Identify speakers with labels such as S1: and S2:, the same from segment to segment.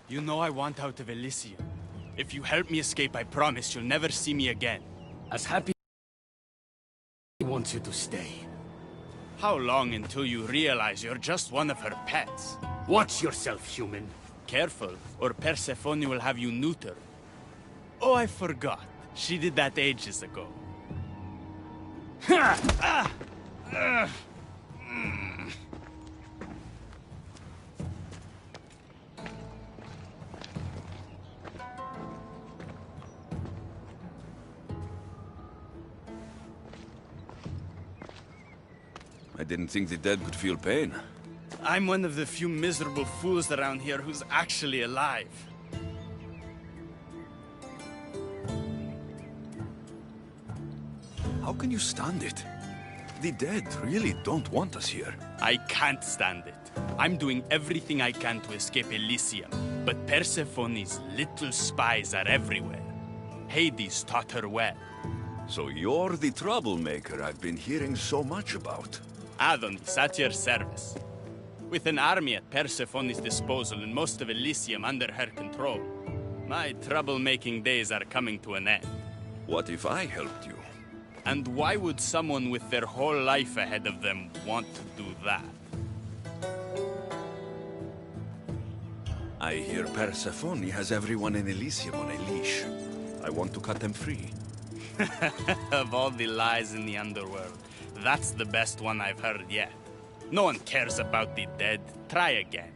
S1: You know I want out of Elysium. If you help me escape, I promise you'll never see me again.
S2: As happy he wants you to stay.
S1: How long until you realize you're just one of her pets?
S2: Watch yourself, human.
S1: Careful, or Persephone will have you neutered. Oh, I forgot. She did that ages ago.
S3: I didn't think the dead could feel pain.
S1: I'm one of the few miserable fools around here who's actually alive.
S3: How can you stand it? The dead really don't want us here.
S1: I can't stand it. I'm doing everything I can to escape Elysium, but Persephone's little spies are everywhere. Hades taught her well.
S3: So you're the troublemaker I've been hearing so much about.
S1: Adonis, at your service. With an army at Persephone's disposal and most of Elysium under her control, my troublemaking days are coming to an end.
S3: What if I helped you?
S1: And why would someone with their whole life ahead of them want to do that?
S3: I hear Persephone has everyone in Elysium on a leash. I want to cut them free.
S1: Of all the lies in the underworld, that's the best one I've heard yet. No one cares about the dead. Try again.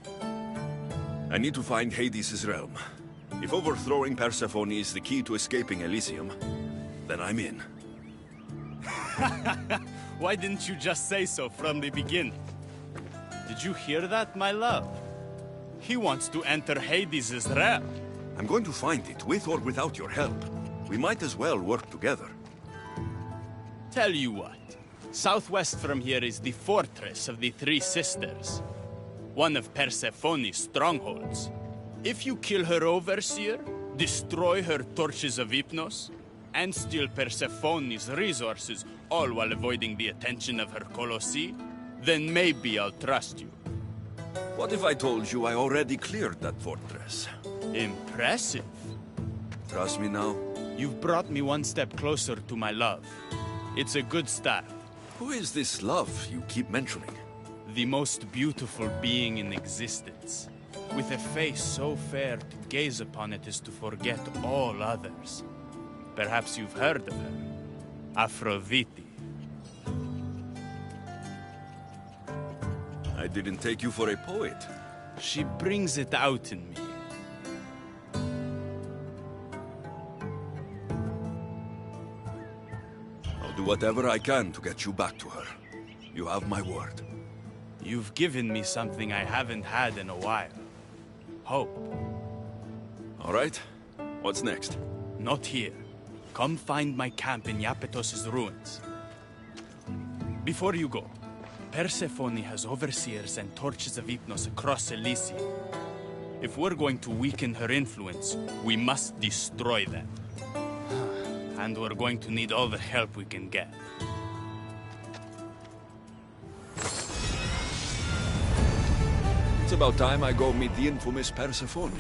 S3: I need to find Hades' realm. If overthrowing Persephone is the key to escaping Elysium, then I'm in.
S1: Why didn't you just say so from the beginning? Did you hear that, my love? He wants to enter Hades' realm.
S3: I'm going to find it, with or without your help. We might as well work together.
S1: Tell you what. Southwest from here is the Fortress of the Three Sisters. One of Persephone's strongholds. If you kill her overseer, destroy her torches of Hypnos, and steal Persephone's resources, all while avoiding the attention of her Colossi, then maybe I'll trust you.
S3: What if I told you I already cleared that fortress?
S1: Impressive.
S3: Trust me now?
S1: You've brought me one step closer to my love. It's a good start.
S3: Who is this love you keep mentioning?
S1: The most beautiful being in existence. With a face so fair, to gaze upon it is to forget all others. Perhaps you've heard of her. Aphrodite.
S3: I didn't take you for a poet.
S1: She brings it out in me.
S3: I'll do whatever I can to get you back to her. You have my word.
S1: You've given me something I haven't had in a while. Hope.
S3: All right. What's next?
S1: Not here. Come find my camp in Iapetos' ruins. Before you go, Persephone has overseers and torches of Hypnos across Elysium. If we're going to weaken her influence, we must destroy them. And we're going to need all the help we can get.
S3: It's about time I go meet the infamous Persephone.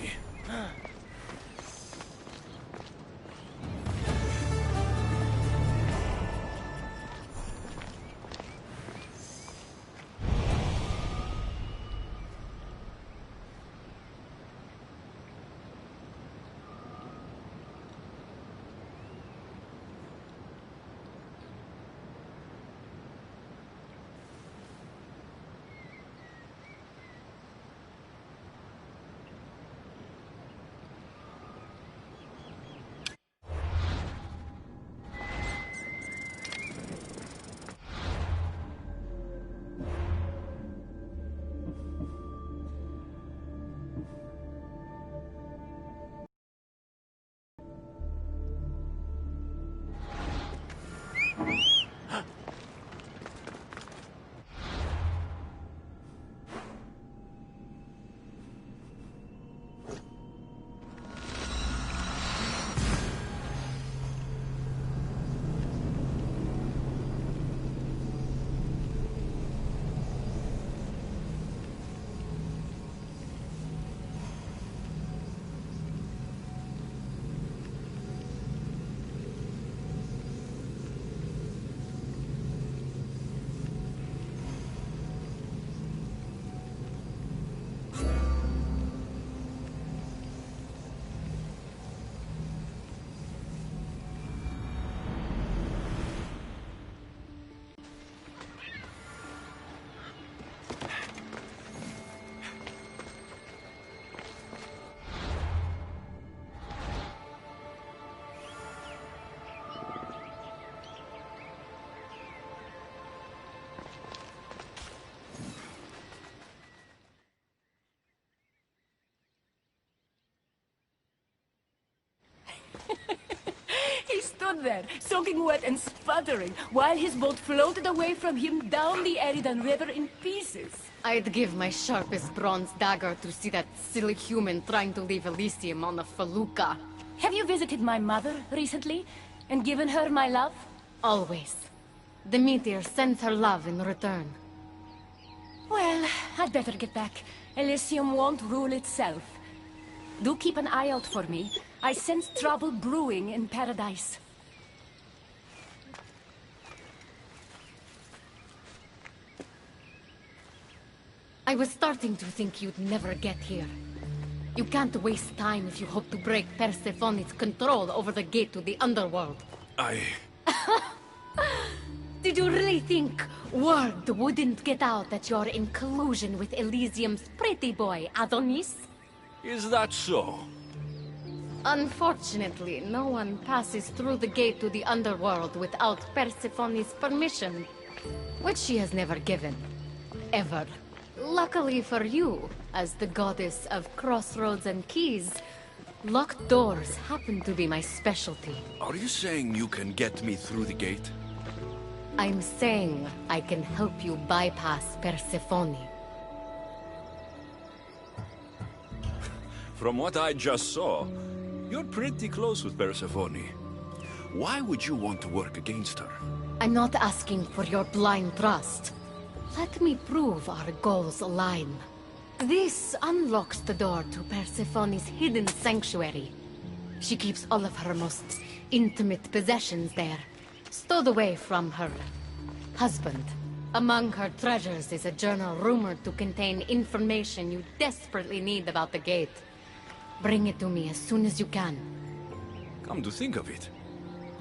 S4: stood there, soaking wet and sputtering, while his boat floated away from him down the Eridan River in pieces.
S5: I'd give my sharpest bronze dagger to see that silly human trying to leave Elysium on a felucca.
S4: Have you visited my mother recently, and given her my love?
S5: Always. The meteor sends her love in return.
S4: Well, I'd better get back. Elysium won't rule itself. Do keep an eye out for me. I sense trouble brewing in Paradise.
S5: I was starting to think you'd never get here. You can't waste time if you hope to break Persephone's control over the gate to the underworld. Did you really think word wouldn't get out that you're in collusion with Elysium's pretty boy, Adonis?
S3: Is that so?
S5: Unfortunately, no one passes through the gate to the underworld without Persephone's permission, which she has never given. Ever. Luckily for you, as the goddess of crossroads and keys, locked doors happen to be my specialty.
S3: Are you saying you can get me through the gate?
S5: I'm saying I can help you bypass Persephone.
S3: From what I just saw, you're pretty close with Persephone. Why would you want to work against her?
S5: I'm not asking for your blind trust. Let me prove our goals align. This unlocks the door to Persephone's hidden sanctuary. She keeps all of her most intimate possessions there, stowed away from her husband. Among her treasures is a journal rumored to contain information you desperately need about the gate. Bring it to me as soon as you can.
S3: Come to think of it,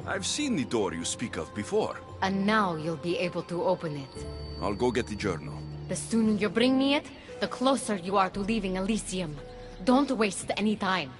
S3: I've seen the door you speak of before.
S5: And now you'll be able to open it.
S3: I'll go get the journal.
S5: The sooner you bring me it, the closer you are to leaving Elysium. Don't waste any time.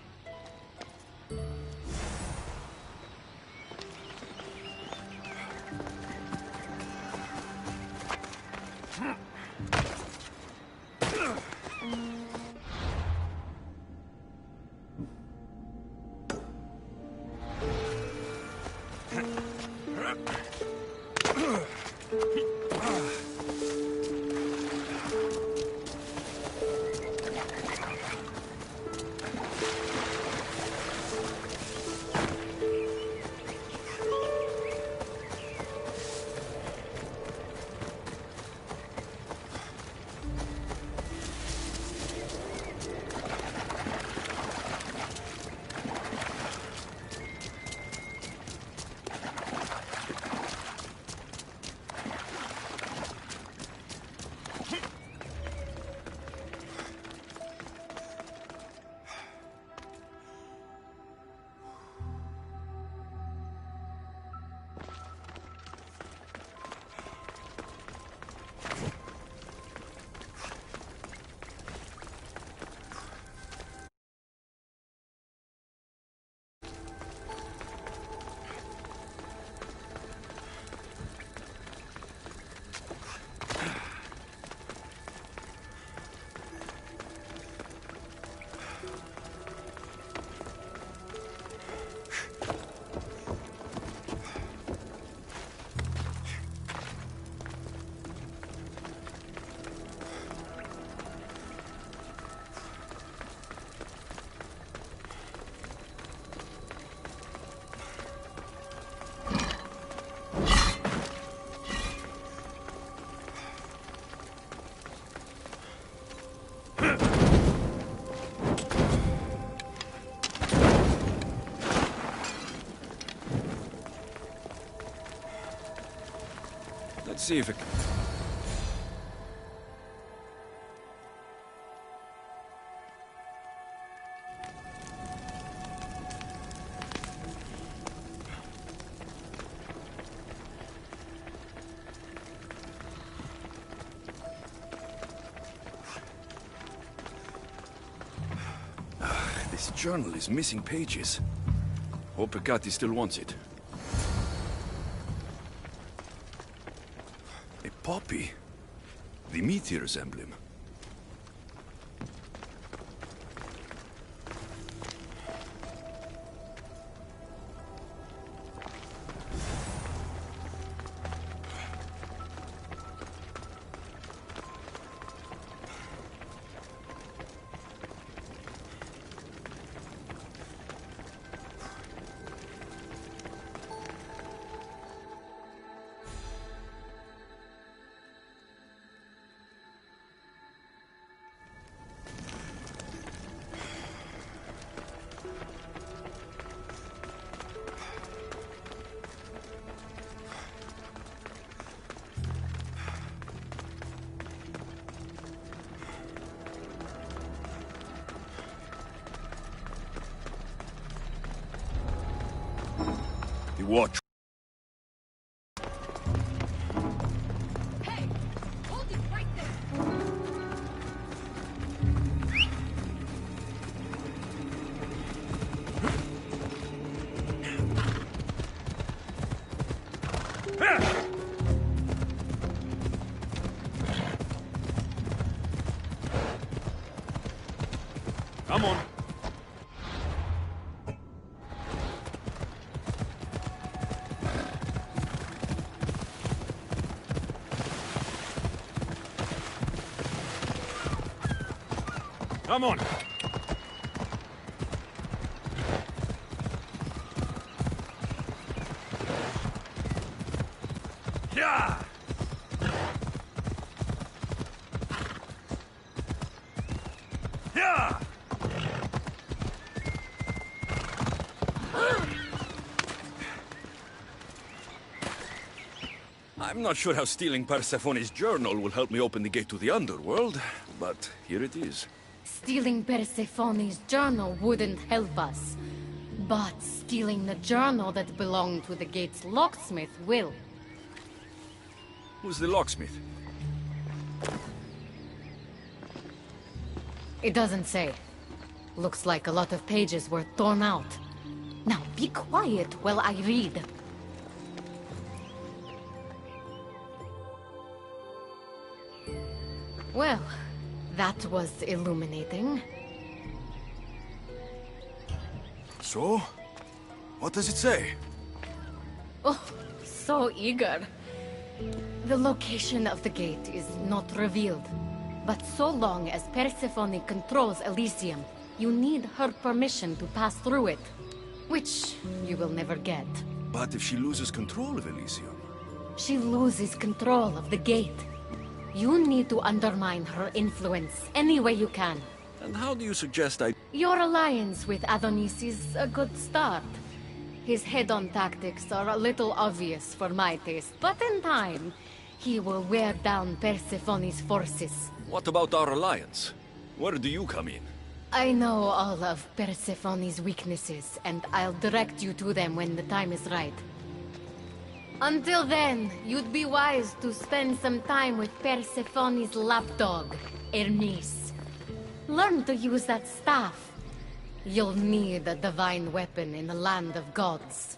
S3: Let's see if it... This journal is missing pages. Hope Picati still wants it. A poppy? The meteor's emblem. watch.
S4: Hey! Hold it right there!
S3: Come on. Come on. Yeah. Yeah. I'm not sure how stealing Persephone's journal will help me open the gate to the underworld, but here it is.
S5: Stealing Persephone's journal wouldn't help us. But stealing the journal that belonged to the gate's locksmith will.
S3: Who's the locksmith?
S5: It doesn't say. Looks like a lot of pages were torn out. Now be quiet while I read. Well, that was illuminating.
S3: So? What does it say?
S5: Oh, so eager. The location of the gate is not revealed. But so long as Persephone controls Elysium, you need her permission to pass through it. Which you will never get.
S3: But if she loses control of Elysium?
S5: She loses control of the gate. You need to undermine her influence any way you can.
S3: And how do you suggest I...
S5: Your alliance with Adonis is a good start. His head-on tactics are a little obvious for my taste, but in time, he will wear down Persephone's forces.
S3: What about our alliance? Where do you come in?
S5: I know all of Persephone's weaknesses, and I'll direct you to them when the time is right. Until then, you'd be wise to spend some time with Persephone's lapdog, Hermes. Learn to use that staff. You'll need a divine weapon in the land of gods.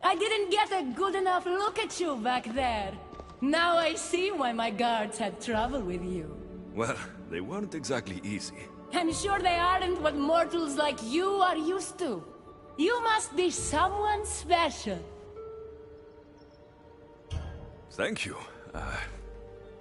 S4: I didn't get a good enough look at you back there. Now I see why my guards had trouble with you.
S3: Well, they weren't exactly easy.
S4: I'm sure they aren't what mortals like you are used to. You must be someone special.
S3: Thank you,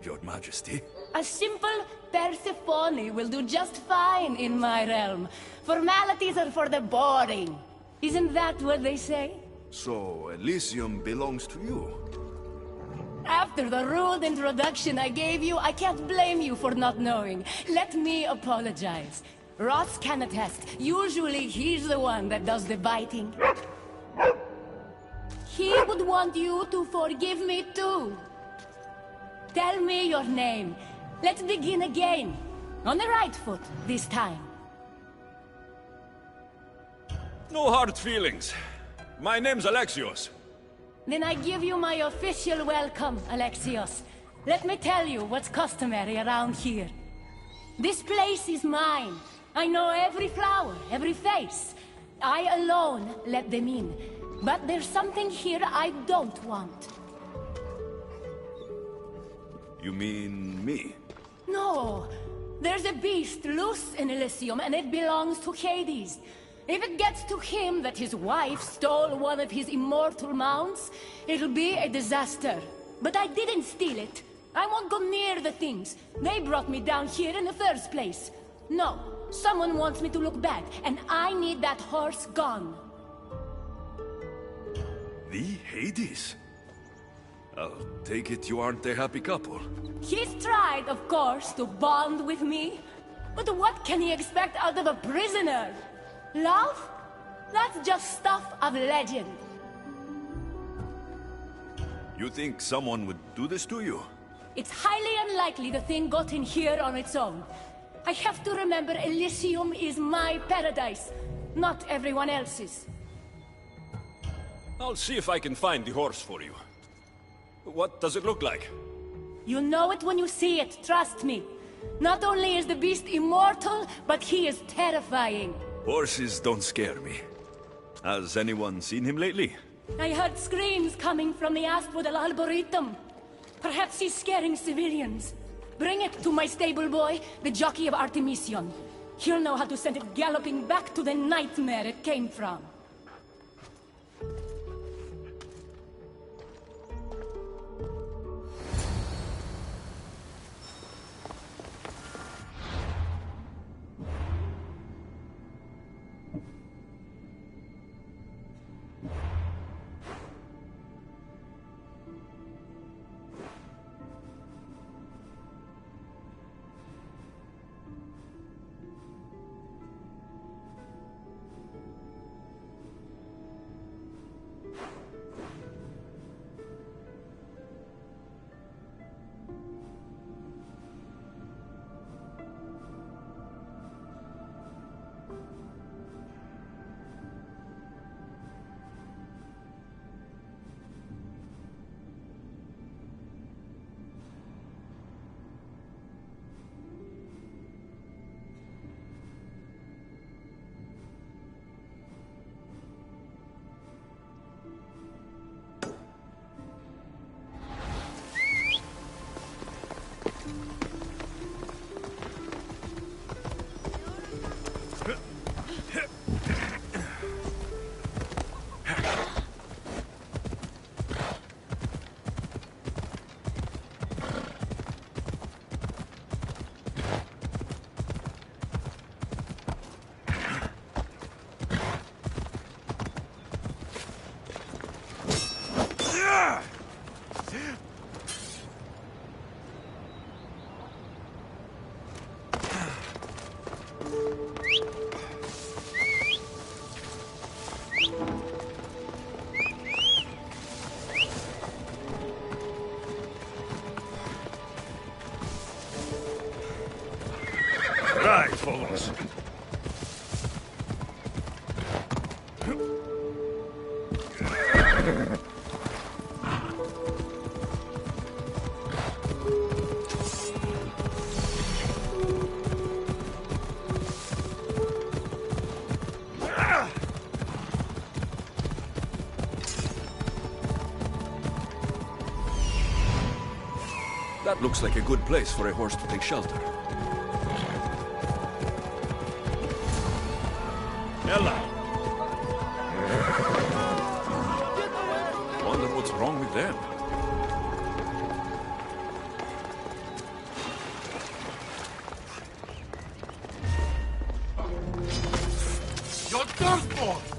S3: Your Majesty.
S4: A simple Persephone will do just fine in my realm. Formalities are for the boring. Isn't that what they say?
S3: So, Elysium belongs to you?
S4: After the rude introduction I gave you, I can't blame you for not knowing. Let me apologize. Ross can attest. Usually he's the one that does the biting. He would want you to forgive me too. Tell me your name. Let's begin again. On the right foot this time.
S3: No hard feelings. My name's Alexios.
S4: Then I give you my official welcome, Alexios. Let me tell you what's customary around here. This place is mine. I know every flower, every face. I alone let them in. But there's something here I don't want.
S3: You mean me?
S4: No. There's a beast loose in Elysium, and it belongs to Hades. If it gets to him that his wife stole one of his immortal mounts, it'll be a disaster. But I didn't steal it. I won't go near the things. They brought me down here in the first place. No, someone wants me to look bad, and I need that horse gone.
S3: The Hades? I'll take it you aren't a happy couple.
S4: He's tried, of course, to bond with me. But what can he expect out of a prisoner? Love? That's just stuff of legend.
S3: You think someone would do this to you?
S4: It's highly unlikely the thing got in here on its own. I have to remember Elysium is my paradise, not everyone else's.
S3: I'll see if I can find the horse for you. What does it look like?
S4: You know it when you see it, trust me. Not only is the beast immortal, but he is terrifying.
S3: Horses don't scare me. Has anyone seen him lately?
S4: I heard screams coming from the Asphodel Arboretum. Perhaps he's scaring civilians. Bring it to my stable boy, the jockey of Artemision. He'll know how to send it galloping back to the nightmare it came from.
S3: Right, follows. That looks like a good place for a horse to take shelter. Ella! Wonder what's wrong with them.
S2: You're done for!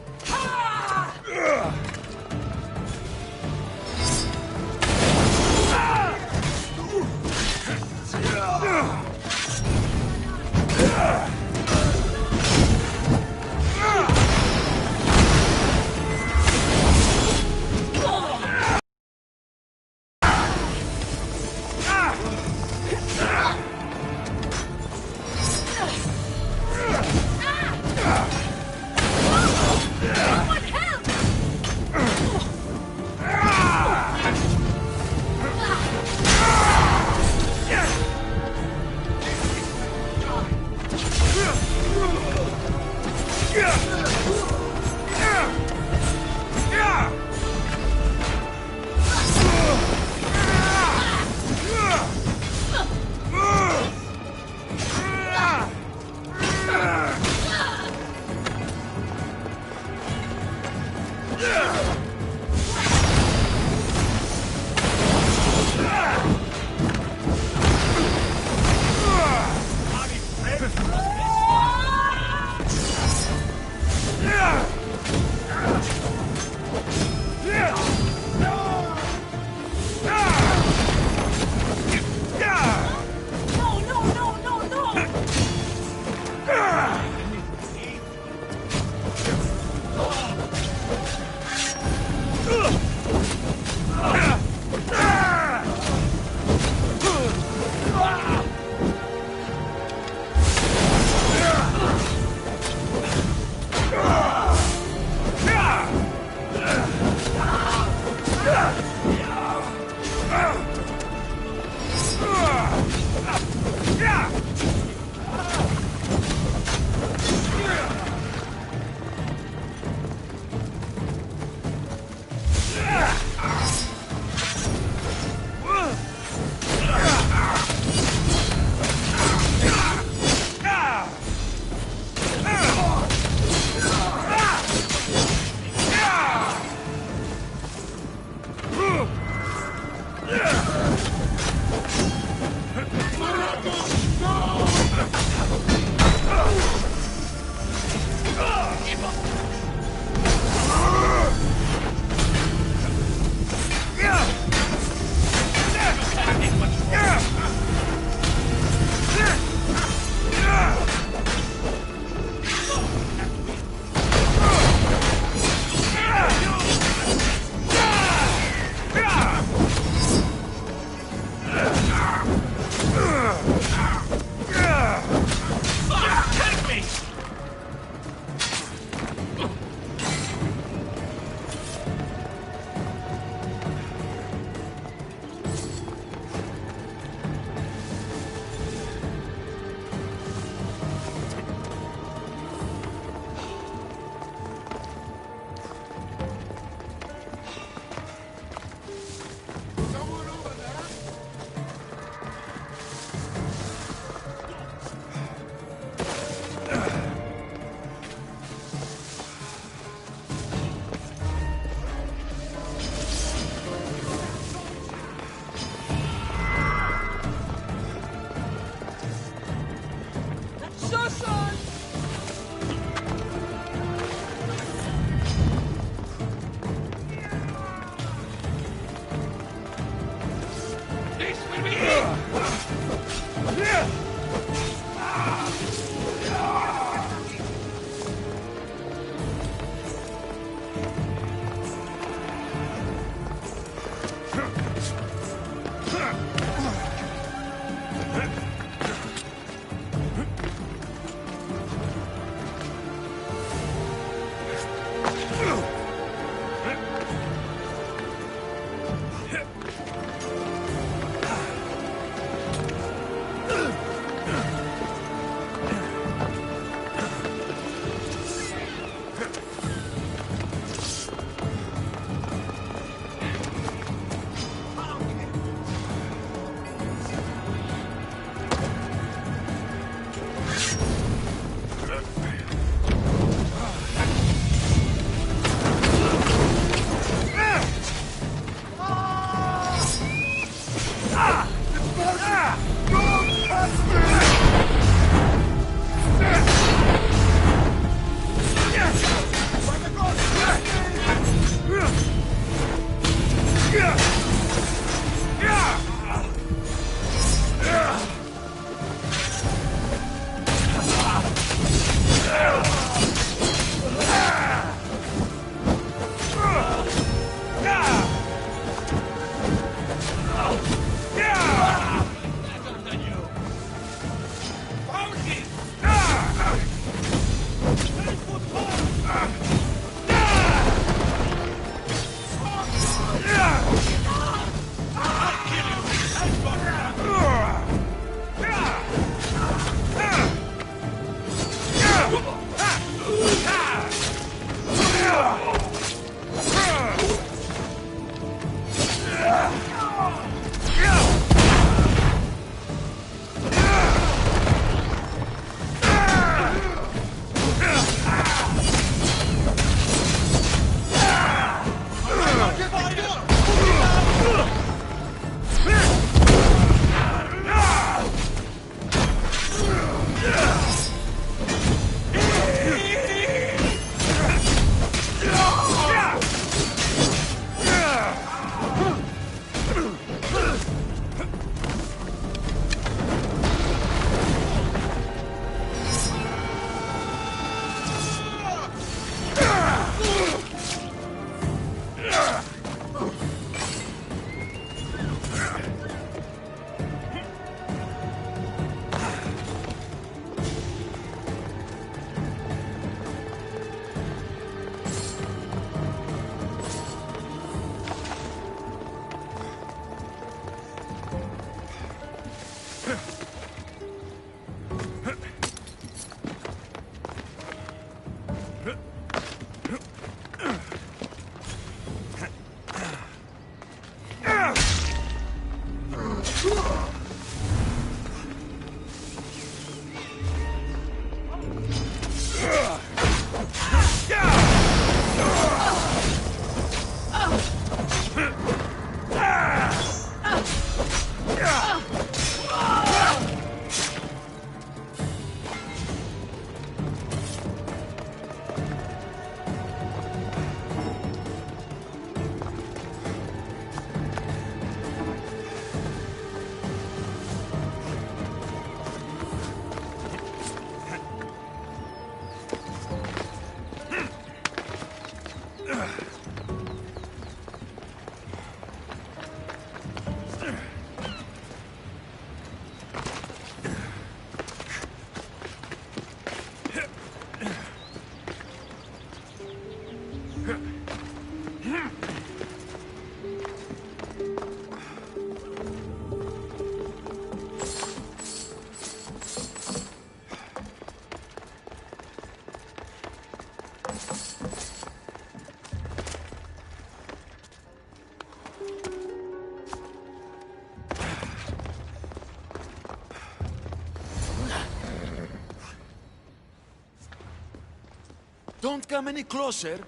S6: Don't come any closer.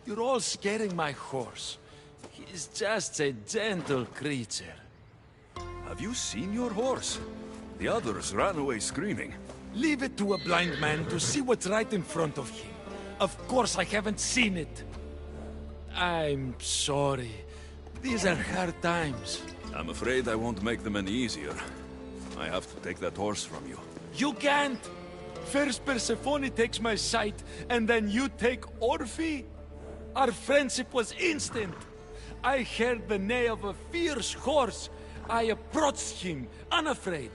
S6: You're all scaring my horse. He's just a gentle creature.
S3: Have you seen your horse? The others ran away screaming.
S6: Leave it to a blind man to see what's right in front of him. Of course I haven't seen it. I'm sorry. These are hard times.
S3: I'm afraid I won't make them any easier. I have to take that horse from you.
S6: You can't! First Persephone takes my sight, and then you take Orphe? Our friendship was instant. I heard the neigh of a fierce horse. I approached him, unafraid.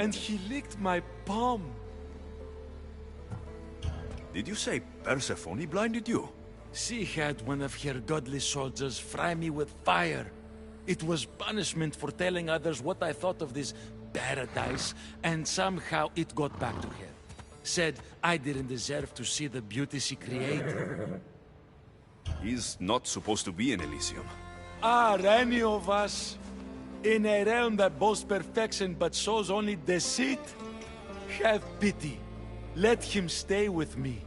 S6: And he licked my palm.
S3: Did you say Persephone blinded you?
S6: She had one of her godly soldiers fry me with fire. It was punishment for telling others what I thought of this paradise, and somehow it got back to her. Said I didn't deserve to see the beauty she created.
S3: He's not supposed to be in Elysium.
S6: Are any of us in a realm that boasts perfection but shows only deceit? Have pity. Let him stay with me.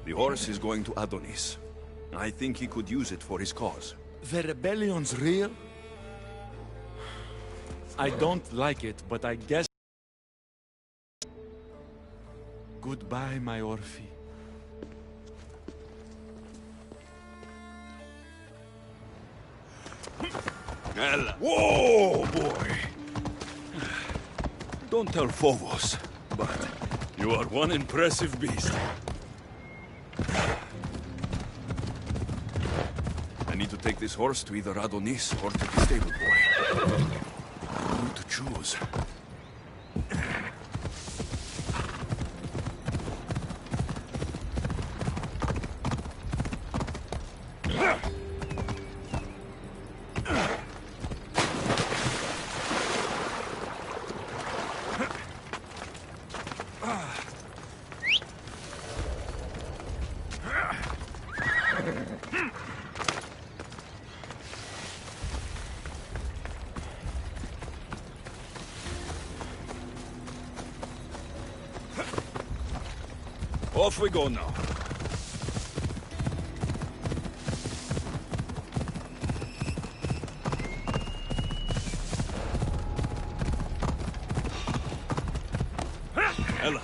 S3: The horse is going to Adonis. I think he could use it for his cause.
S6: The rebellion's real? I don't like it, but I guess... Goodbye, my Orphe.
S3: Ella. Whoa, boy! Don't tell Phobos, but you are one impressive beast. I need to take this horse to either Adonis or to the stable boy. Who to choose? Off we go now. Ella.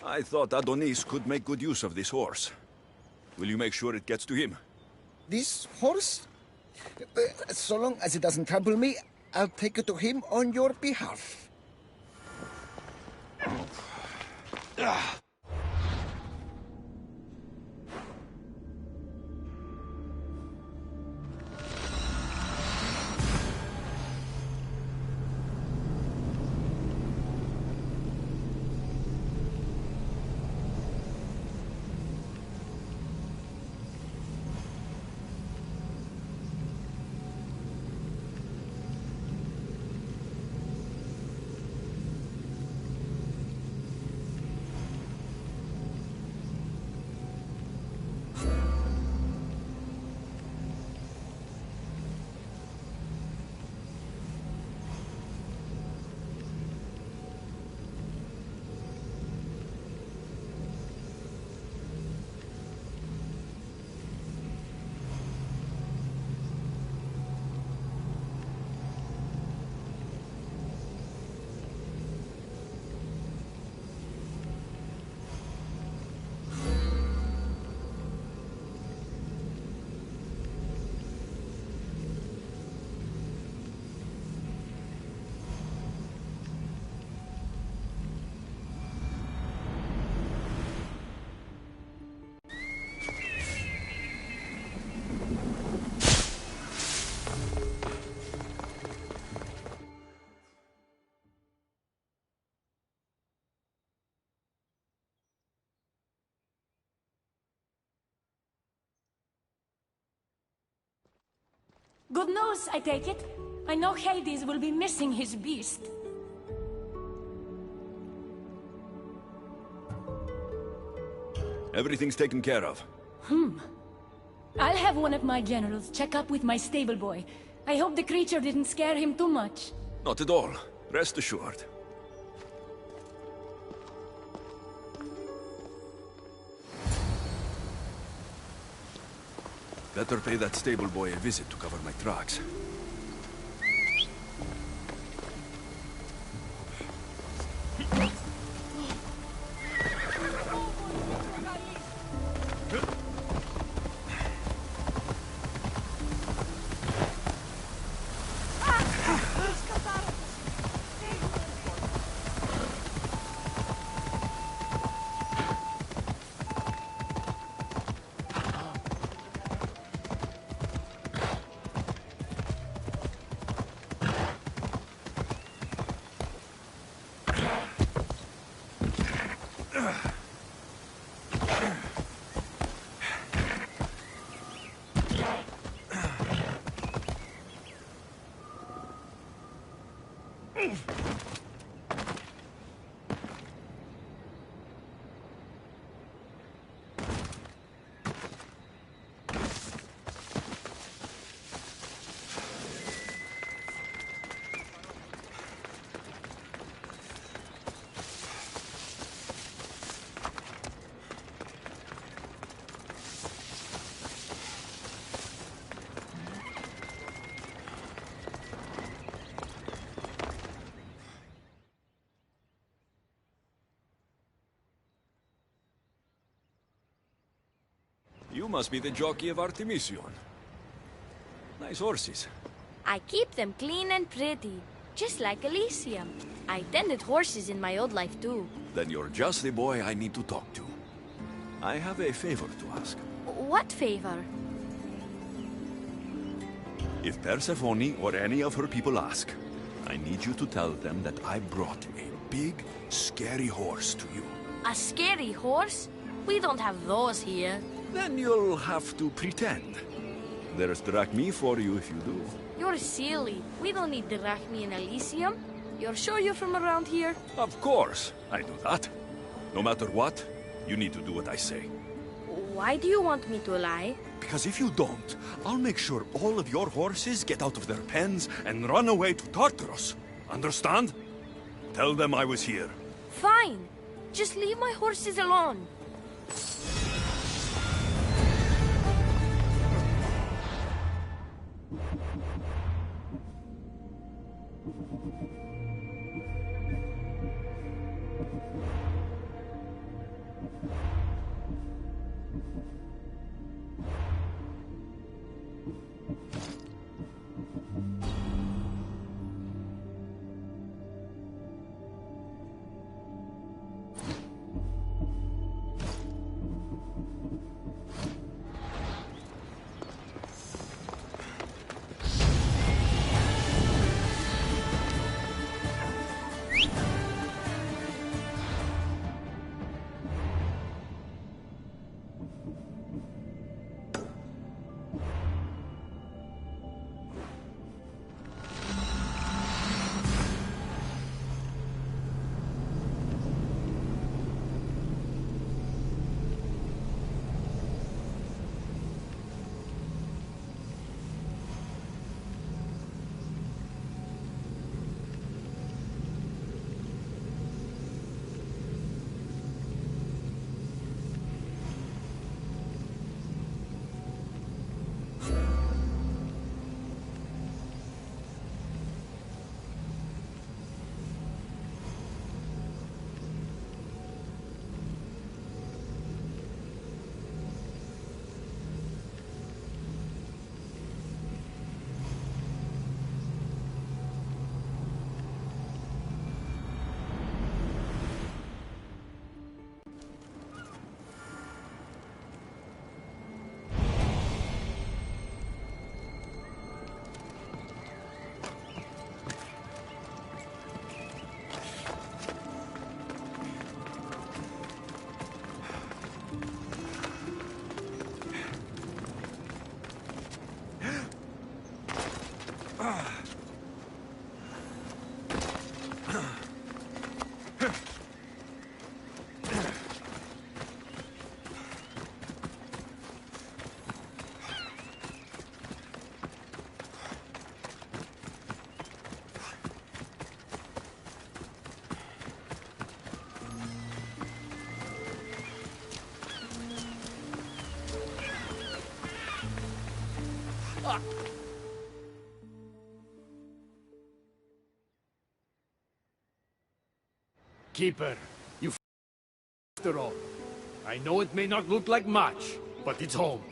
S3: I thought Adonis could make good use of this horse. Will you make sure it gets to him?
S7: This horse? So long as it doesn't trample me, I'll take it to him on your behalf.
S4: Good news, I take it. I know Hades will be missing his beast.
S3: Everything's taken care of.
S4: I'll have one of my generals check up with my stable boy. I hope the creature didn't scare him too much.
S3: Not at all. Rest assured. Better pay that stable boy a visit to cover my tracks. You must be the jockey of Artemision. Nice horses.
S8: I keep them clean and pretty, just like Elysium. I tended horses in my old life too.
S3: Then you're just the boy I need to talk to. I have a favor to ask.
S8: What favor?
S3: If Persephone or any of her people ask, I need you to tell them that I brought a big, scary horse to you.
S8: A scary horse? We don't have those here.
S3: Then you'll have to pretend. There's drachmi for you if you do.
S8: You're silly. We don't need drachmi in Elysium. You're sure you're from around here?
S3: Of course, I do that. No matter what, you need to do what I say.
S8: Why do you want me to lie?
S3: Because if you don't, I'll make sure all of your horses get out of their pens and run away to Tartarus. Understand? Tell them I was here.
S8: Fine. Just leave my horses alone.
S2: Keeper, after all. I know it may not look like much, but it's home.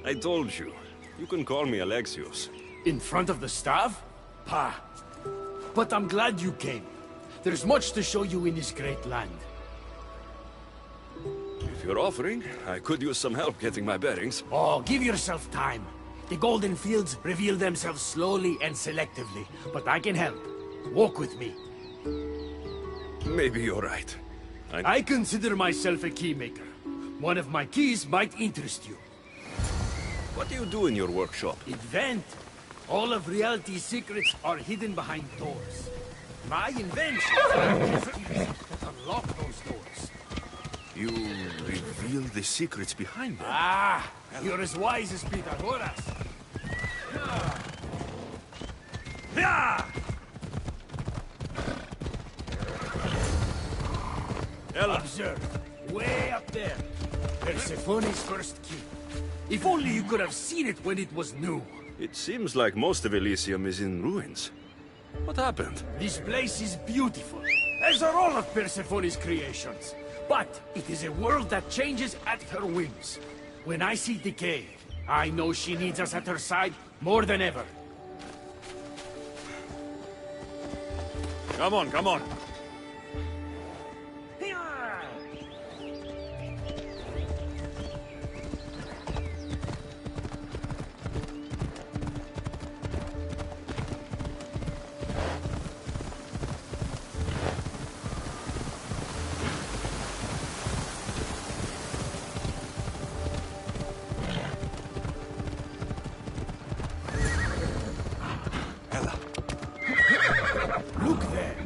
S3: I told you. You can call me Alexios.
S2: In front of the staff? Pah. But I'm glad you came. There's much to show you in this great land.
S3: If you're offering, I could use some help getting my bearings.
S2: Oh, give yourself time. The golden fields reveal themselves slowly and selectively, but I can help. Walk with me.
S3: Maybe you're right.
S2: I consider myself a keymaker. One of my keys might interest you.
S3: What do you do in your workshop?
S2: Invent. All of reality's secrets are hidden behind doors. My inventions are just keys that unlock those doors.
S3: You reveal the secrets behind them?
S2: Ah, you're as wise as Peter Horace. Observe, way up there. Persephone's first key. If only you could have seen it when it was new.
S3: It seems like most of Elysium is in ruins. What happened?
S2: This place is beautiful, as are all of Persephone's creations. But it is a world that changes at her whims. When I see decay, I know she needs us at her side more than ever.
S3: Come on, come on.
S2: Look there!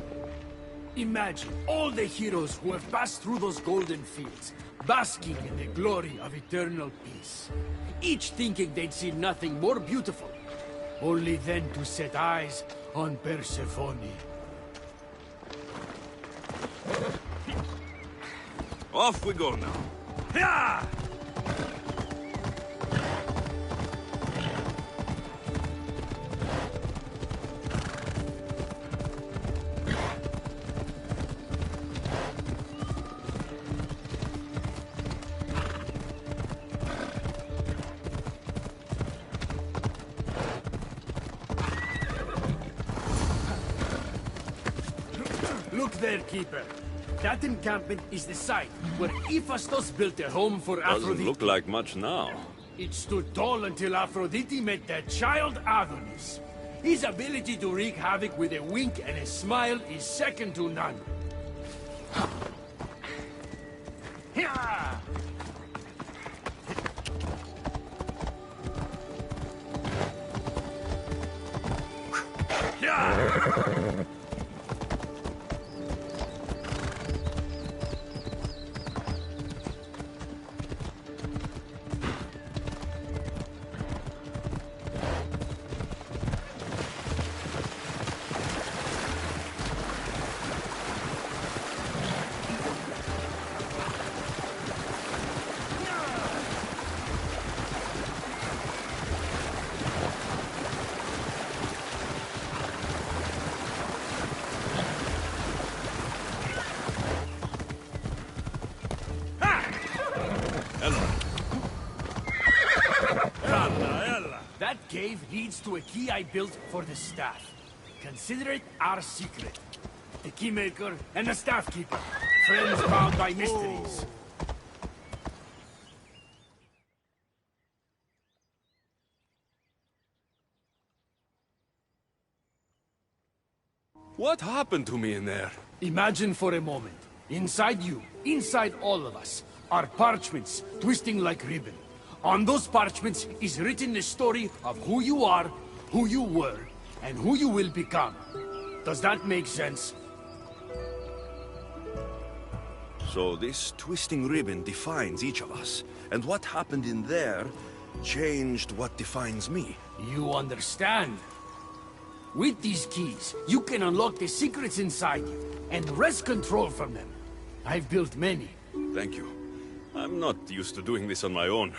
S2: Imagine all the heroes who have passed through those golden fields, basking in the glory of eternal peace. Each thinking they'd see nothing more beautiful, only then to set eyes on Persephone.
S3: Off we go now. Yeah!
S2: Look there, Keeper. That encampment is the site where Hephaestus built a home for
S3: Doesn't
S2: Aphrodite.
S3: look like much now.
S2: It stood tall until Aphrodite met their child Adonis. His ability to wreak havoc with a wink and a smile is second to none. That cave leads to a key I built for the staff. Consider it our secret. The keymaker and the staff keeper. Friends bound by mysteries.
S3: What happened to me in there?
S2: Imagine for a moment. Inside you, inside all of us, are parchments twisting like ribbon. On those parchments is written the story of who you are, who you were, and who you will become. Does that make sense?
S3: So this twisting ribbon defines each of us, and what happened in there changed what defines me.
S2: You understand? With these keys, you can unlock the secrets inside you, and wrest control from them. I've built many.
S3: Thank you. I'm not used to doing this on my own.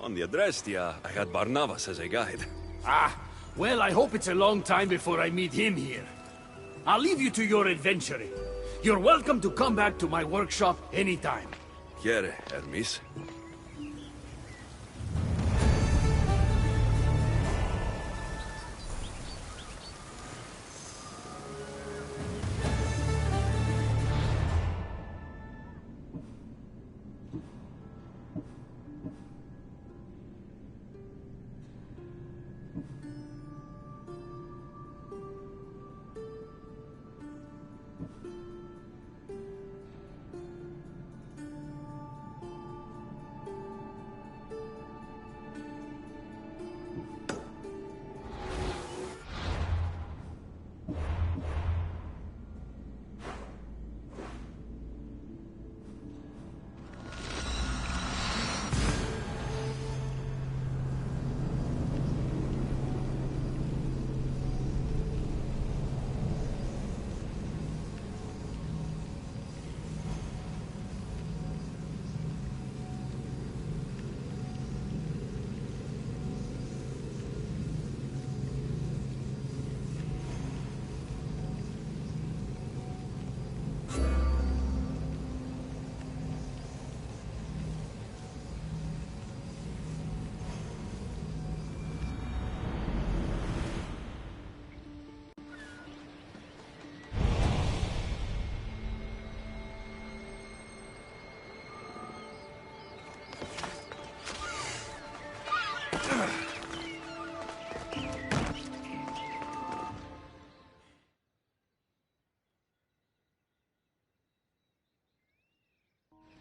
S3: On the Adrestia, I had Barnabas as a guide.
S2: Ah, well, I hope it's a long time before I meet him here. I'll leave you to your adventuring. You're welcome to come back to my workshop anytime.
S3: Quiere, Hermes.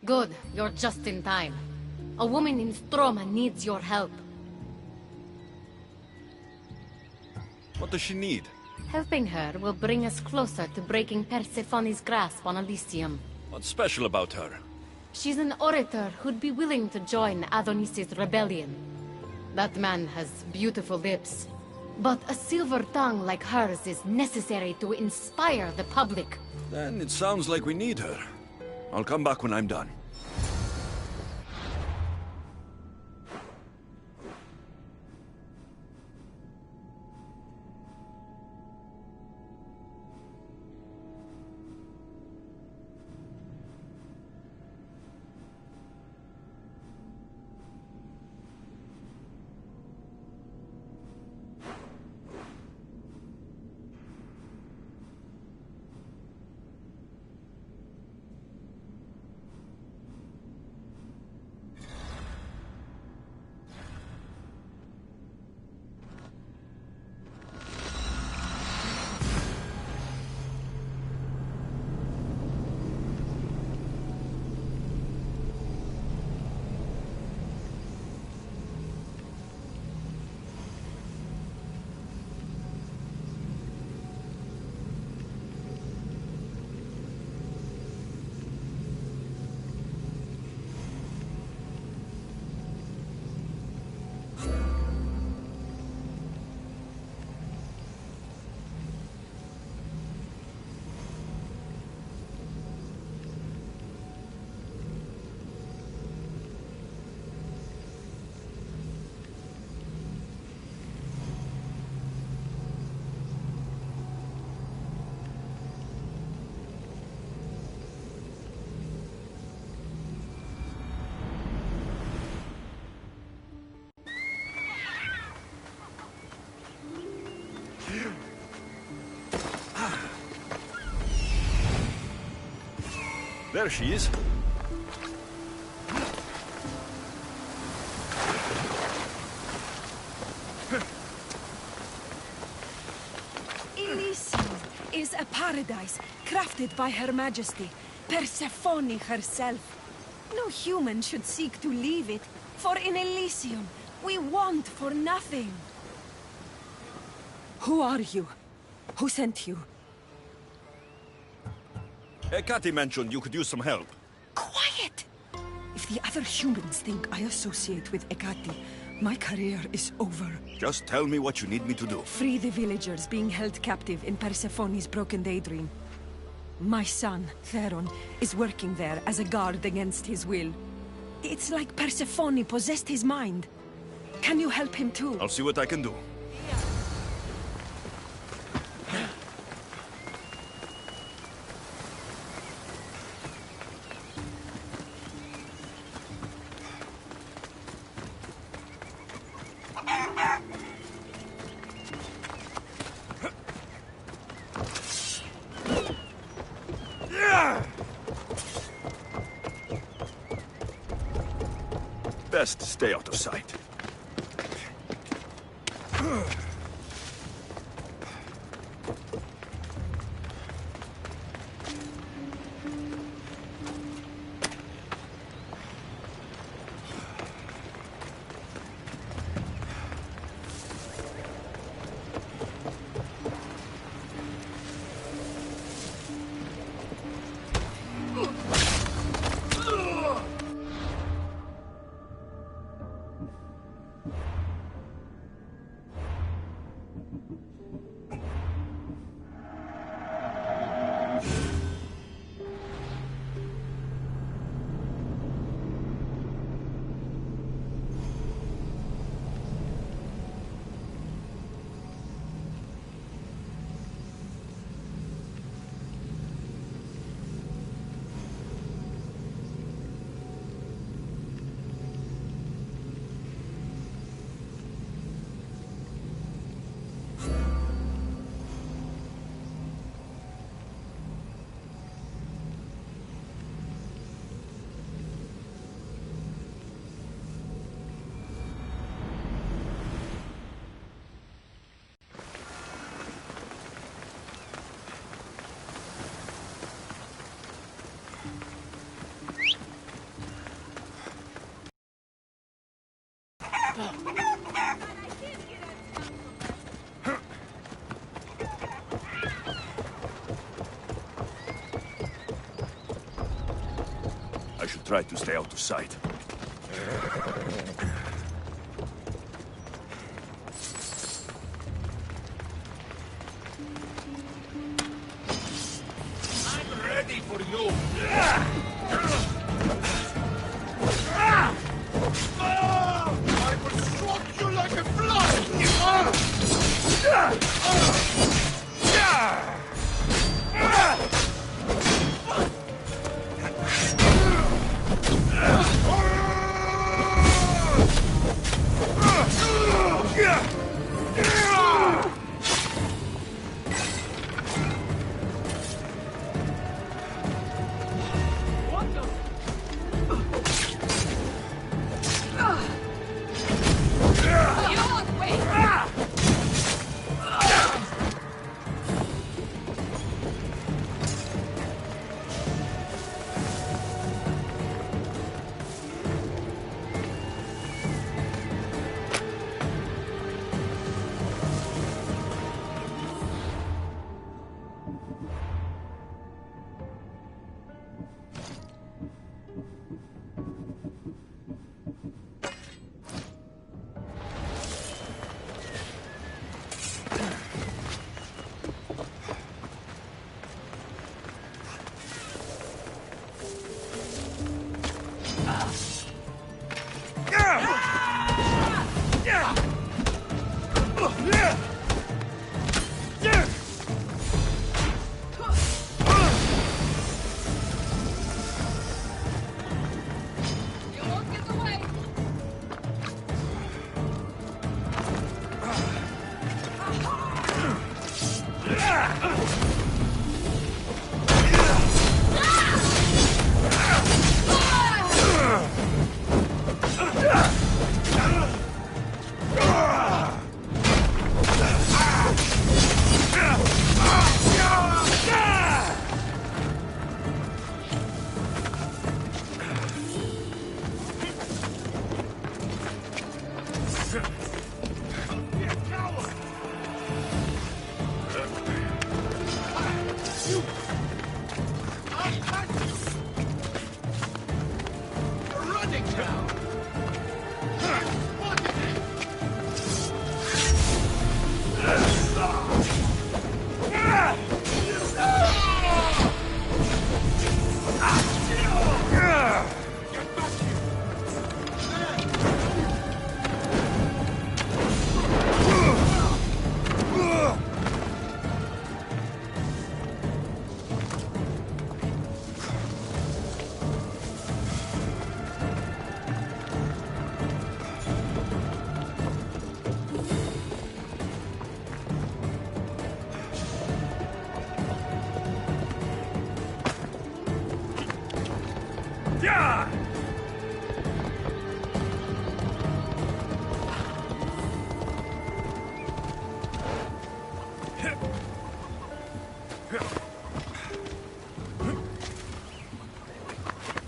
S5: Good, you're just in time. A woman in Stroma needs your help.
S3: What does she need?
S5: Helping her will bring us closer to breaking Persephone's grasp on Elysium.
S3: What's special about her?
S5: She's an orator who'd be willing to join Adonis's rebellion. That man has beautiful lips, but a silver tongue like hers is necessary to inspire the public.
S3: Then it sounds like we need her. I'll come back when I'm done. There she is.
S9: Elysium is a paradise crafted by Her Majesty, Persephone herself. No human should seek to leave it, for in Elysium we want for nothing. Who are you? Who sent you?
S3: Hecate mentioned you could use some help.
S9: Quiet! If the other humans think I associate with Hecate, my career is over.
S3: Just tell me what you need me to do.
S9: Free the villagers being held captive in Persephone's broken daydream. My son, Theron, is working there as a guard against his will. It's like Persephone possessed his mind. Can you help him too?
S3: I'll see what I can do. Best to stay out of sight. should try to stay out of sight.
S2: I'm ready for you! I will stroke you like a fly!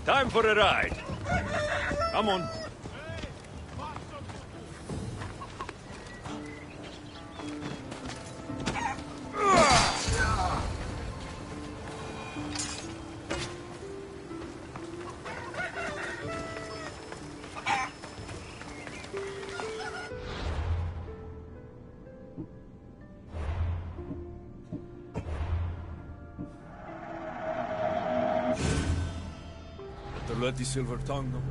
S3: Time for a ride. Come on.
S6: Let the silver tongue know.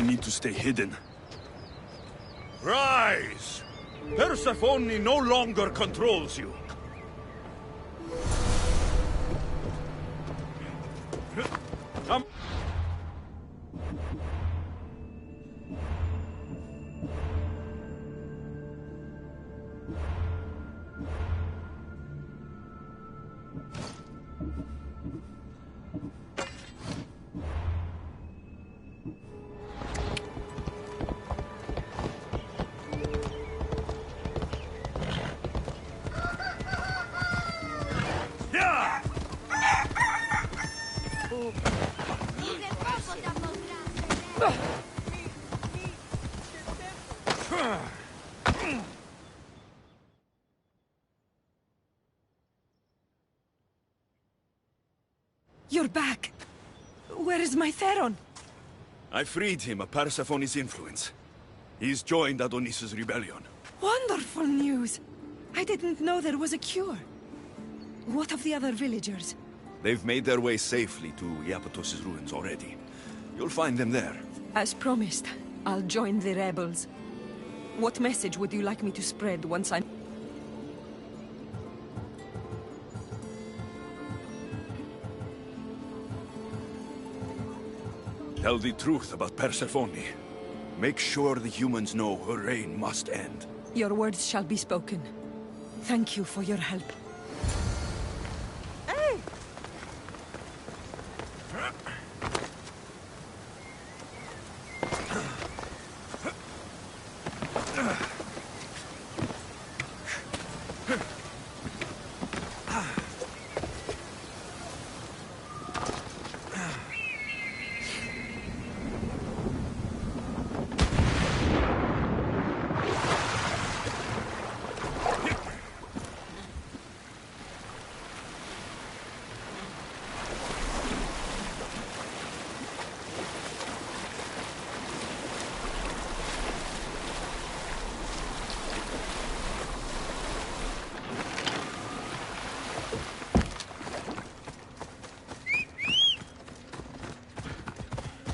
S3: need to stay hidden. Rise! Persephone no longer controls you. Come.
S9: You're back. Where is my Theron?
S3: I freed him of Persephone's influence. He's joined Adonis's rebellion.
S9: Wonderful news. I didn't know there was a cure. What of the other villagers?
S3: They've made their way safely to Iapetos' ruins already. You'll find them there.
S9: As promised, I'll join the rebels. What message would you like me to spread once I'm...
S3: Tell the truth about Persephone. Make sure the humans know her reign must end.
S9: Your words shall be spoken. Thank you for your help. Hey!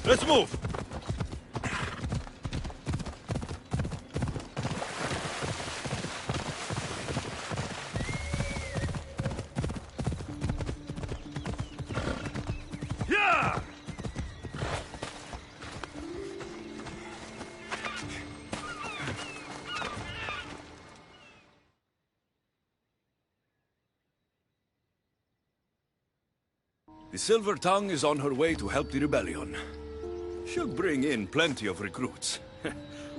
S3: Let's move! Yeah! The Silver Tongue is on her way to help the rebellion. She'll bring in plenty of recruits.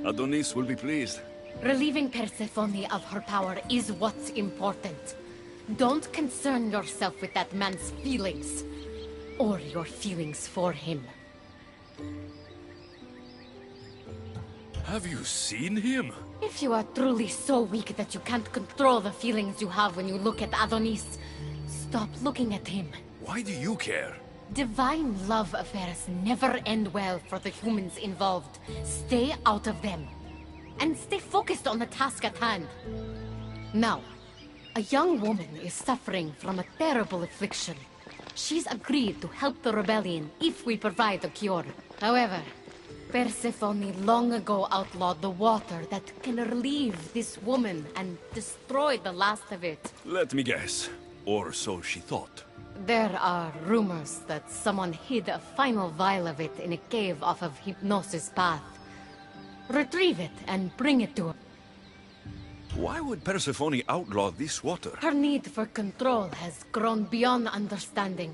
S3: Adonis will be pleased.
S5: Relieving Persephone of her power is what's important. Don't concern yourself with that man's feelings. Or your feelings for him.
S3: Have you seen him?
S5: If you are truly so weak that you can't control the feelings you have when you look at Adonis, stop looking at him.
S3: Why do you care?
S5: Divine love affairs never end well for the humans involved. Stay out of them. And stay focused on the task at hand. Now, a young woman is suffering from a terrible affliction. She's agreed to help the rebellion if we provide a cure. However, Persephone long ago outlawed the water that can relieve this woman and destroy the last of it.
S3: Let me guess. Or so she thought.
S5: There are rumors that someone hid a final vial of it in a cave off of Hypnosis Path. Retrieve it and bring it to her.
S3: Why would Persephone outlaw this water?
S5: Her need for control has grown beyond understanding.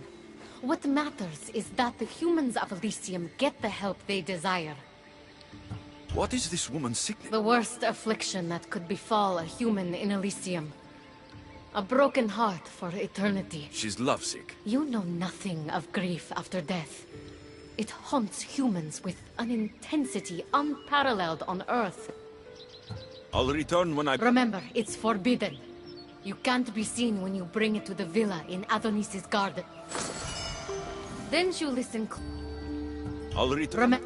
S5: What matters is that the humans of Elysium get the help they desire.
S3: What is this woman's sickness?
S5: The worst affliction that could befall a human in Elysium. A broken heart for eternity.
S3: She's lovesick.
S5: You know nothing of grief after death. It haunts humans with an intensity unparalleled on Earth.
S3: I'll return when I...
S5: Remember, it's forbidden. You can't be seen when you bring it to the villa in Adonis's garden. Didn't you listen?
S3: I'll return...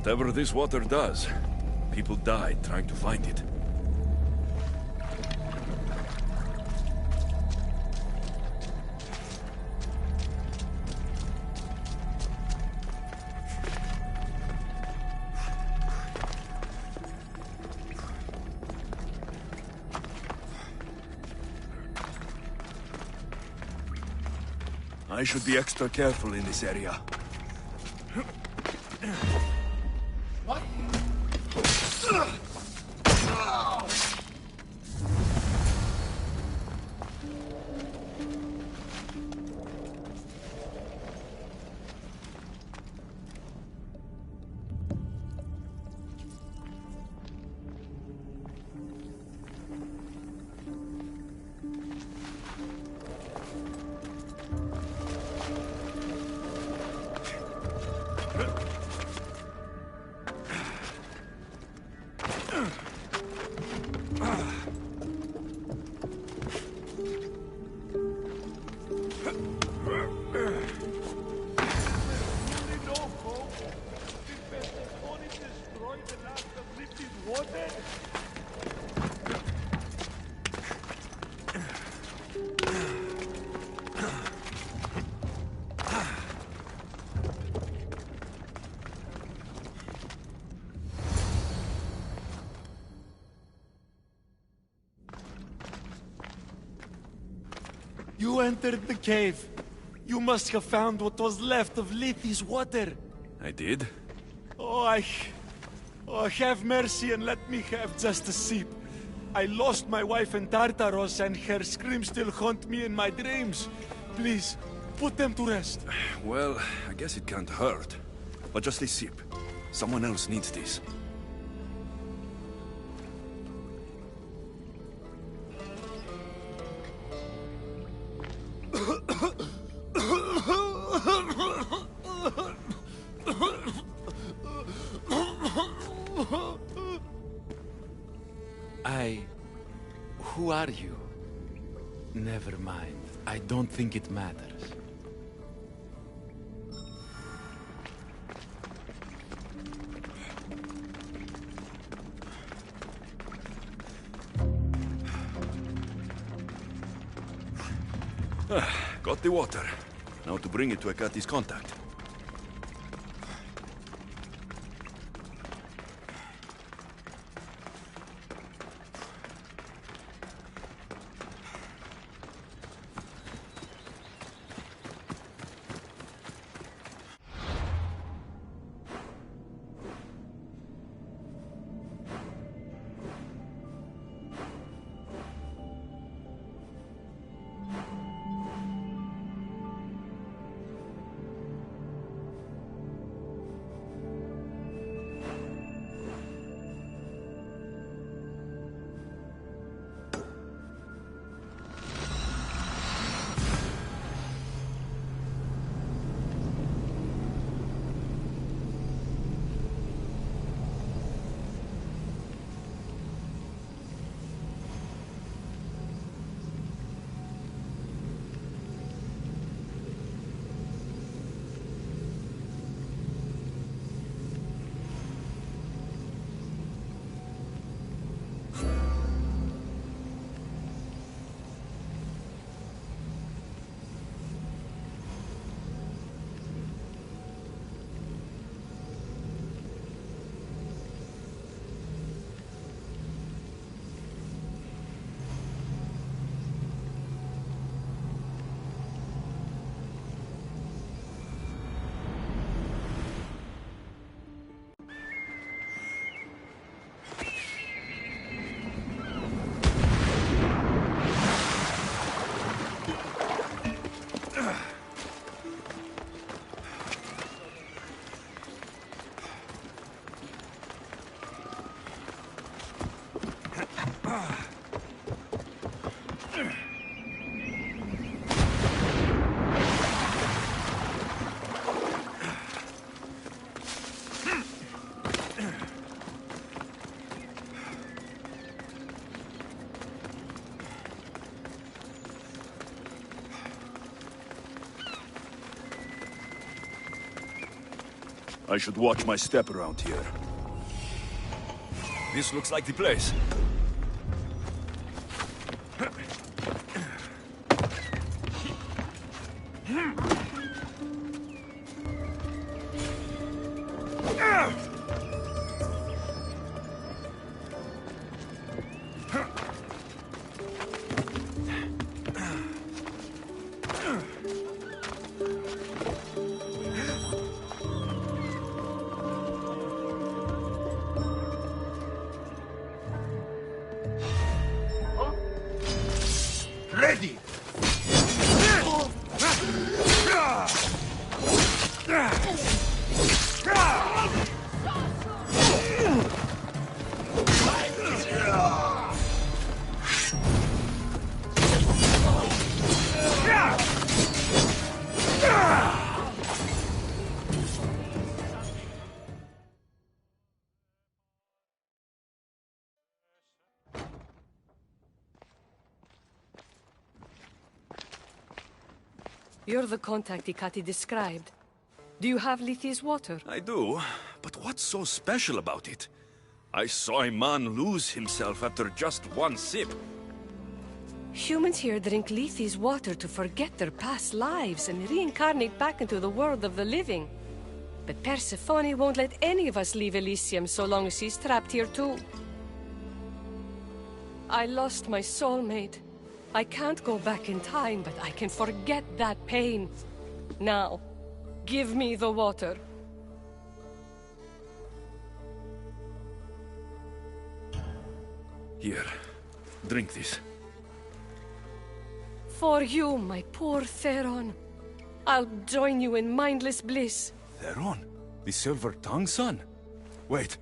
S3: Whatever this water does, people died trying to find it. I should be extra careful in this area.
S7: What?
S6: You entered the cave. You must have found what was left of Lethi's water.
S3: I did?
S6: Oh, have mercy and let me have just a sip. I lost my wife in Tartaros and her screams still haunt me in my dreams. Please, put them to rest.
S3: Well, I guess it can't hurt. But just a sip. Someone else needs this.
S6: Who are you? Never mind. I don't think it matters.
S3: Got the water. Now to bring it to Akati's contact. I should watch my step around here. This looks like the place.
S2: Ready!
S9: You're the contact Ikati described. Do you have Lethi's water?
S3: I do, but what's so special about it? I saw a man lose himself after just one sip.
S9: Humans here drink Lethi's water to forget their past lives and reincarnate back into the world of the living. But Persephone won't let any of us leave Elysium so long as she's trapped here too. I lost my soulmate. I can't go back in time, but I can forget that pain. Now, give me the water.
S3: Here, drink this.
S9: For you, my poor Theron. I'll join you in mindless bliss.
S3: Theron? The Silver-Tongued Son? Wait.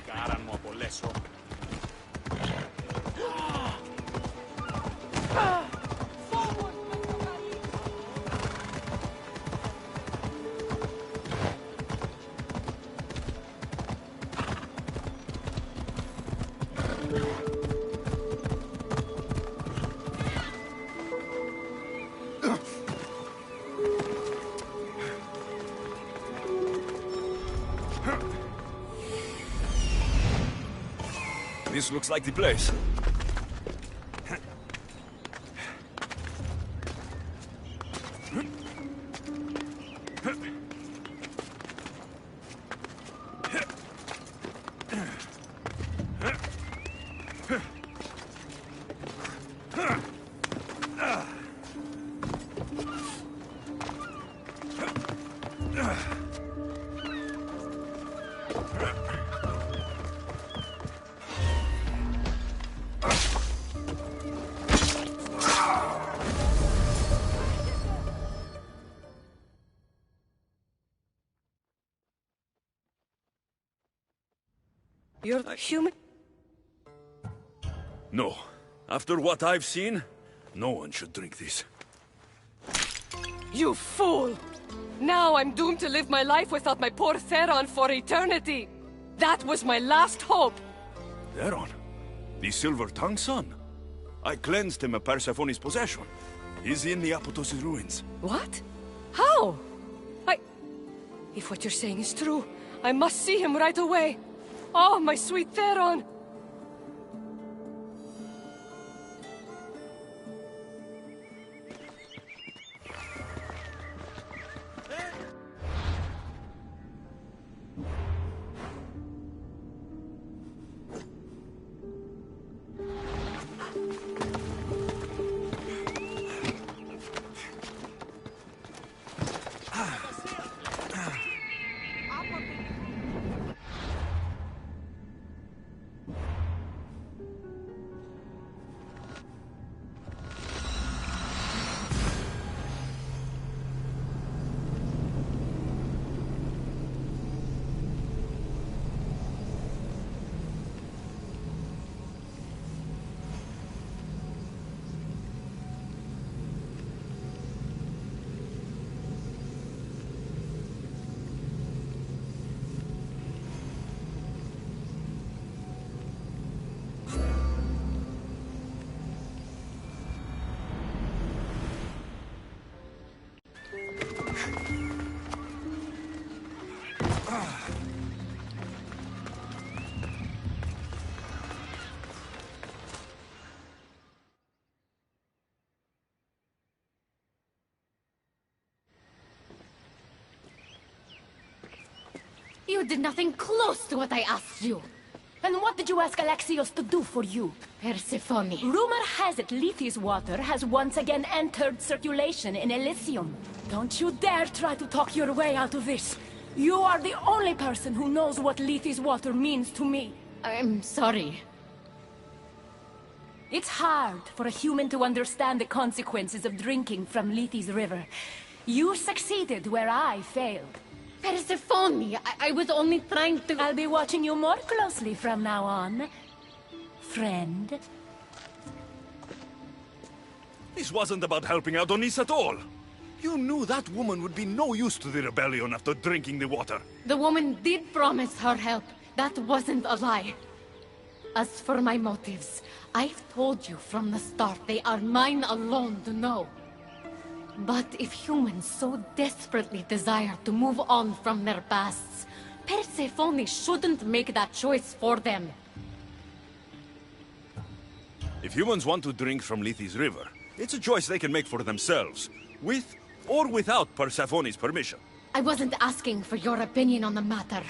S3: Κάραν μου απολέσω. This looks like the place.
S9: You're human?
S3: No. After what I've seen, no one should drink this.
S9: You fool! Now I'm doomed to live my life without my poor Theron for eternity! That was my last hope!
S3: Theron? The Silver-Tongued son? I cleansed him of Persephone's possession. He's in the Apotos' ruins.
S9: What? How? If what you're saying is true, I must see him right away! Oh, my sweet Theron!
S5: You did nothing close to what I asked you.
S4: And what did you ask Alexios to do for you?
S5: Persephone.
S4: Rumor has it Lethe's water has once again entered circulation in Elysium. Don't you dare try to talk your way out of this. You are the only person who knows what Lethe's water means to me.
S5: I'm sorry.
S4: It's hard for a human to understand the consequences of drinking from Lethe's river. You succeeded where I failed.
S5: Persephone, I was only trying to...
S4: I'll be watching you more closely from now on, friend.
S3: This wasn't about helping out Onis at all. You knew that woman would be no use to the rebellion after drinking the water.
S5: The woman did promise her help. That wasn't a lie. As for my motives, I've told you from the start they are mine alone to know. But if humans so desperately desire to move on from their pasts, Persephone shouldn't make that choice for them.
S3: If humans want to drink from Lethe's river, it's a choice they can make for themselves, with or without Persephone's permission.
S5: I wasn't asking for your opinion on the matter.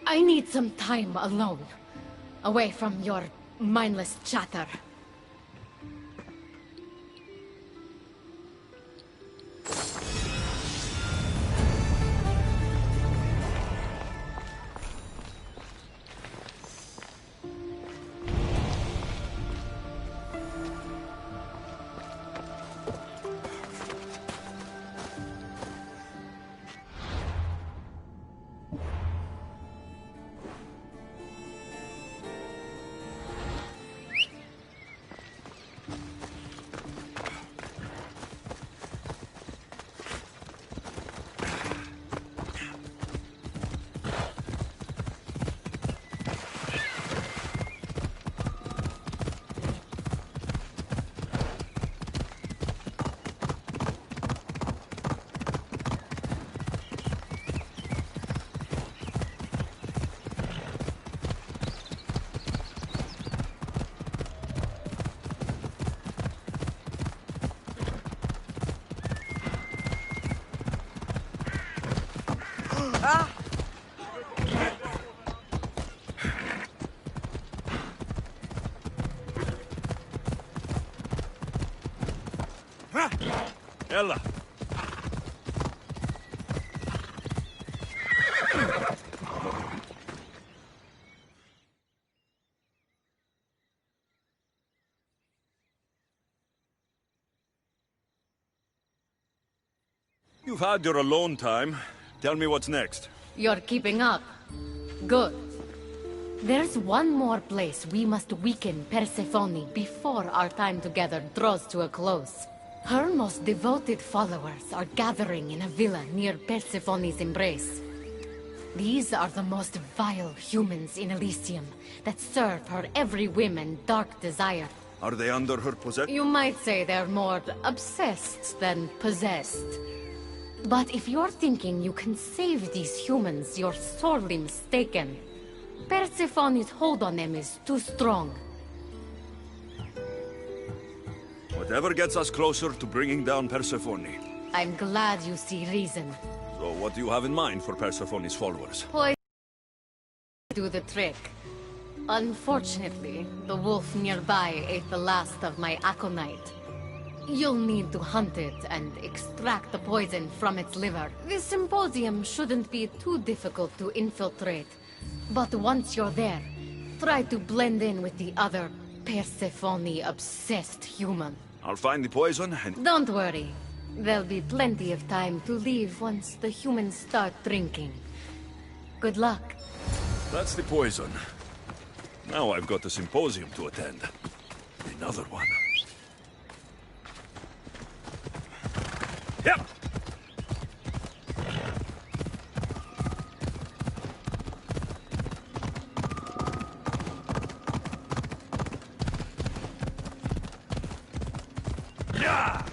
S5: I need some time alone, away from your mindless chatter.
S3: Ella. You've had your alone time. Tell me what's next.
S5: You're keeping up. Good. There's one more place we must weaken Persephone before our time together draws to a close. Her most devoted followers are gathering in a villa near Persephone's embrace. These are the most vile humans in Elysium that serve her every whim and dark desire.
S3: Are they under her possession?
S5: You might say they're more obsessed than possessed. But if you're thinking you can save these humans, you're sorely mistaken. Persephone's hold on them is too strong.
S3: Whatever gets us closer to bringing down Persephone.
S5: I'm glad you see reason.
S3: So what do you have in mind for Persephone's followers?
S5: Poison do the trick. Unfortunately, the wolf nearby ate the last of my aconite. You'll need to hunt it and extract the poison from its liver. This symposium shouldn't be too difficult to infiltrate. But once you're there, try to blend in with the other Persephone-obsessed human.
S3: I'll find the poison and...
S5: Don't worry. There'll be plenty of time to leave once the humans start drinking. Good luck.
S3: That's the poison. Now I've got a symposium to attend. Another one. Yep! Yeah!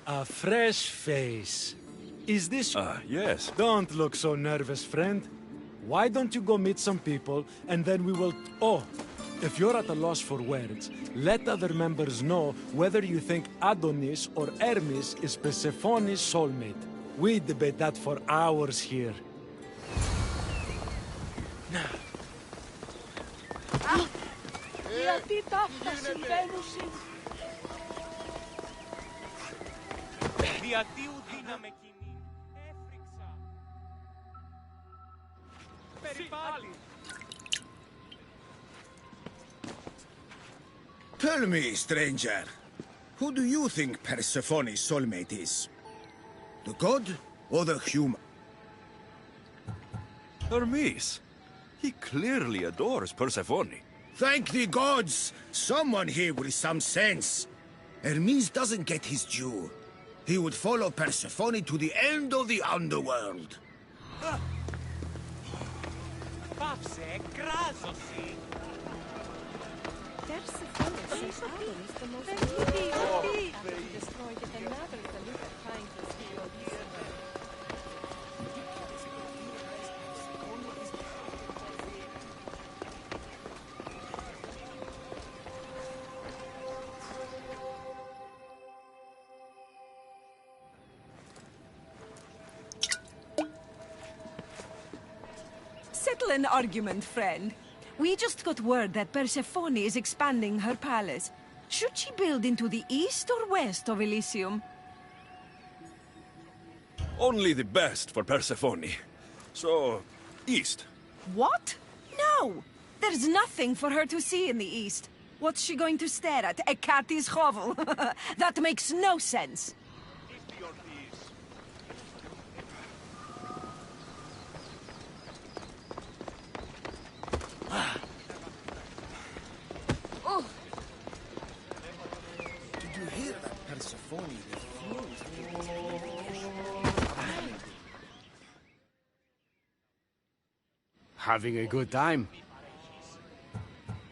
S6: A fresh face. Is this...
S3: yes.
S6: Don't look so nervous, friend. Why don't you go meet some people, and then we will... Oh, if you're at a loss for words, let other members know whether you think Adonis or Hermes is Persephone's soulmate. We debate that for hours here.
S7: Tell me, stranger, who do you think Persephone's soulmate is? The god or the human?
S3: Hermes. He clearly adores Persephone.
S7: Thank the gods! Someone here with some sense. Hermes doesn't get his due. He would follow Persephone to the end of the underworld.
S9: Settle an argument, friend. We just got word that Persephone is expanding her palace. Should she build into the east or west of Elysium?
S3: Only the best for Persephone. So, east.
S9: What? No! There's nothing for her to see in the east. What's she going to stare at? A cat's hovel? That makes no sense.
S7: Did you hear that, Persephone?
S2: Having a good time?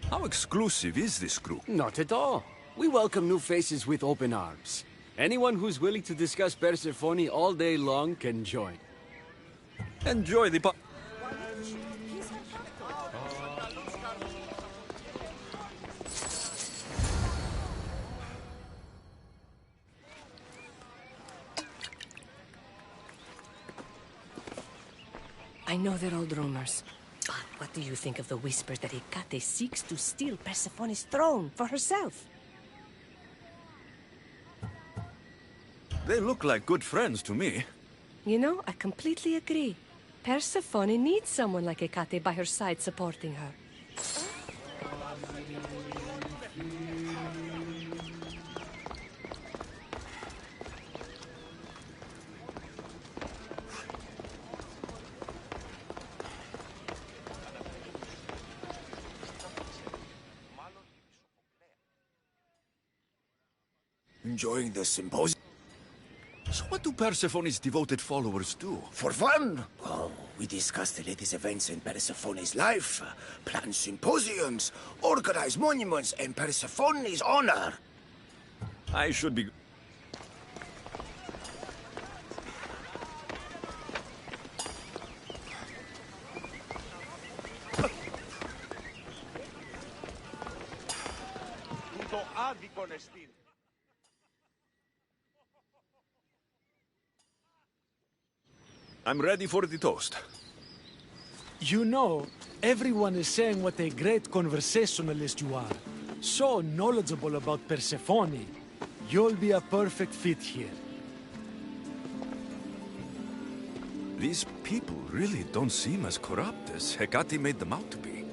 S3: How exclusive is this group?
S2: Not at all. We welcome new faces with open arms. Anyone who's willing to discuss Persephone all day long can join.
S3: Enjoy the
S10: I know they're old rumors, but what do you think of the whispers that Hecate seeks to steal Persephone's throne for herself?
S3: They look like good friends to me.
S10: You know, I completely agree. Persephone needs someone like Hecate by her side supporting her.
S7: Enjoying the symposium?
S3: So what do Persephone's devoted followers do?
S7: For fun? Oh, we discuss the latest events in Persephone's life, plan symposiums, organize monuments in Persephone's honor.
S3: I should be... I'm ready for the toast.
S6: You know, everyone is saying what a great conversationalist you are. So knowledgeable about Persephone. You'll be a perfect fit here.
S3: These people really don't seem as corrupt as Hecate made them out to be.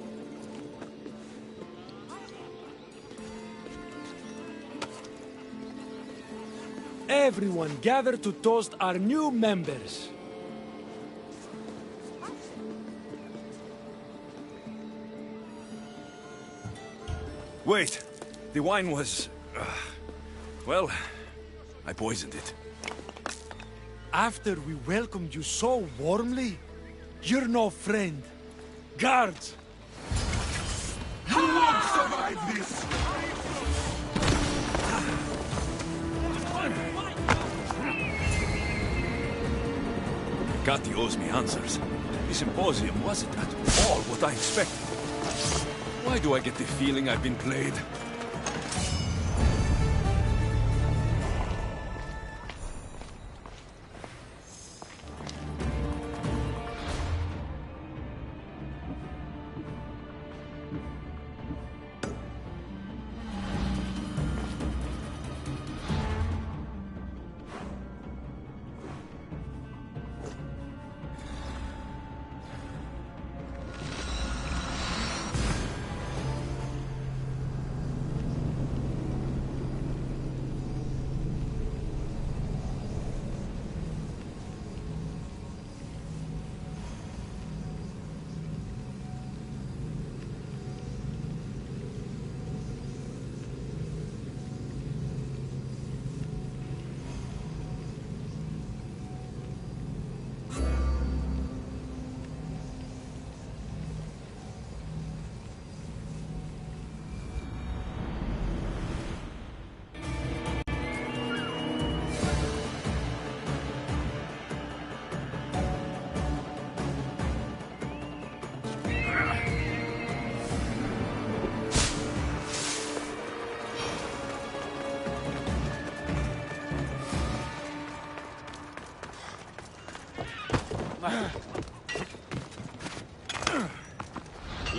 S6: Everyone gather to toast our new members.
S3: Wait, the wine was... well, I poisoned it.
S6: After we welcomed you so warmly, you're no friend. Guards!
S11: You won't survive this!
S3: Hecate owes me answers. The symposium wasn't at all what I expected. Why do I get the feeling I've been played?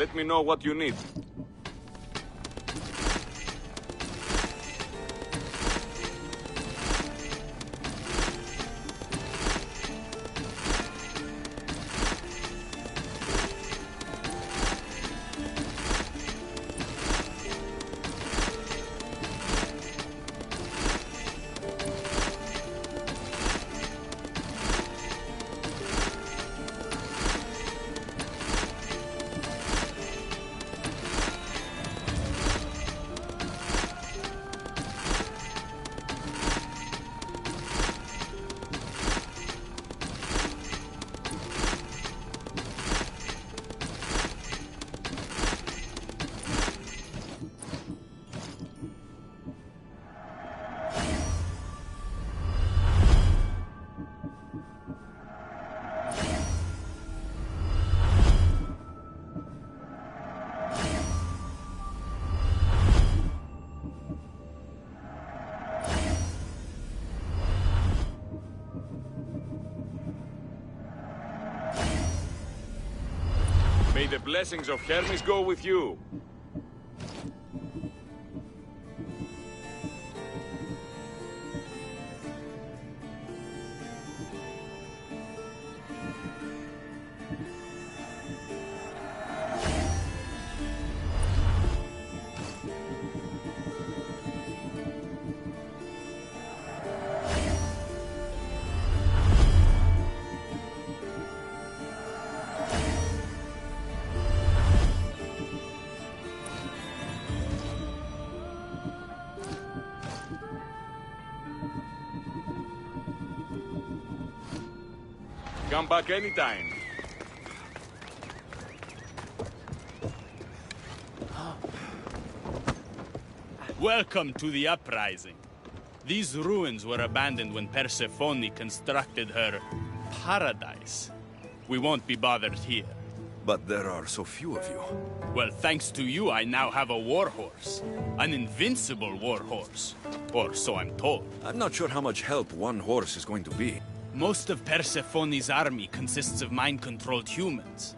S6: let me know what you need. May the blessings of Hermes go with you. Come back anytime.
S1: Welcome to the uprising. These ruins were abandoned when Persephone constructed her paradise. We won't be bothered here.
S3: But there are so few of you.
S1: Well, thanks to you, I now have a warhorse. An invincible warhorse. Or so I'm told.
S3: I'm not sure how much help one horse is going to be.
S1: Most of Persephone's army consists of mind-controlled humans.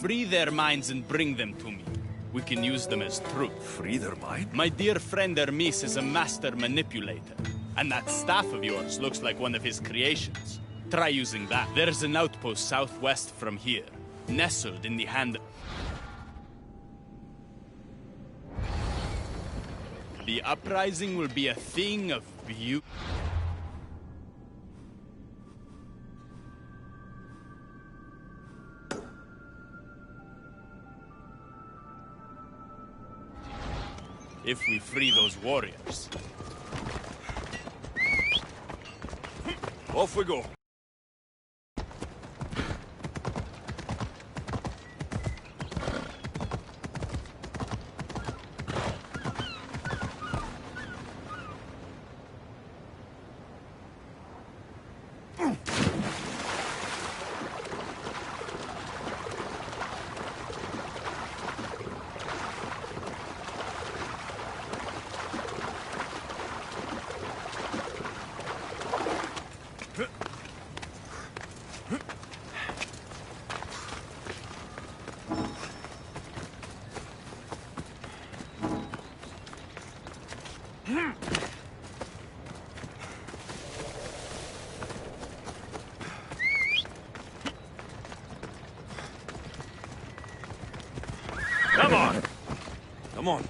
S1: Free their minds and bring them to me. We can use them as troops.
S3: Free their mind?
S1: My dear friend Hermes is a master manipulator. And that staff of yours looks like one of his creations. Try using that. There's an outpost southwest from here, nestled in the hand. The uprising will be a thing of beauty. If we free those warriors.
S3: Off we go.
S6: Come on!
S3: Come on.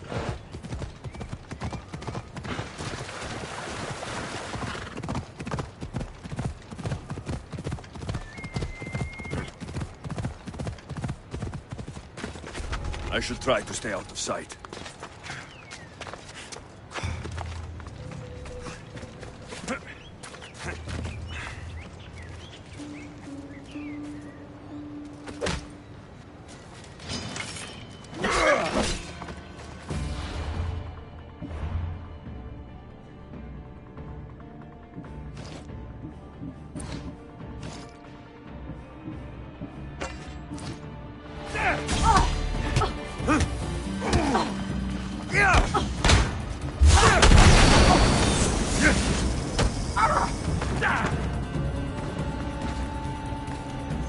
S3: I should try to stay out of sight.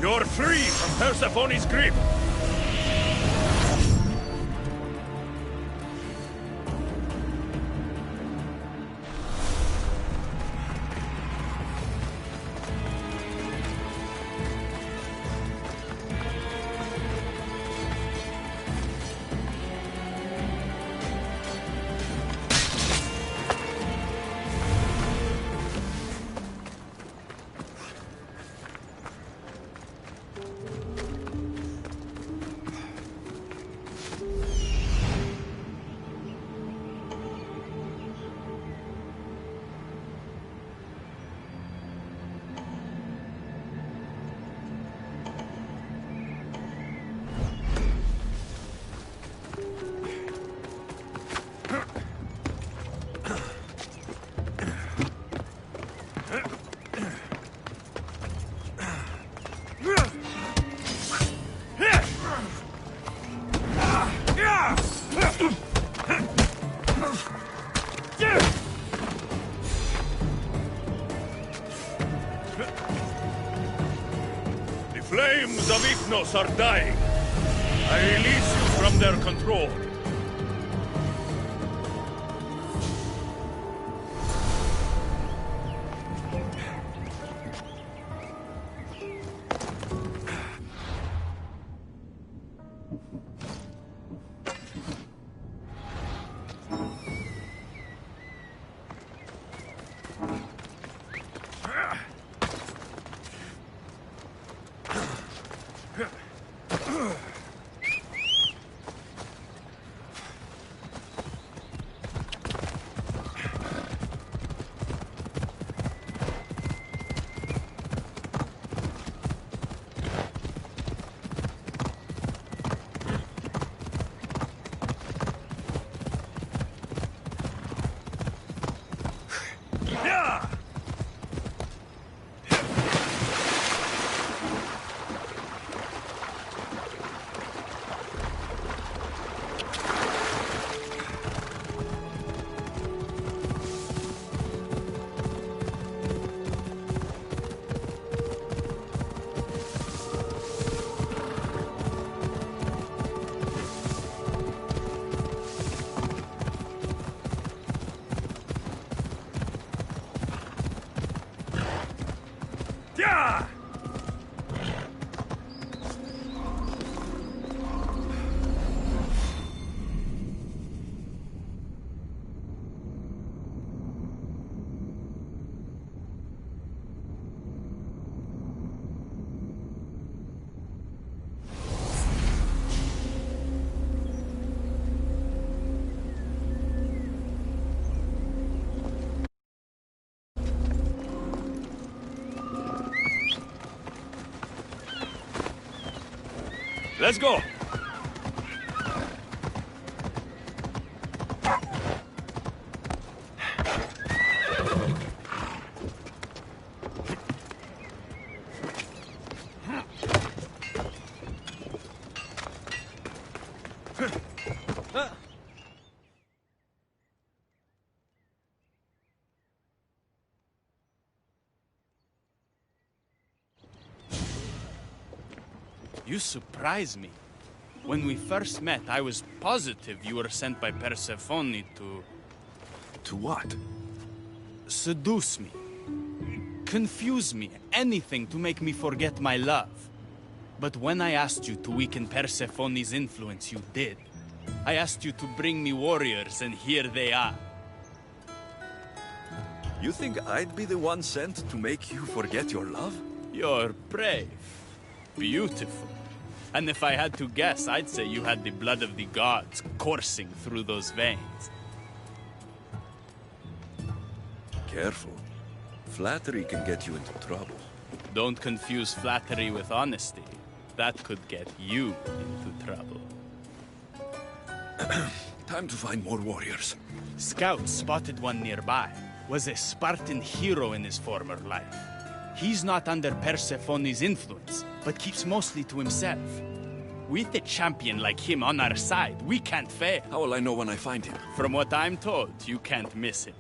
S3: You're free from Persephone's grip! limbs of Ifnos are dying. I release you from their control. Let's go!
S1: You surprise me. When we first met, I was positive you were sent by Persephone to...
S3: To what?
S1: Seduce me. Confuse me. Anything to make me forget my love. But when I asked you to weaken Persephone's influence, you did. I asked you to bring me warriors, and here they are.
S3: You think I'd be the one sent to make you forget your love?
S1: You're brave. Beautiful. And if I had to guess, I'd say you had the blood of the gods coursing through those veins.
S3: Careful. Flattery can get you into trouble.
S1: Don't confuse flattery with honesty. That could get you into trouble.
S3: Time to find more warriors.
S1: Scouts spotted one nearby. Was a Spartan hero in his former life. He's not under Persephone's influence, but keeps mostly to himself. With a champion like him on our side, we can't fail.
S3: How will I know when I find him?
S1: From what I'm told, you can't miss him.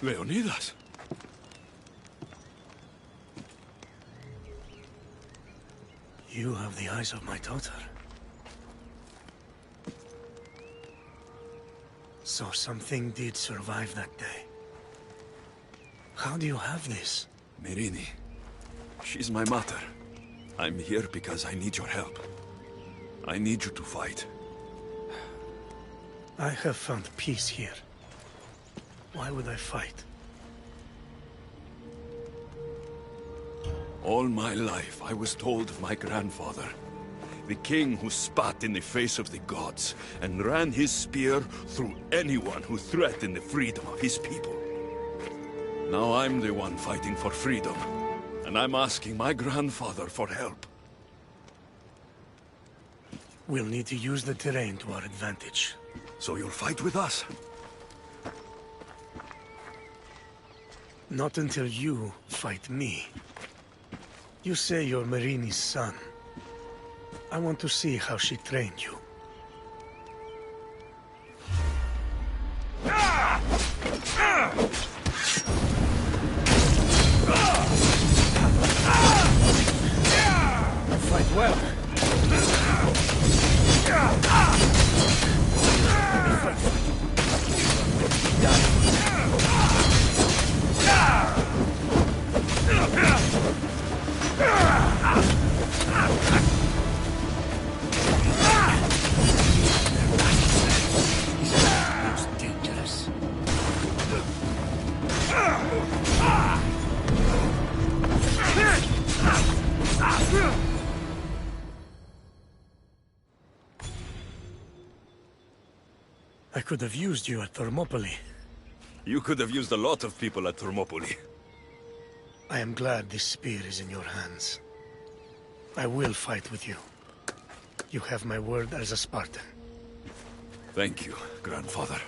S3: Leonidas.
S7: You have the eyes of my daughter. So something did survive that day. How do you have this?
S3: Myrrine. She's my mother. I'm here because I need your help. I need you to fight.
S7: I have found peace here. Why would I fight?
S3: All my life, I was told of my grandfather, the king who spat in the face of the gods and ran his spear through anyone who threatened the freedom of his people. Now I'm the one fighting for freedom, and I'm asking my grandfather for help.
S7: We'll need to use the terrain to our advantage.
S3: So you'll fight with us?
S7: Not until you fight me. You say you're Myrrine's son. I want to see how she trained you. Fight well. I could have used you at Thermopylae.
S3: You could have used a lot of people at Thermopylae.
S7: I am glad this spear is in your hands. I will fight with you. You have my word as a Spartan.
S3: Thank you, grandfather.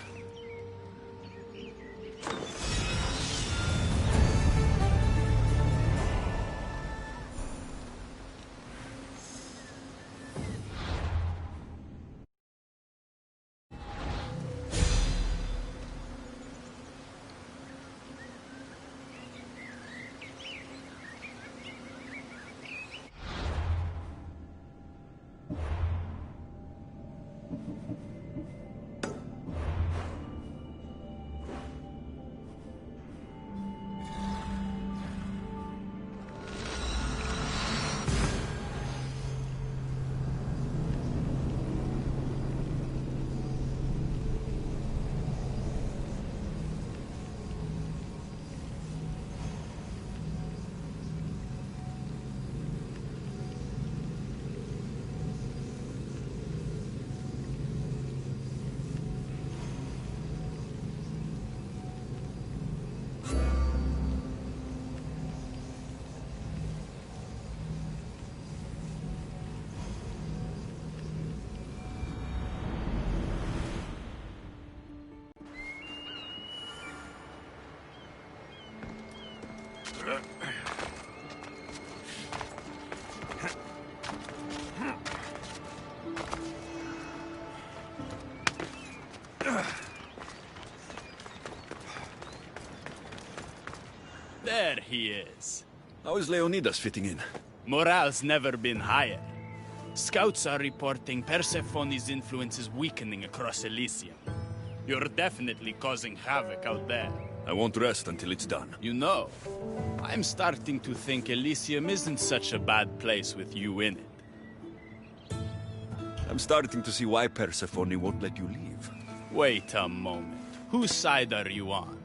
S1: There he is.
S3: How is Leonidas fitting in?
S1: Morale's never been higher. Scouts are reporting Persephone's influence is weakening across Elysium. You're definitely causing havoc out there.
S3: I won't rest until it's done.
S1: You know, I'm starting to think Elysium isn't such a bad place with you in it.
S3: I'm starting to see why Persephone won't let you leave.
S1: Wait a moment. Whose side are you on?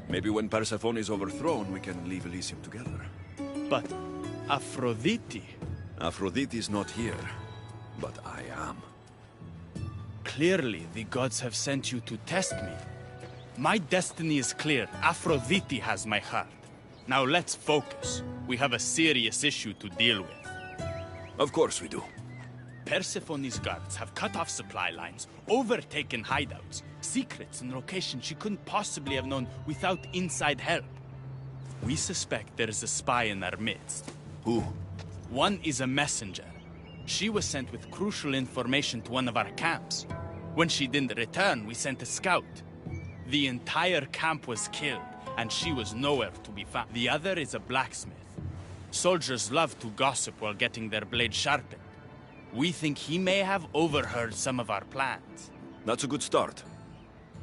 S3: Maybe when Persephone is overthrown, we can leave Elysium together.
S1: But Aphrodite...
S3: Aphrodite is not here, but I am.
S1: Clearly, the gods have sent you to test me. My destiny is clear. Aphrodite has my heart. Now let's focus. We have a serious issue to deal with.
S3: Of course we do.
S1: Persephone's guards have cut off supply lines, overtaken hideouts, secrets and locations she couldn't possibly have known without inside help. We suspect there is a spy in our midst.
S3: Who?
S1: One is a messenger. She was sent with crucial information to one of our camps. When she didn't return, we sent a scout. The entire camp was killed, and she was nowhere to be found. The other is a blacksmith. Soldiers love to gossip while getting their blades sharpened. We think he may have overheard some of our plans.
S3: That's a good start.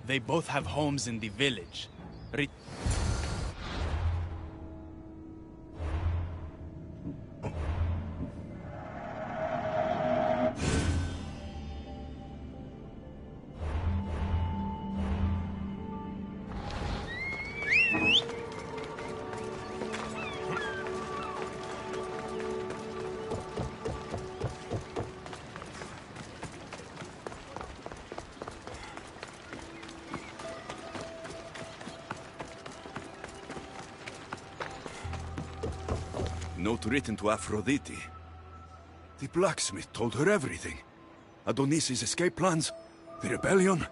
S1: They both have homes in the village.
S3: Note written to Aphrodite. The blacksmith told her everything. Adonis' escape plans, the rebellion.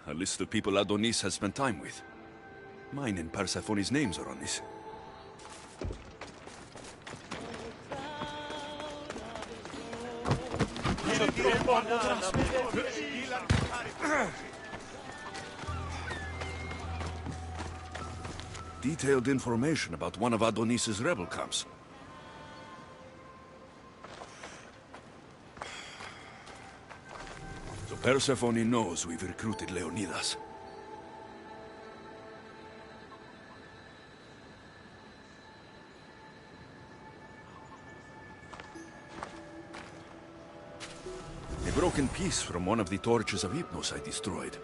S3: A list of people Adonis has spent time with. Mine and Persephone's names are on this. Detailed information about one of Adonis' rebel camps. So Persephone knows we've recruited Leonidas. A broken piece from one of the torches of Hypnos I destroyed.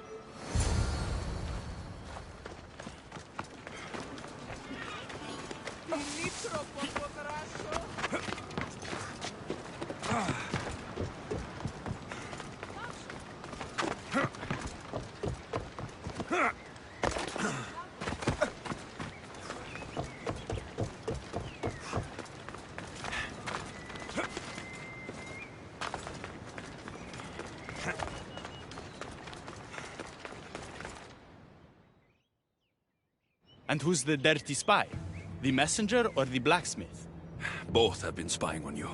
S1: And who's the dirty spy? The messenger or the blacksmith?
S3: Both have been spying on you.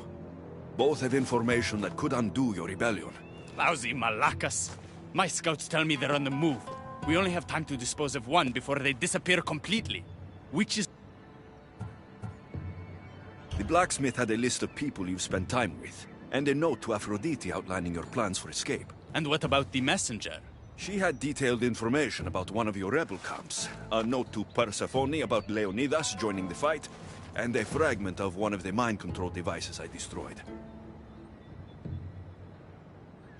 S3: Both have information that could undo your rebellion.
S1: Lousy malacas. My scouts tell me they're on the move. We only have time to dispose of one before they disappear completely. Which is...
S3: The blacksmith had a list of people you've spent time with, and a note to Aphrodite outlining your plans for escape.
S1: And what about the messenger?
S3: She had detailed information about one of your rebel camps, a note to Persephone about Leonidas joining the fight, and a fragment of one of the mind control devices I destroyed.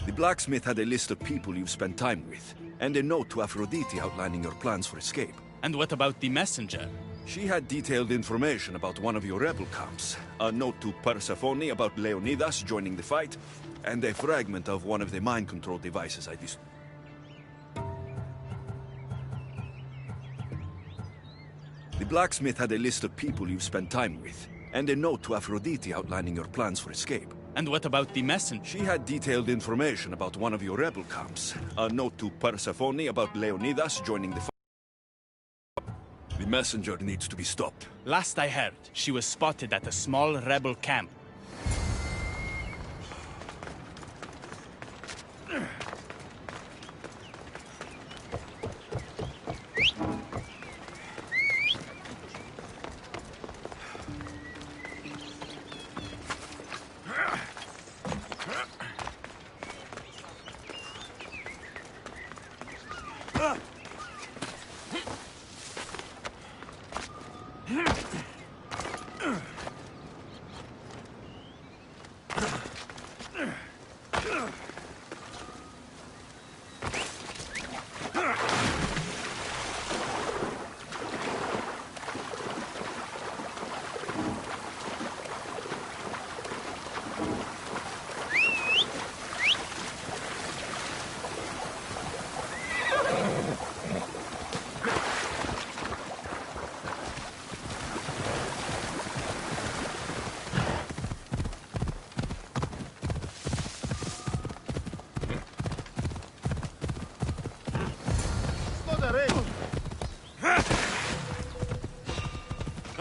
S3: The blacksmith had a list of people you've spent time with, and a note to Aphrodite outlining your plans for escape.
S1: And what about the messenger?
S3: She had detailed information about one of your rebel camps, a note to Persephone about Leonidas joining the fight, and a fragment of one of the mind control devices I destroyed. The blacksmith had a list of people you've spent time with, and a note to Aphrodite outlining your plans for escape.
S1: And what about the messenger?
S3: She had detailed information about one of your rebel camps. A note to Persephone about Leonidas joining the... The messenger needs to be stopped.
S1: Last I heard, she was spotted at a small rebel camp.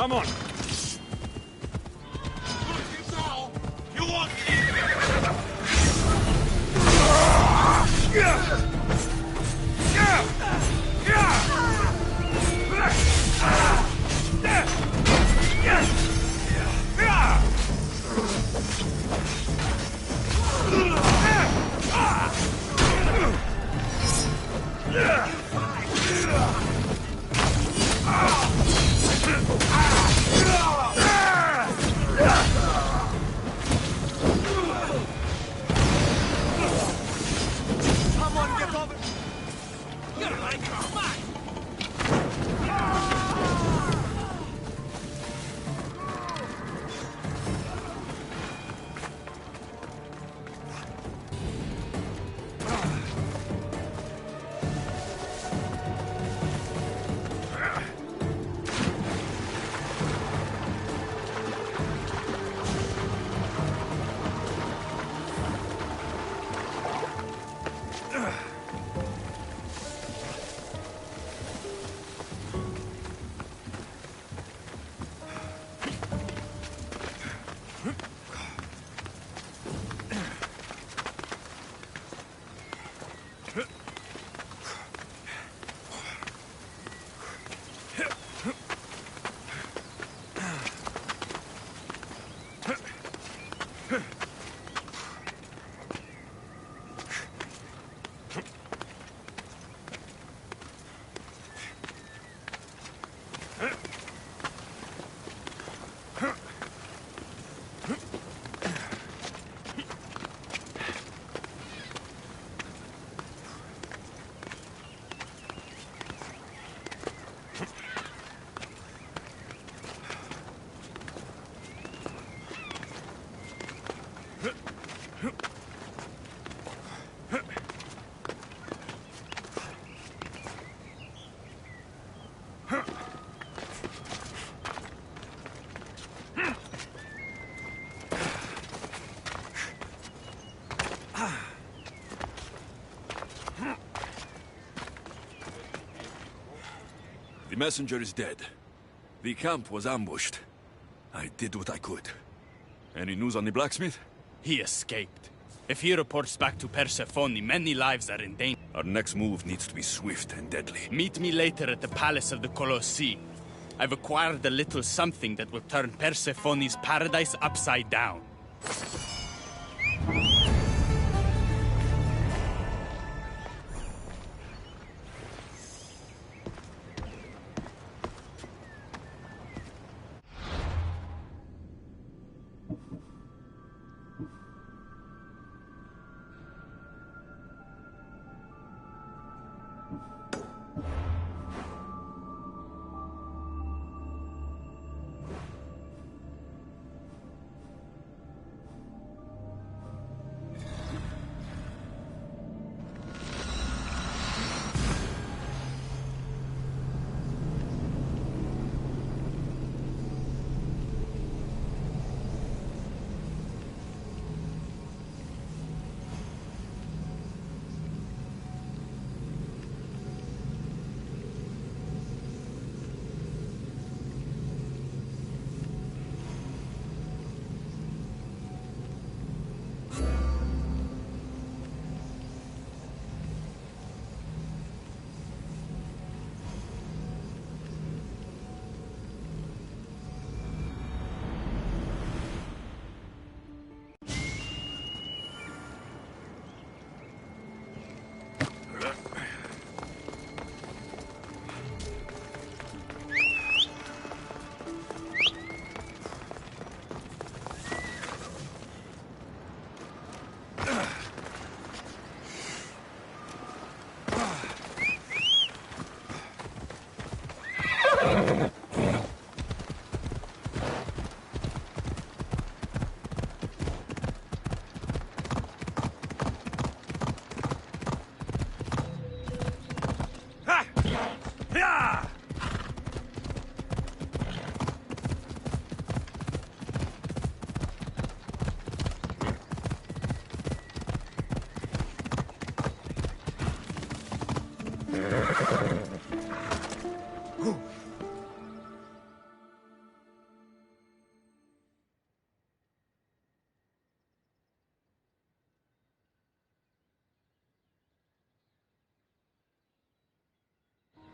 S3: Come on! The messenger is dead. The camp was ambushed. I did what I could. Any news on the blacksmith?
S1: He escaped. If he reports back to Persephone, many lives are in danger.
S3: Our next move needs to be swift and deadly.
S1: Meet me later at the Palace of the Colossi. I've acquired a little something that will turn Persephone's paradise upside down.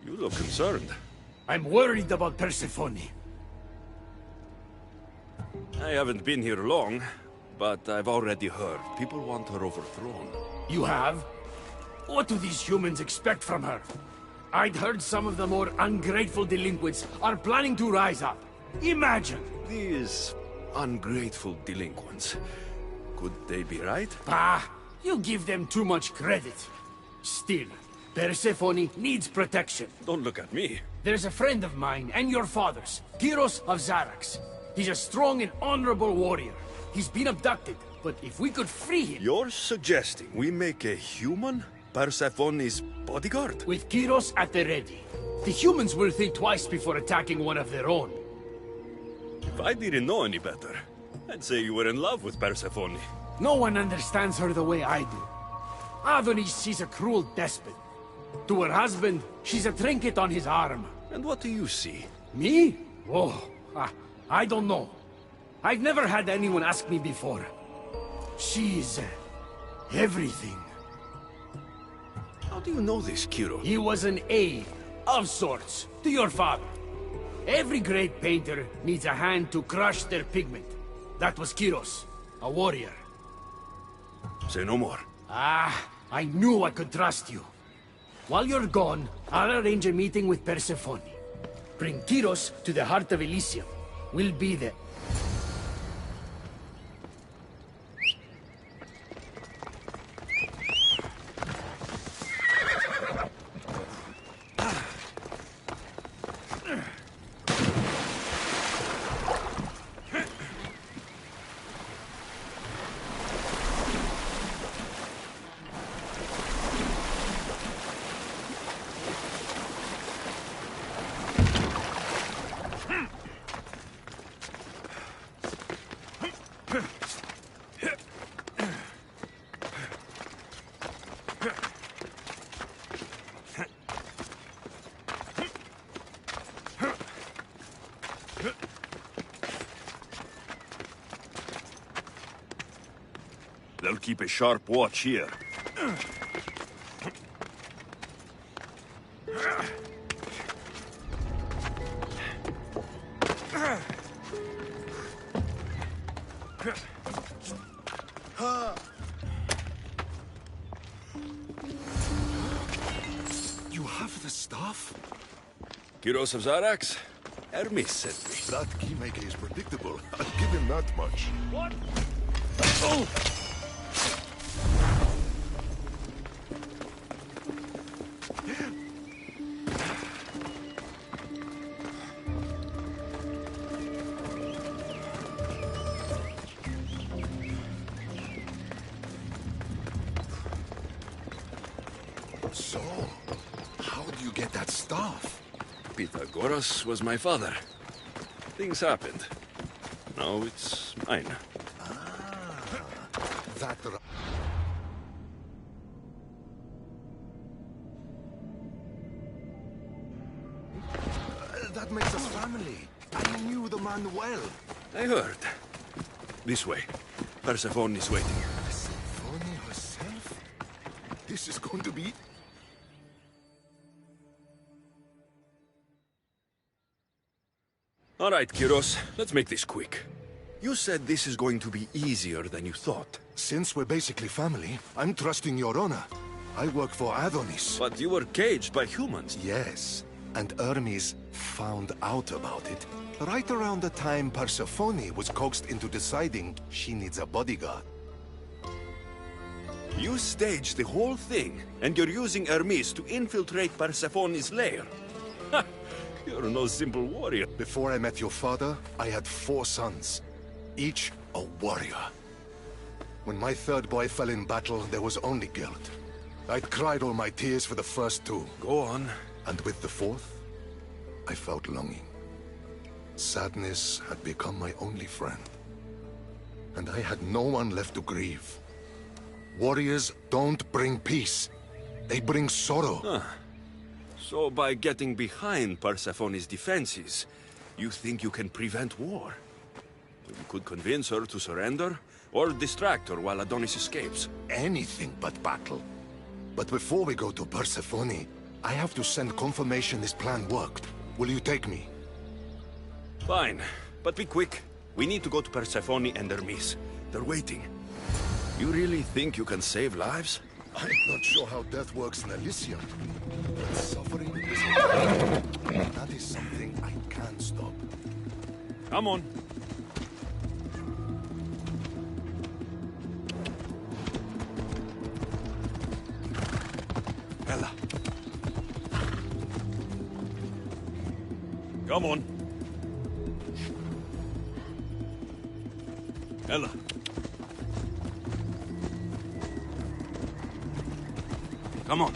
S3: You look concerned.
S2: I'm worried about Persephone.
S3: I haven't been here long, but I've already heard people want her overthrown.
S2: You have? What do these humans expect from her? I'd heard some of the more ungrateful delinquents are planning to rise up. Imagine!
S3: These ungrateful delinquents. Could they be right?
S2: Bah! You give them too much credit. Still, Persephone needs protection.
S3: Don't look at me.
S2: There's a friend of mine and your father's, Kyros of Xarax. He's a strong and honorable warrior. He's been abducted, but if we could free him...
S3: You're suggesting we make a human Persephone's bodyguard?
S2: With Kyros at the ready. The humans will think twice before attacking one of their own.
S3: If I didn't know any better, I'd say you were in love with Persephone.
S2: No one understands her the way I do. Adonis, she's a cruel despot. To her husband, she's a trinket on his arm.
S3: And what do you see?
S2: Me? Oh, I don't know. I've never had anyone ask me before. She's... everything.
S3: How do you know this, Kiro?
S2: He was an aide, of sorts, to your father. Every great painter needs a hand to crush their pigment. That was Kyros, a warrior.
S3: Say no more.
S2: I knew I could trust you. While you're gone, I'll arrange a meeting with Persephone. Bring Kyros to the heart of Elysium. We'll be there.
S3: They'll keep a sharp watch here.
S11: You have the staff?
S3: Kyros of Xarax? Hermes sent me.
S11: That keymaker is predictable. I'll give him that much.
S2: What? Oh!
S11: So, how do you get that staff?
S3: Pythagoras was my father. Things happened. Now it's mine.
S11: That makes us family. I knew the man well.
S3: I heard. This way. Persephone is waiting.
S11: Persephone herself? This is going to be...
S3: All right, Kyros. Let's make this quick. You said this is going to be easier than you thought.
S11: Since we're basically family, I'm trusting your honor. I work for Adonis.
S3: But you were caged by humans.
S11: Yes, and Hermes found out about it right around the time Persephone was coaxed into deciding she needs a bodyguard.
S3: You staged the whole thing, and you're using Hermes to infiltrate Persephone's lair. Ha! You're no simple warrior.
S11: Before I met your father, I had 4 sons, each a warrior. When my third boy fell in battle, there was only guilt. I'd cried all my tears for the first 2.
S3: Go on.
S11: And with the 4th, I felt longing. Sadness had become my only friend. And I had no one left to grieve. Warriors don't bring peace. They bring sorrow.
S3: Huh. So by getting behind Persephone's defenses, you think you can prevent war? You could convince her to surrender, or distract her while Adonis escapes.
S11: Anything but battle. But before we go to Persephone, I have to send confirmation this plan worked. Will you take me?
S3: Fine, but be quick. We need to go to Persephone and Hermes. They're waiting. You really think you can save lives?
S11: I'm not sure how death works in Elysium, but suffering is that is something I can't stop.
S3: Come on. Ella. Come on. Ella. Come on.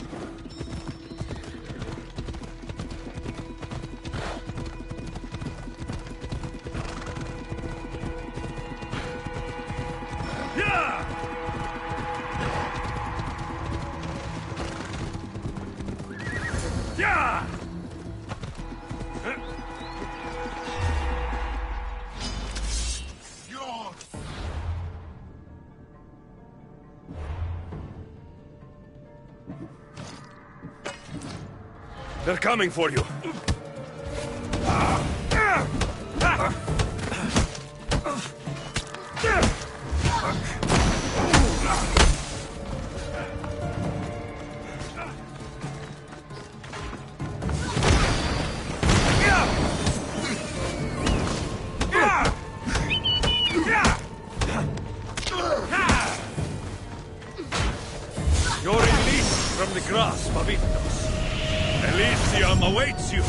S3: Yeah! Yeah! They're coming for you. You're released from the grasp of Ipnos. Elysium awaits you!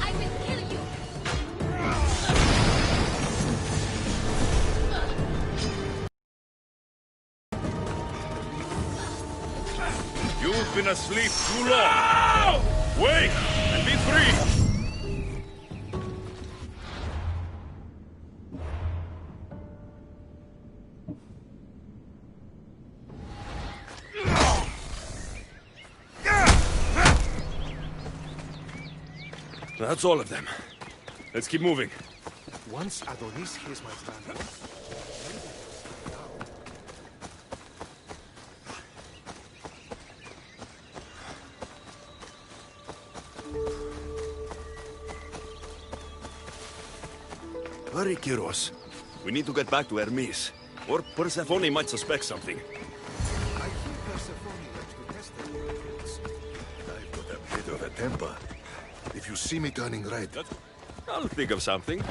S8: I will kill you!
S3: You've been asleep too long! Wake and be free! That's all of them. Let's keep moving.
S11: Once Adonis hears my plan,
S3: Hurry, Kyros. We need to get back to Hermes. Or Persephone might suspect something.
S11: I think Persephone likes to test her words. I've got a bit of a temper. If you see me turning red...
S3: I'll think of something.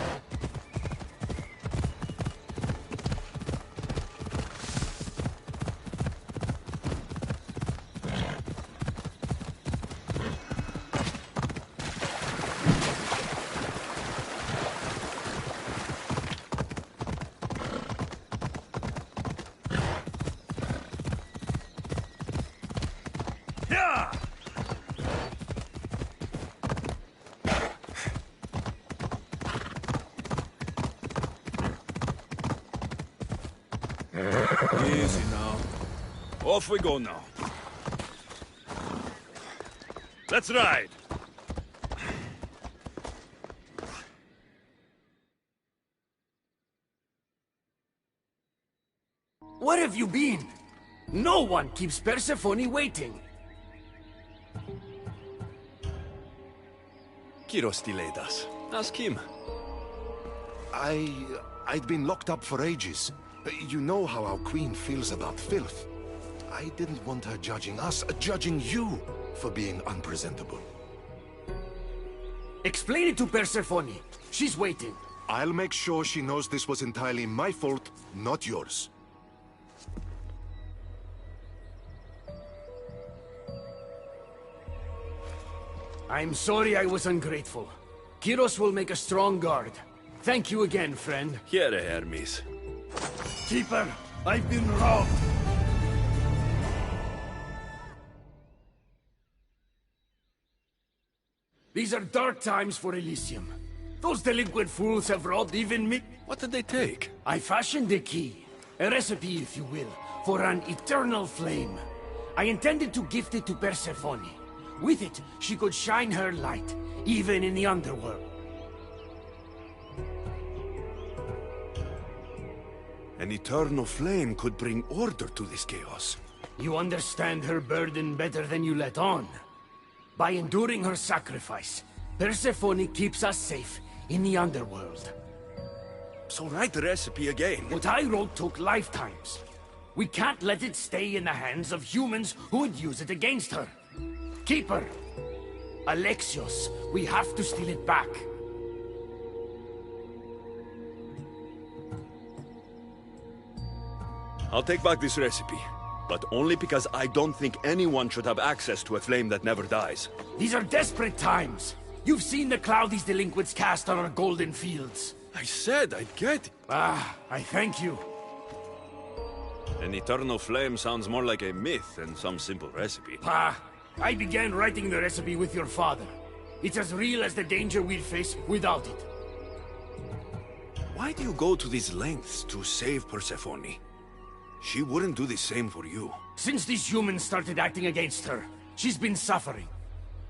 S3: Yeah! Easy now. Off we go now. Let's ride!
S2: Where have you been? No one keeps Persephone waiting.
S3: Kyros delayed us. Ask him.
S11: I'd been locked up for ages. You know how our queen feels about filth. I didn't want her judging us, judging you for being unpresentable.
S2: Explain it to Persephone. She's waiting.
S11: I'll make sure she knows this was entirely my fault, not yours.
S2: I'm sorry I was ungrateful. Kyros will make a strong guard. Thank you again, friend.
S3: Here, Hermes.
S2: Keeper, I've been robbed. These are dark times for Elysium. Those delinquent fools have robbed even me.
S3: What did they take?
S2: I fashioned a key, a recipe if you will, for an eternal flame. I intended to gift it to Persephone. With it, she could shine her light, even in the underworld.
S3: An eternal flame could bring order to this chaos.
S2: You understand her burden better than you let on. By enduring her sacrifice, Persephone keeps us safe in the underworld.
S3: So write the recipe again.
S2: What I wrote took lifetimes. We can't let it stay in the hands of humans who would use it against her. Keeper! Alexios, we have to steal it back.
S3: I'll take back this recipe, but only because I don't think anyone should have access to a flame that never dies.
S2: These are desperate times. You've seen the cloud these delinquents cast on our golden fields.
S3: I said I'd get it.
S2: Ah, I thank you.
S3: An eternal flame sounds more like a myth than some simple recipe.
S2: I began writing the recipe with your father. It's as real as the danger we'd face without it.
S3: Why do you go to these lengths to save Persephone? She wouldn't do the same for you.
S2: Since these humans started acting against her, she's been suffering.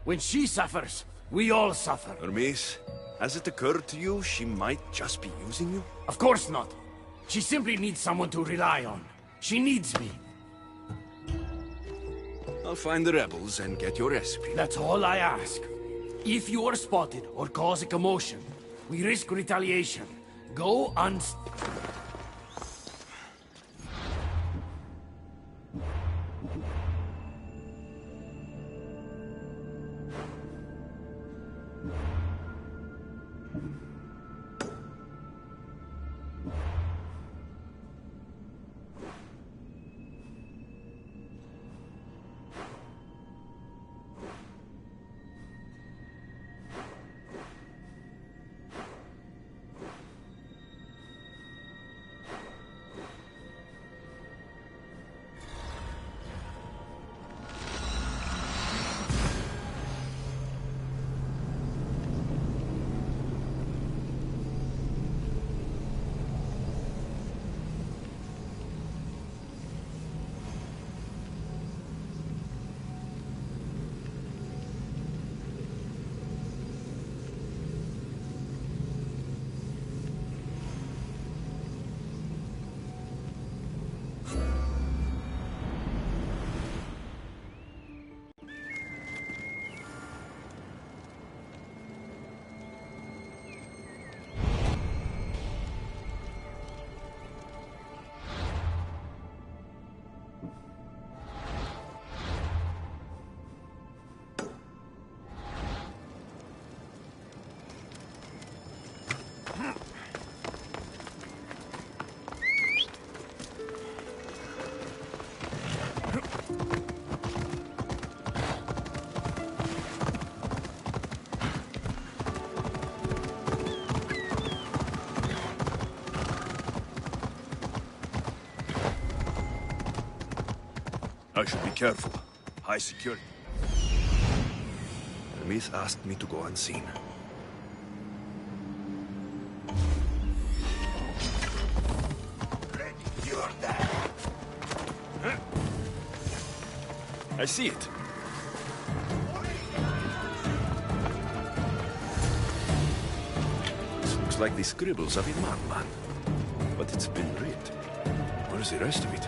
S2: When she suffers, we all suffer.
S3: Hermes, has it occurred to you she might just be using you?
S2: Of course not. She simply needs someone to rely on. She needs me.
S3: I'll find the rebels and get your recipe.
S2: That's all I ask. If you are spotted or cause a commotion, we risk retaliation. Go
S3: I should be careful. High security. Hermes asked me to go unseen.
S7: You're there.
S3: I see it. This looks like the scribbles of a madman. But it's been read. Where's the rest of it?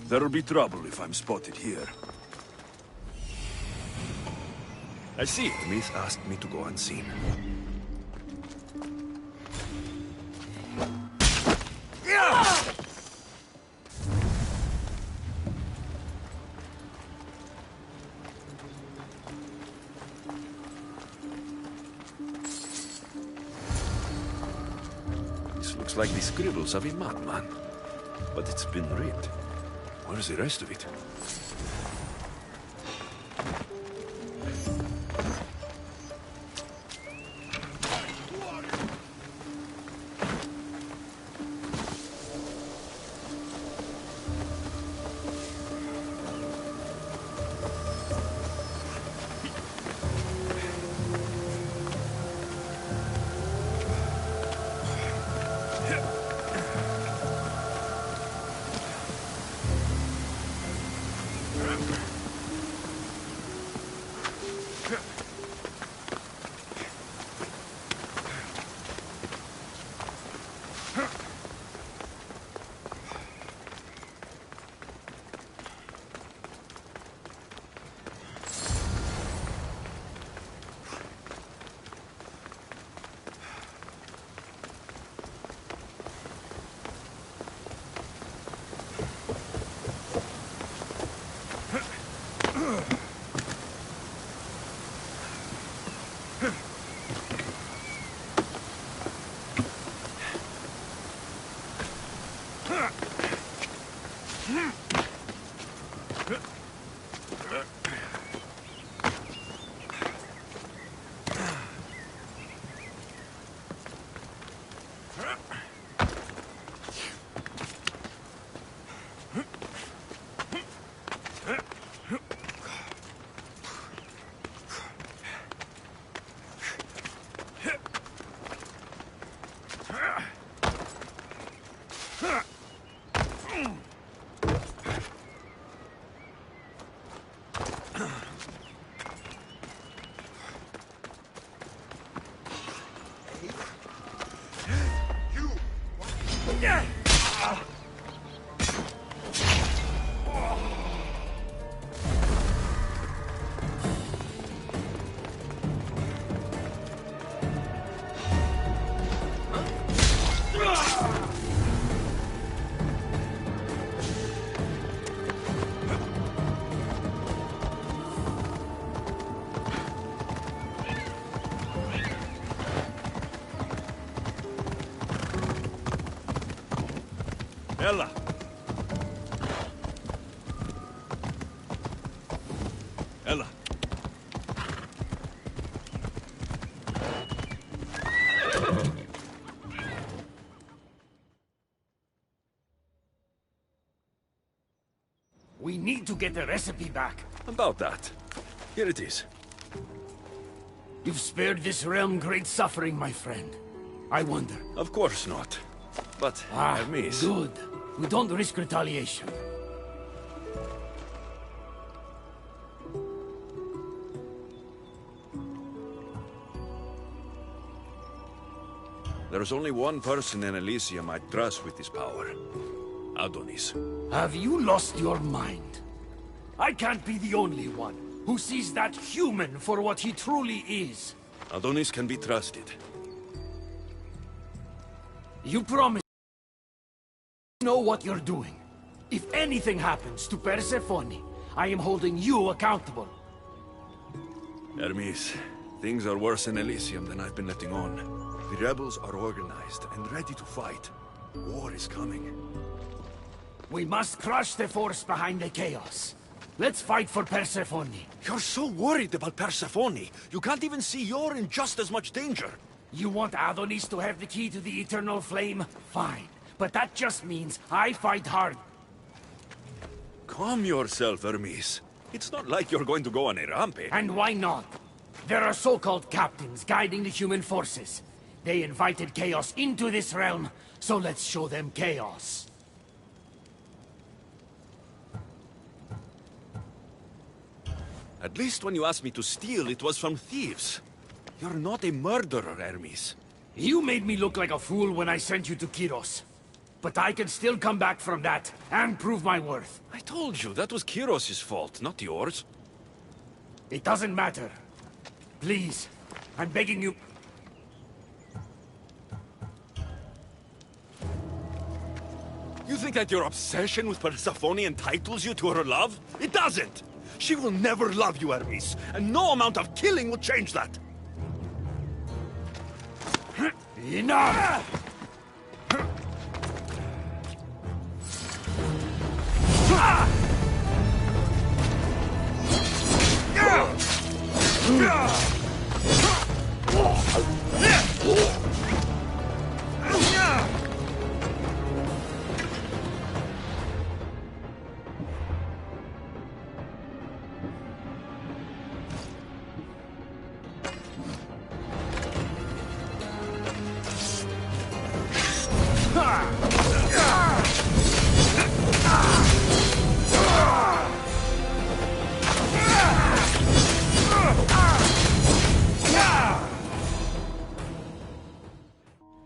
S3: There'll be trouble if I'm spotted here. I see. Smith asked me to go unseen. This looks like the scribbles of a madman. But it's been read. Where's the rest of it? Ella! Ella!
S2: We need to get the recipe back.
S3: About that. Here it is.
S2: You've spared this realm great suffering, my friend. I wonder.
S3: Of course not. But, Hermes...
S2: Good. We don't risk retaliation.
S3: There's only one person in Elysium I trust with this power. Adonis.
S2: Have you lost your mind? I can't be the only one who sees that human for what he truly is.
S3: Adonis can be trusted.
S2: You promise you know what you're doing. If anything happens to Persephone, I am holding you accountable.
S3: Hermes, things are worse in Elysium than I've been letting on. The rebels are organized and ready to fight. War is coming.
S2: We must crush the force behind the chaos. Let's fight for Persephone.
S3: You're so worried about Persephone. You can't even see you're in just as much danger.
S2: You want Adonis to have the key to the eternal flame? Fine. But that just means I fight hard.
S3: Calm yourself, Hermes. It's not like you're going to go on a rampage.
S2: And why not? There are so-called captains guiding the human forces. They invited chaos into this realm, so let's show them chaos.
S3: At least when you asked me to steal, it was from thieves. You're not a murderer, Hermes.
S2: You made me look like a fool when I sent you to Kiros. But I can still come back from that, and prove my worth.
S3: I told you, that was Kiros' fault, not yours.
S2: It doesn't matter. Please, I'm begging you.
S3: You think that your obsession with Persephone entitles you to her love? It doesn't! She will never love you, Hermes, and no amount of killing will change that!
S2: Enough!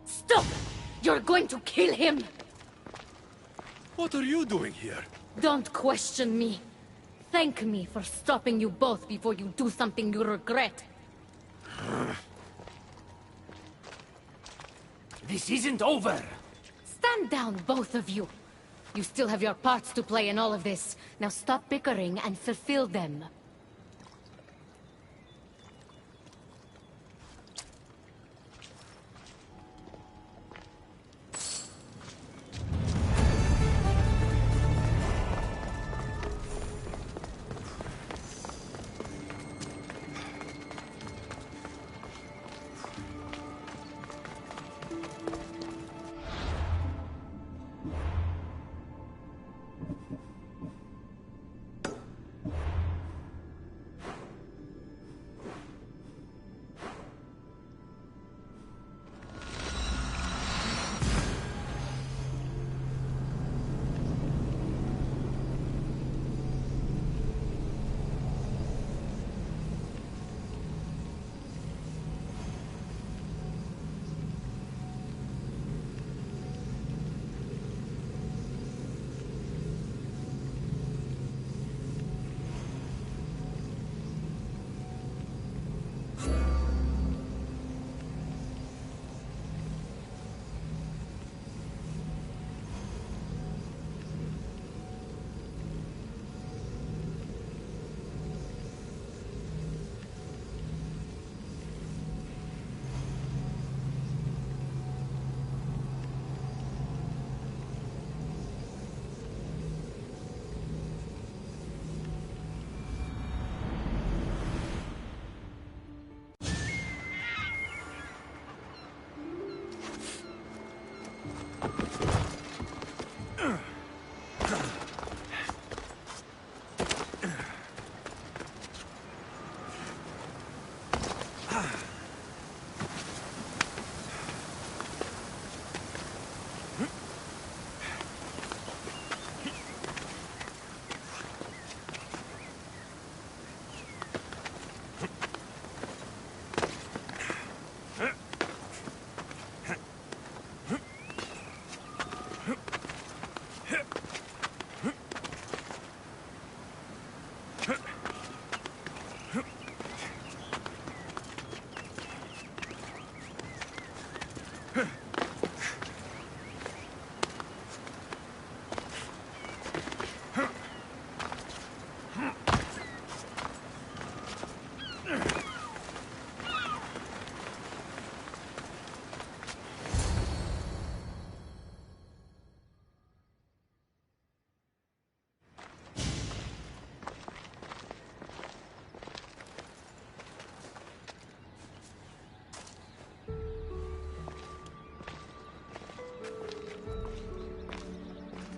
S5: Stop! You're going to kill him!
S3: What are you doing here?
S5: Don't question me. Thank me for stopping you both before you do something you regret.
S2: This isn't over!
S5: Stand down, both of you. You still have your parts to play in all of this. Now stop bickering and fulfill them.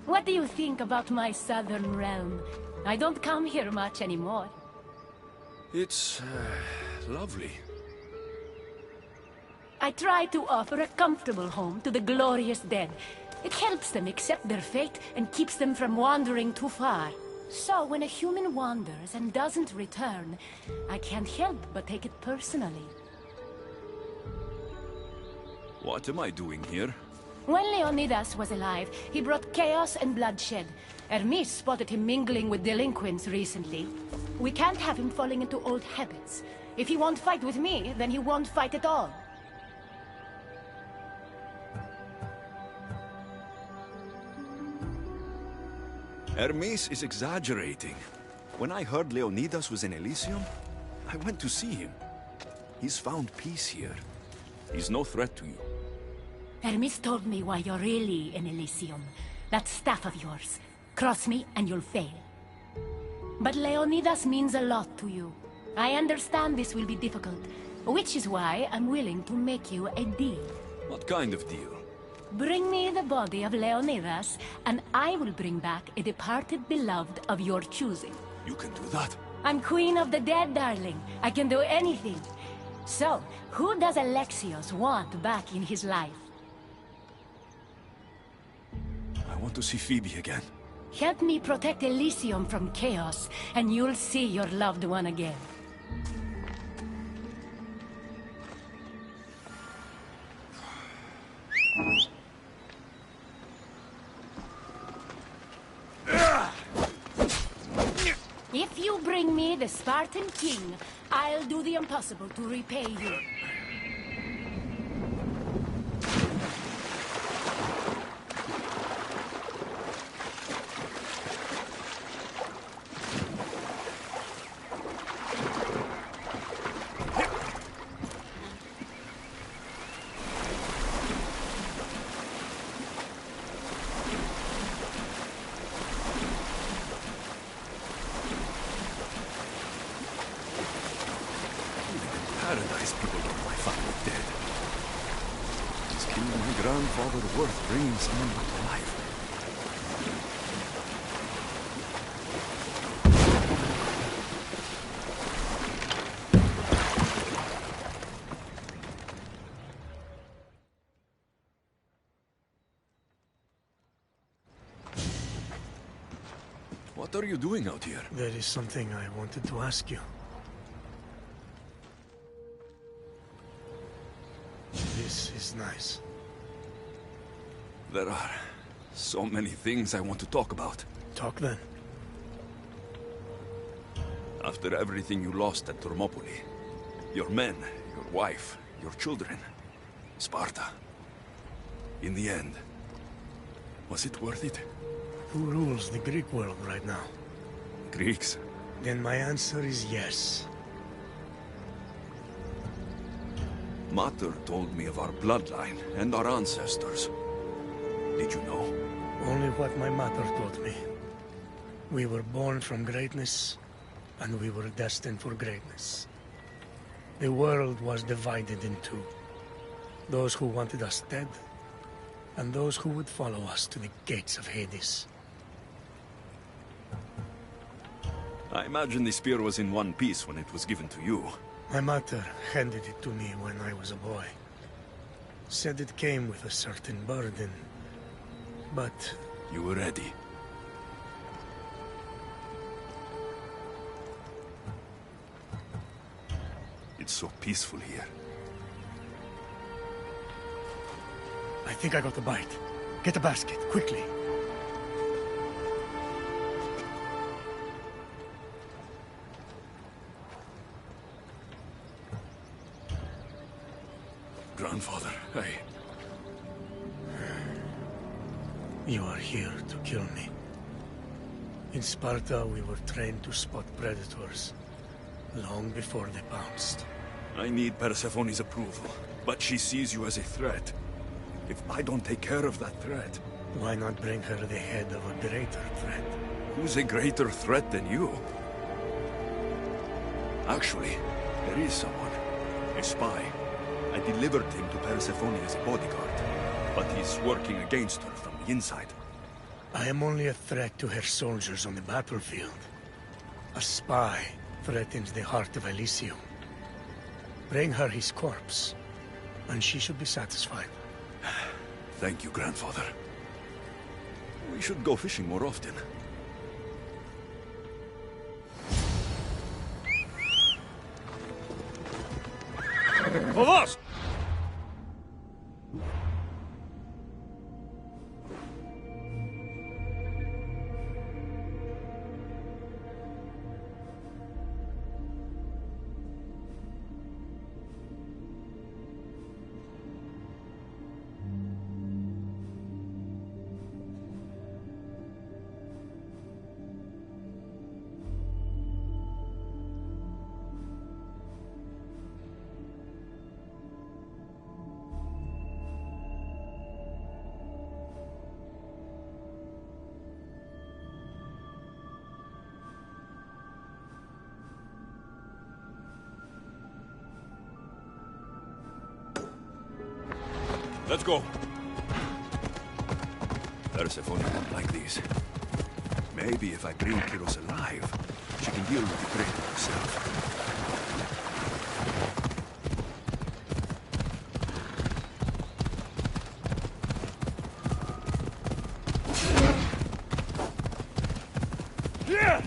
S4: What do you think about my southern realm? I don't come here much anymore.
S3: It's lovely.
S4: I try to offer a comfortable home to the glorious dead. It helps them accept their fate and keeps them from wandering too far. So when a human wanders and doesn't return, I can't help but take it personally.
S3: What am I doing here?
S4: When Leonidas was alive, he brought chaos and bloodshed. Hermes spotted him mingling with delinquents recently. We can't have him falling into old habits. If he won't fight with me, then he won't fight at all.
S3: Hermes is exaggerating. When I heard Leonidas was in Elysium, I went to see him. He's found peace here. He's no threat to you.
S4: Hermes told me why you're really in Elysium. That staff of yours. Cross me and you'll fail. But Leonidas means a lot to you. I understand this will be difficult, which is why I'm willing to make you a deal.
S3: What kind of deal?
S4: Bring me the body of Leonidas, and I will bring back a departed beloved of your choosing.
S3: You can do that?
S4: I'm queen of the dead, darling. I can do anything. So, who does Alexios want back in his life?
S3: I want to see Phoebe again.
S4: Help me protect Elysium from chaos, and you'll see your loved one again. If you bring me the Spartan king, I'll do the impossible to repay you.
S3: Paradise people want my family dead. Is killing my grandfather worth bringing someone back to life? What are you doing out here?
S2: There is something I wanted to ask you. This is nice.
S3: There are so many things I want to talk about.
S2: Talk then.
S3: After everything you lost at Thermopylae, your men, your wife, your children, Sparta. In the end, was it worth it?
S2: Who rules the Greek world right now?
S3: Greeks.
S2: Then my answer is yes.
S3: Mater told me of our bloodline and our ancestors. Did you know?
S2: Only what my mother told me. We were born from greatness, and we were destined for greatness. The world was divided in two. Those who wanted us dead, and those who would follow us to the gates of Hades.
S3: I imagine the spear was in one piece when it was given to you.
S2: My mother handed it to me when I was a boy. Said it came with a certain burden, but...
S3: You were ready. It's so peaceful here.
S2: I think I got the bite. Get a basket, quickly.
S3: Grandfather,
S2: You are here to kill me. In Sparta, we were trained to spot predators, long before they pounced.
S3: I need Persephone's approval, but she sees you as a threat. If I don't take care of that threat...
S2: Why not bring her the head of a greater threat?
S3: Who's a greater threat than you? Actually, there is someone. A spy. I delivered him to Persephone as a bodyguard, but he's working against her from the inside.
S2: I am only a threat to her soldiers on the battlefield. A spy threatens the heart of Elysium. Bring her his corpse, and she should be satisfied.
S3: Thank you, Grandfather. We should go fishing more often.
S6: Vamos!
S3: Let's go. Persephone won't like these. Maybe if I bring Kyros alive, she can deal with the traitor herself.
S6: Yeah!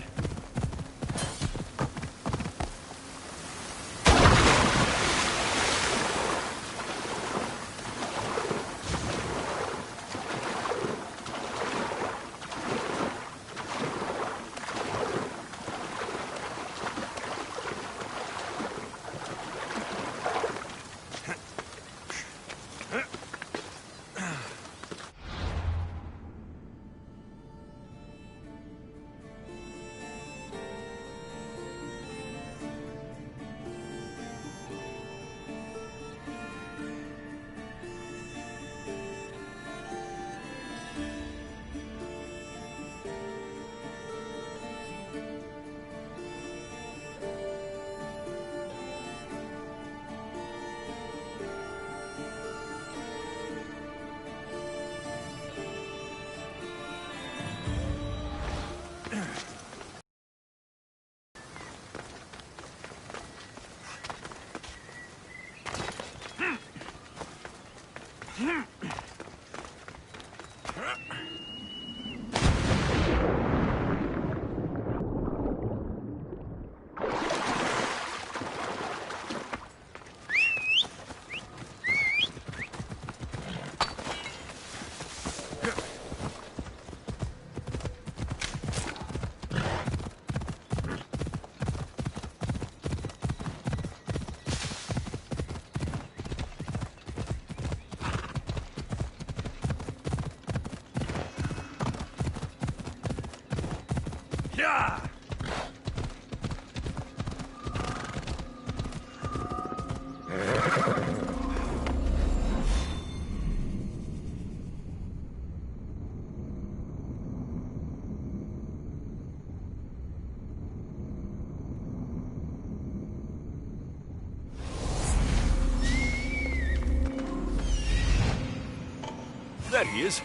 S3: There he is.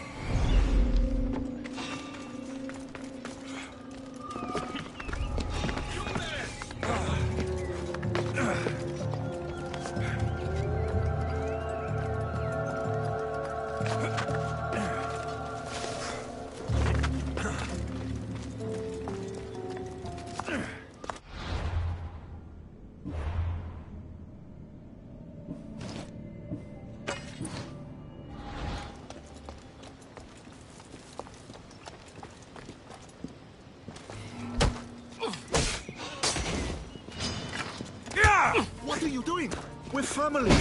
S11: What are you doing? We're family.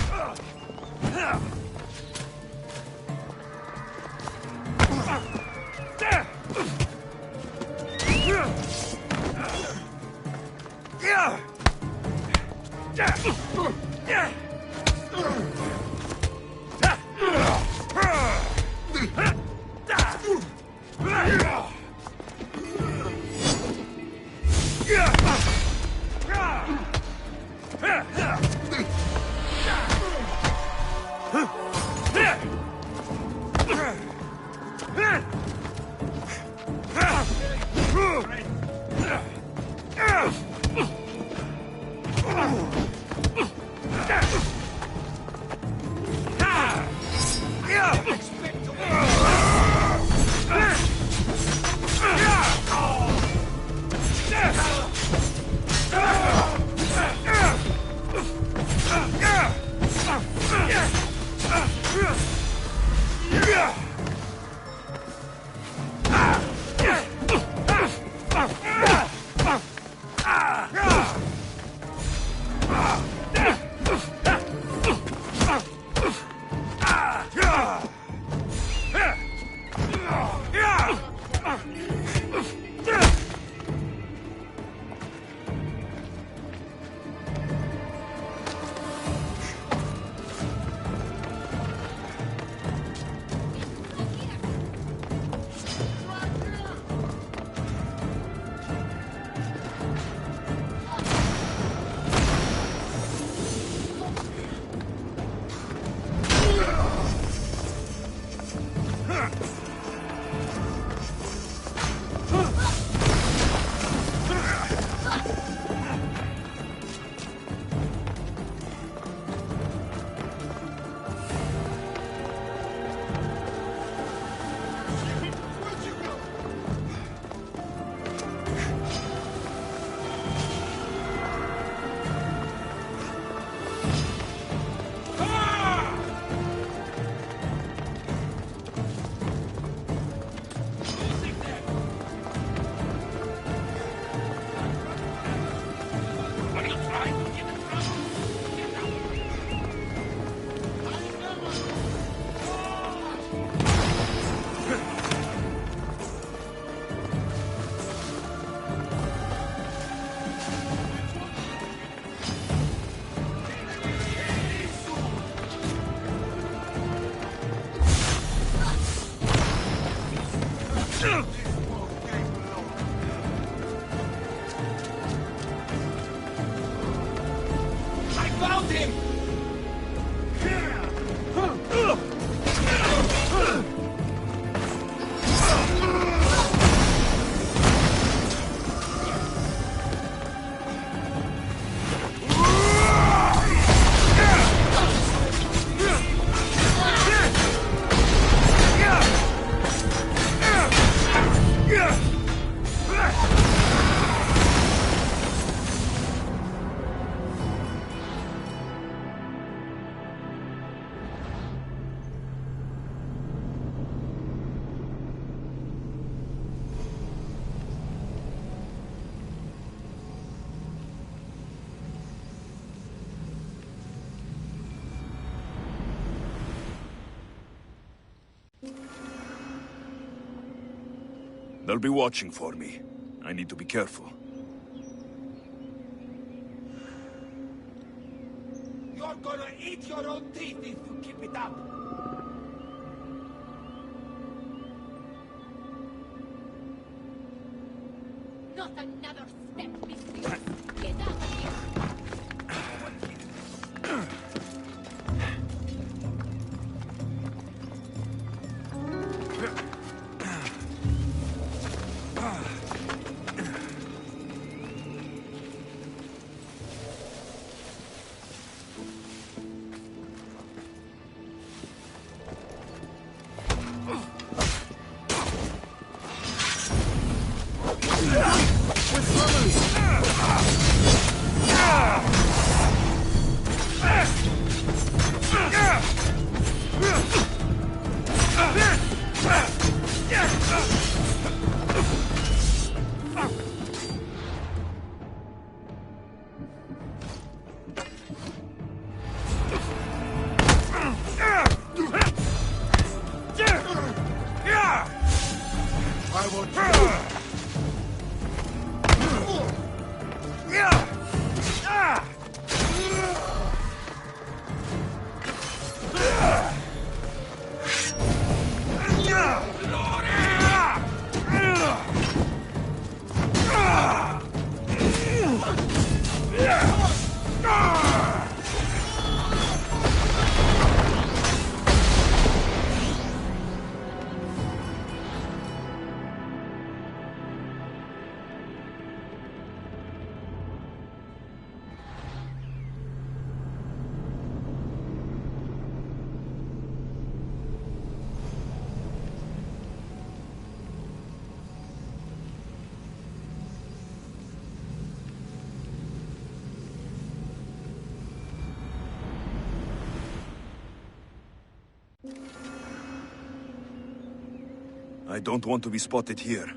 S3: They'll be watching for me. I need to be careful.
S2: You're gonna eat your own teeth if you keep it up!
S4: Not another step, mistress! Get out of here!
S3: I don't want to be spotted here.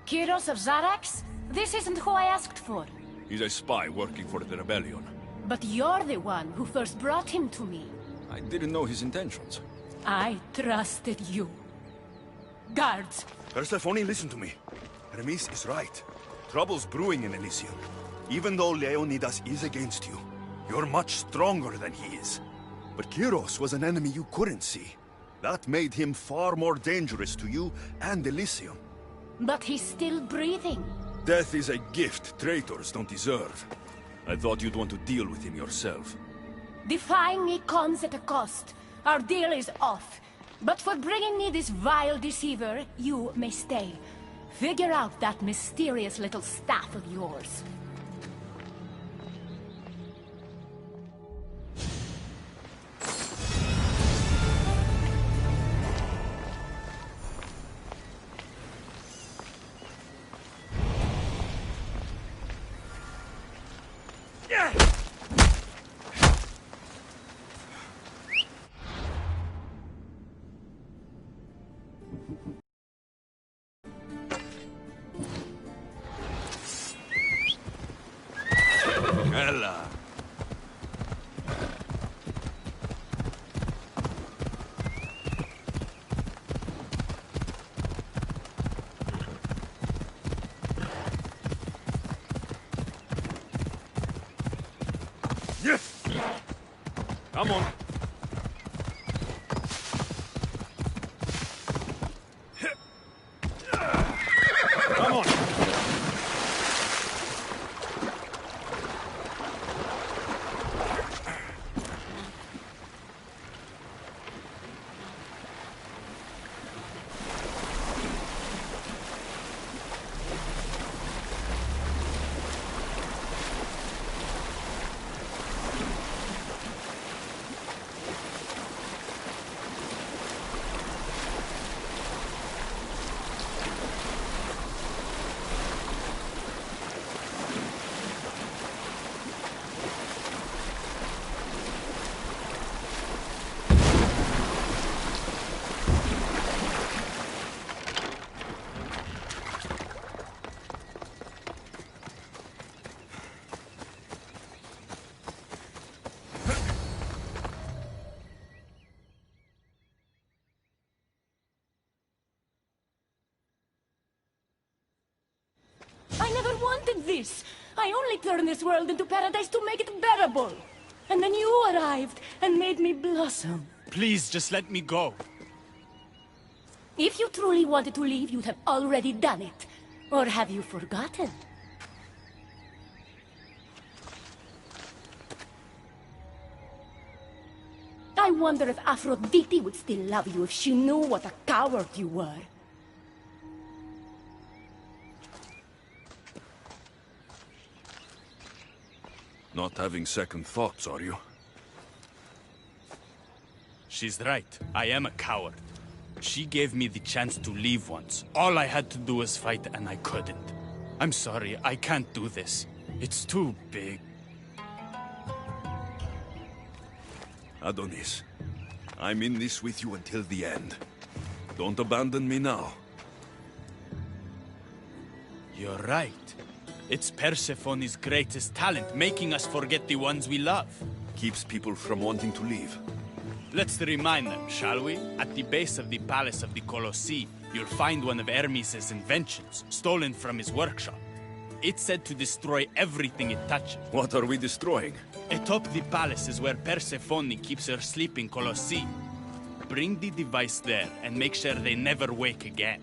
S4: Kyros of Zarax? This isn't who I asked for.
S3: He's a spy working for the rebellion.
S4: But you're the one who first brought him to me.
S3: I didn't know his intentions.
S4: I trusted you. Guards!
S3: Persephone, listen to me. Hermes is right. Trouble's brewing in Elysium. Even though Leonidas is against you, you're much stronger than he is. But Kyros was an enemy you couldn't see. That made him far more dangerous to you and Elysium.
S4: But he's still breathing.
S3: Death is a gift traitors don't deserve. I thought you'd want to deal with him yourself.
S4: Defying me comes at a cost. Our deal is off. But for bringing me this vile deceiver, you may stay. Figure out that mysterious little staff of yours.
S3: Ella. Yes. Come on. Come on.
S4: wanted this. I only turned this world into paradise to make it bearable. And then you arrived and made me blossom.
S1: Please, just let me go.
S4: If you truly wanted to leave, you'd have already done it. Or have you forgotten? I wonder if Aphrodite would still love you if she knew what a coward you were.
S3: Not having second thoughts, are you?
S1: She's right. I am a coward. She gave me the chance to leave once. All I had to do was fight, and I couldn't. I'm sorry, I can't do this. It's too big.
S3: Adonis, I'm in this with you until the end. Don't abandon me now.
S1: You're right. It's Persephone's greatest talent, making us forget the ones we love.
S3: Keeps people from wanting to leave.
S1: Let's remind them, shall we? At the base of the Palace of the Colossi, you'll find one of Hermes' inventions, stolen from his workshop. It's said to destroy everything it touches.
S3: What are we destroying?
S1: Atop the palace is where Persephone keeps her sleeping Colossi. Bring the device there and make sure they never wake again.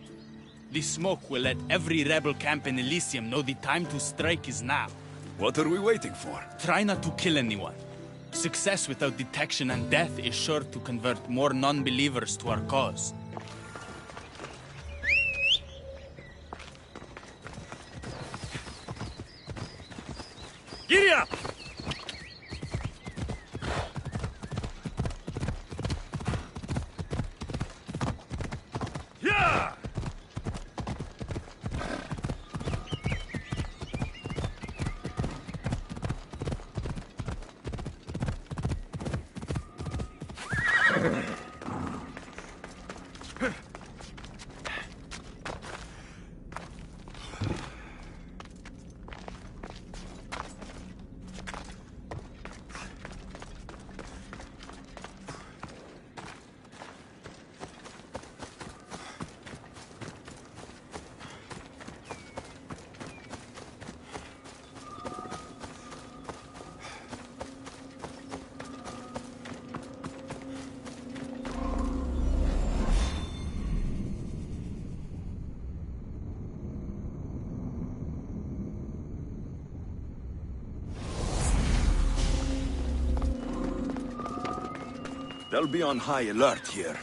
S1: The smoke will let every rebel camp in Elysium know the time to strike is now.
S3: What are we waiting for?
S1: Try not to kill anyone. Success without detection and death is sure to convert more non-believers to our cause.
S3: Giddy up! Yeah! They'll be on high alert here.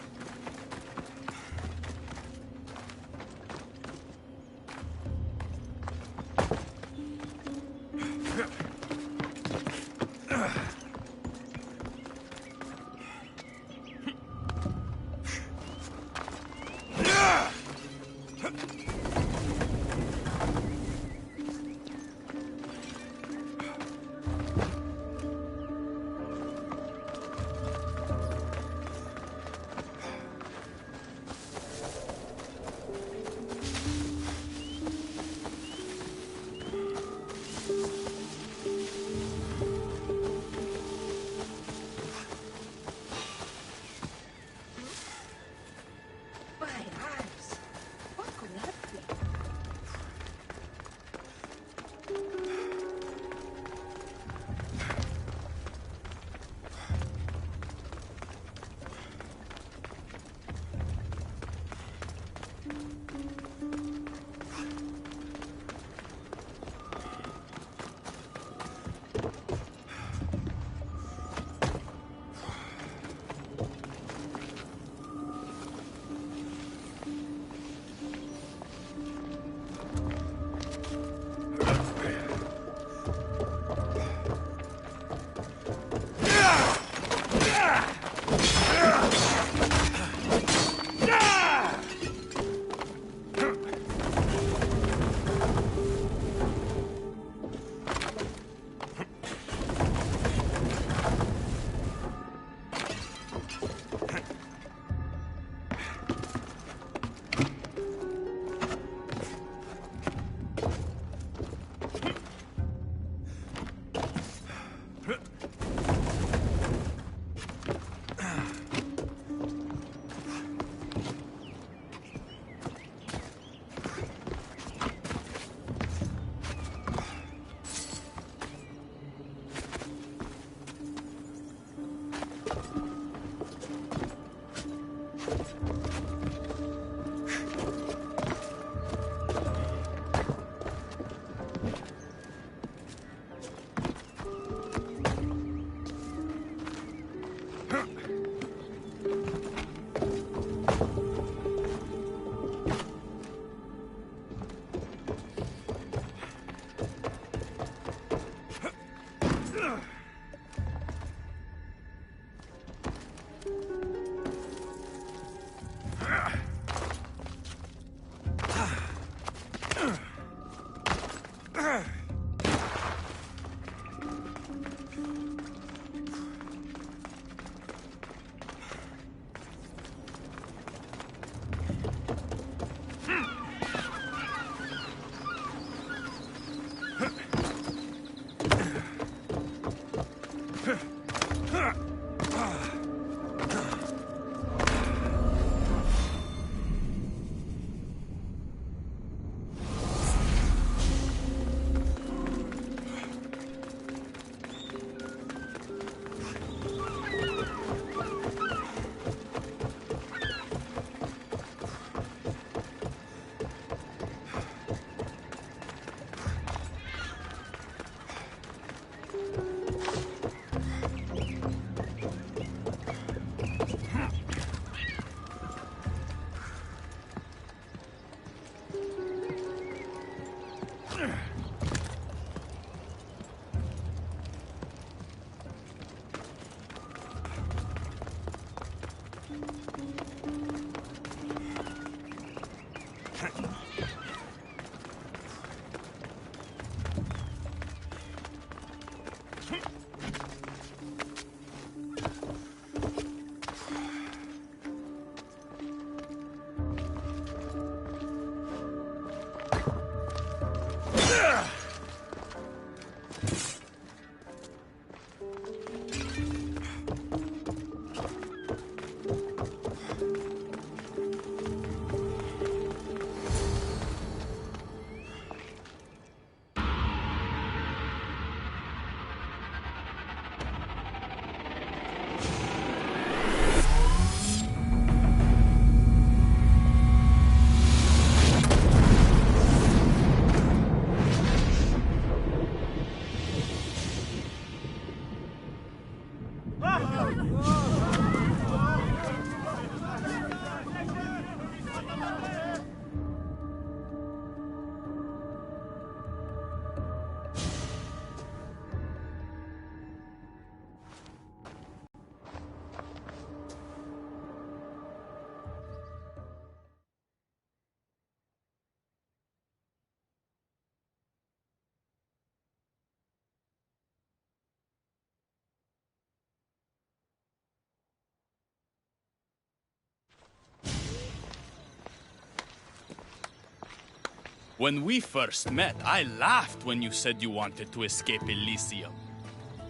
S1: When we first met, I laughed when you said you wanted to escape Elysium.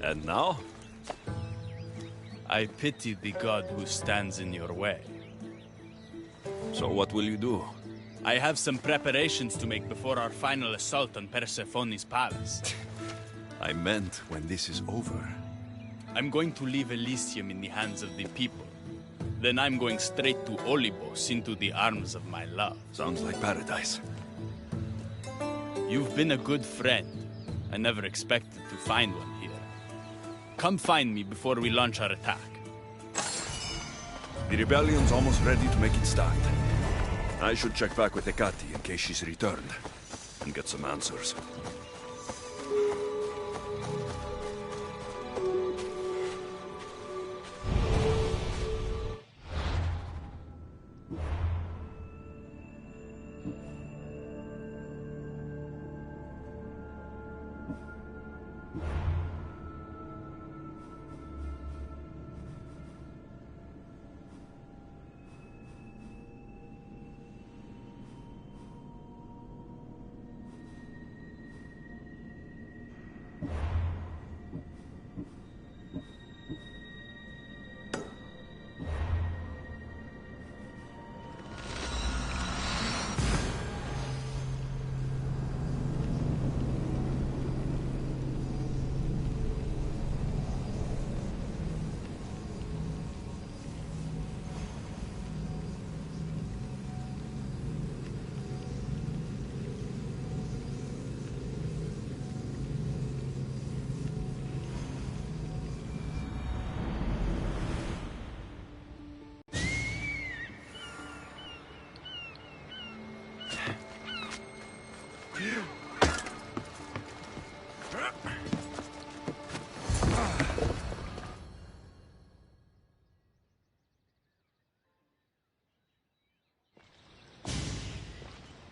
S3: And now?
S1: I pity the god who stands in your way.
S3: So what will you do?
S1: I have some preparations to make before our final assault on Persephone's palace.
S3: I meant when this is over.
S1: I'm going to leave Elysium in the hands of the people. Then I'm going straight to Olibos, into the arms of my love.
S3: Sounds like paradise.
S1: You've been a good friend. I never expected to find one here. Come find me before we launch our attack.
S3: The rebellion's almost ready to make its start. I should check back with Hecate in case she's returned, and get some answers.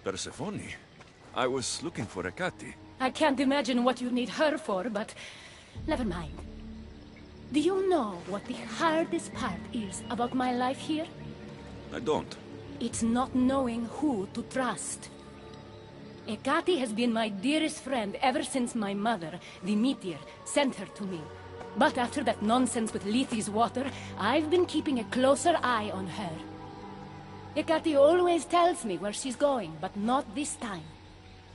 S3: Persephone? I was looking for Hecate.
S4: I can't imagine what you need her for, but never mind. Do you know what the hardest part is about my life here?
S3: I don't.
S4: It's not knowing who to trust. Hecate has been my dearest friend ever since my mother, the meteor, sent her to me. But after that nonsense with Lethe's water, I've been keeping a closer eye on her. Hecate always tells me where she's going, but not this time.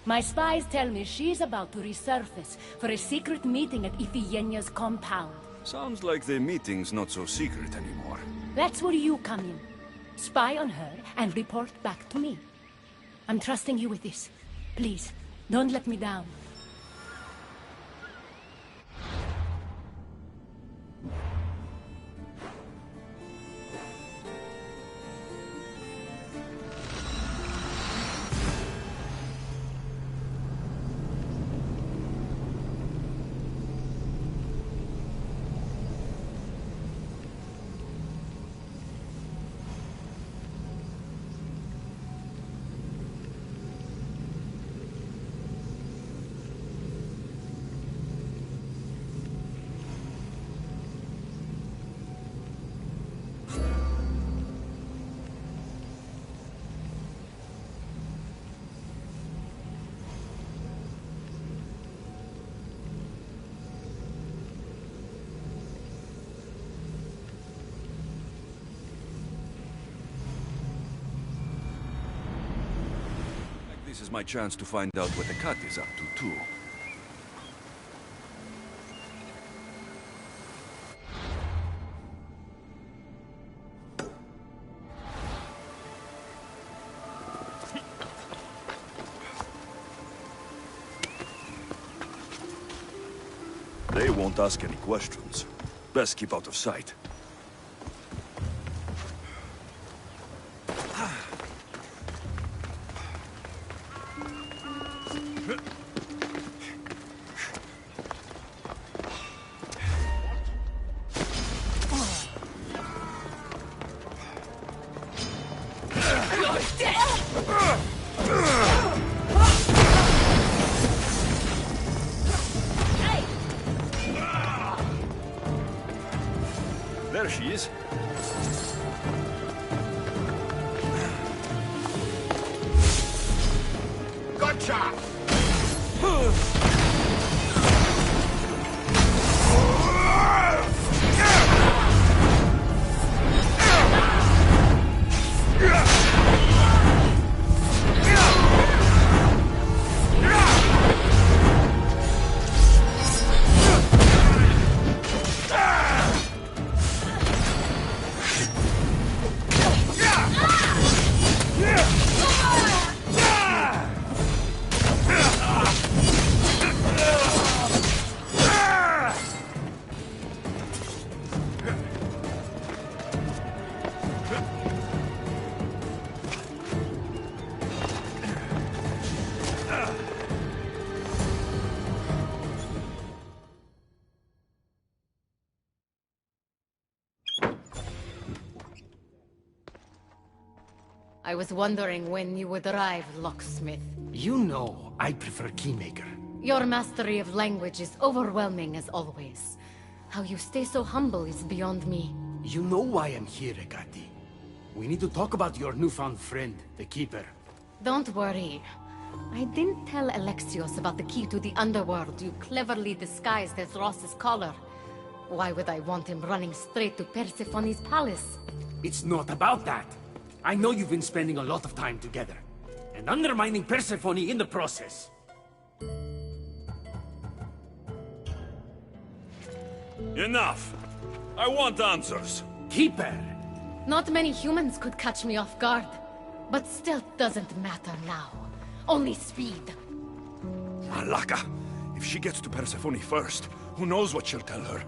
S4: My spies tell me she's about to resurface for a secret meeting at Iphigenia's compound.
S3: Sounds like the meeting's not so secret anymore.
S4: That's where you come in. Spy on her and report back to me. I'm trusting you with this. Please, don't let me down.
S3: This is my chance to find out what Hecate is up to, too. They won't ask any questions. Best keep out of sight. There she is.
S7: Gotcha!
S5: I was wondering when you would arrive, locksmith.
S2: You know I prefer Keymaker.
S5: Your mastery of language is overwhelming as always. How you stay so humble is beyond me.
S2: You know why I'm here, Hecate. We need to talk about your newfound friend, the Keeper.
S5: Don't worry. I didn't tell Alexios about the key to the underworld you cleverly disguised as Ross's collar. Why would I want him running straight to Persephone's palace?
S2: It's not about that. I know you've been spending a lot of time together, and undermining Persephone in the process.
S3: Enough! I want answers!
S2: Keeper!
S5: Not many humans could catch me off guard. But stealth doesn't matter now. Only speed.
S3: Malaka! If she gets to Persephone first, who knows what she'll tell her?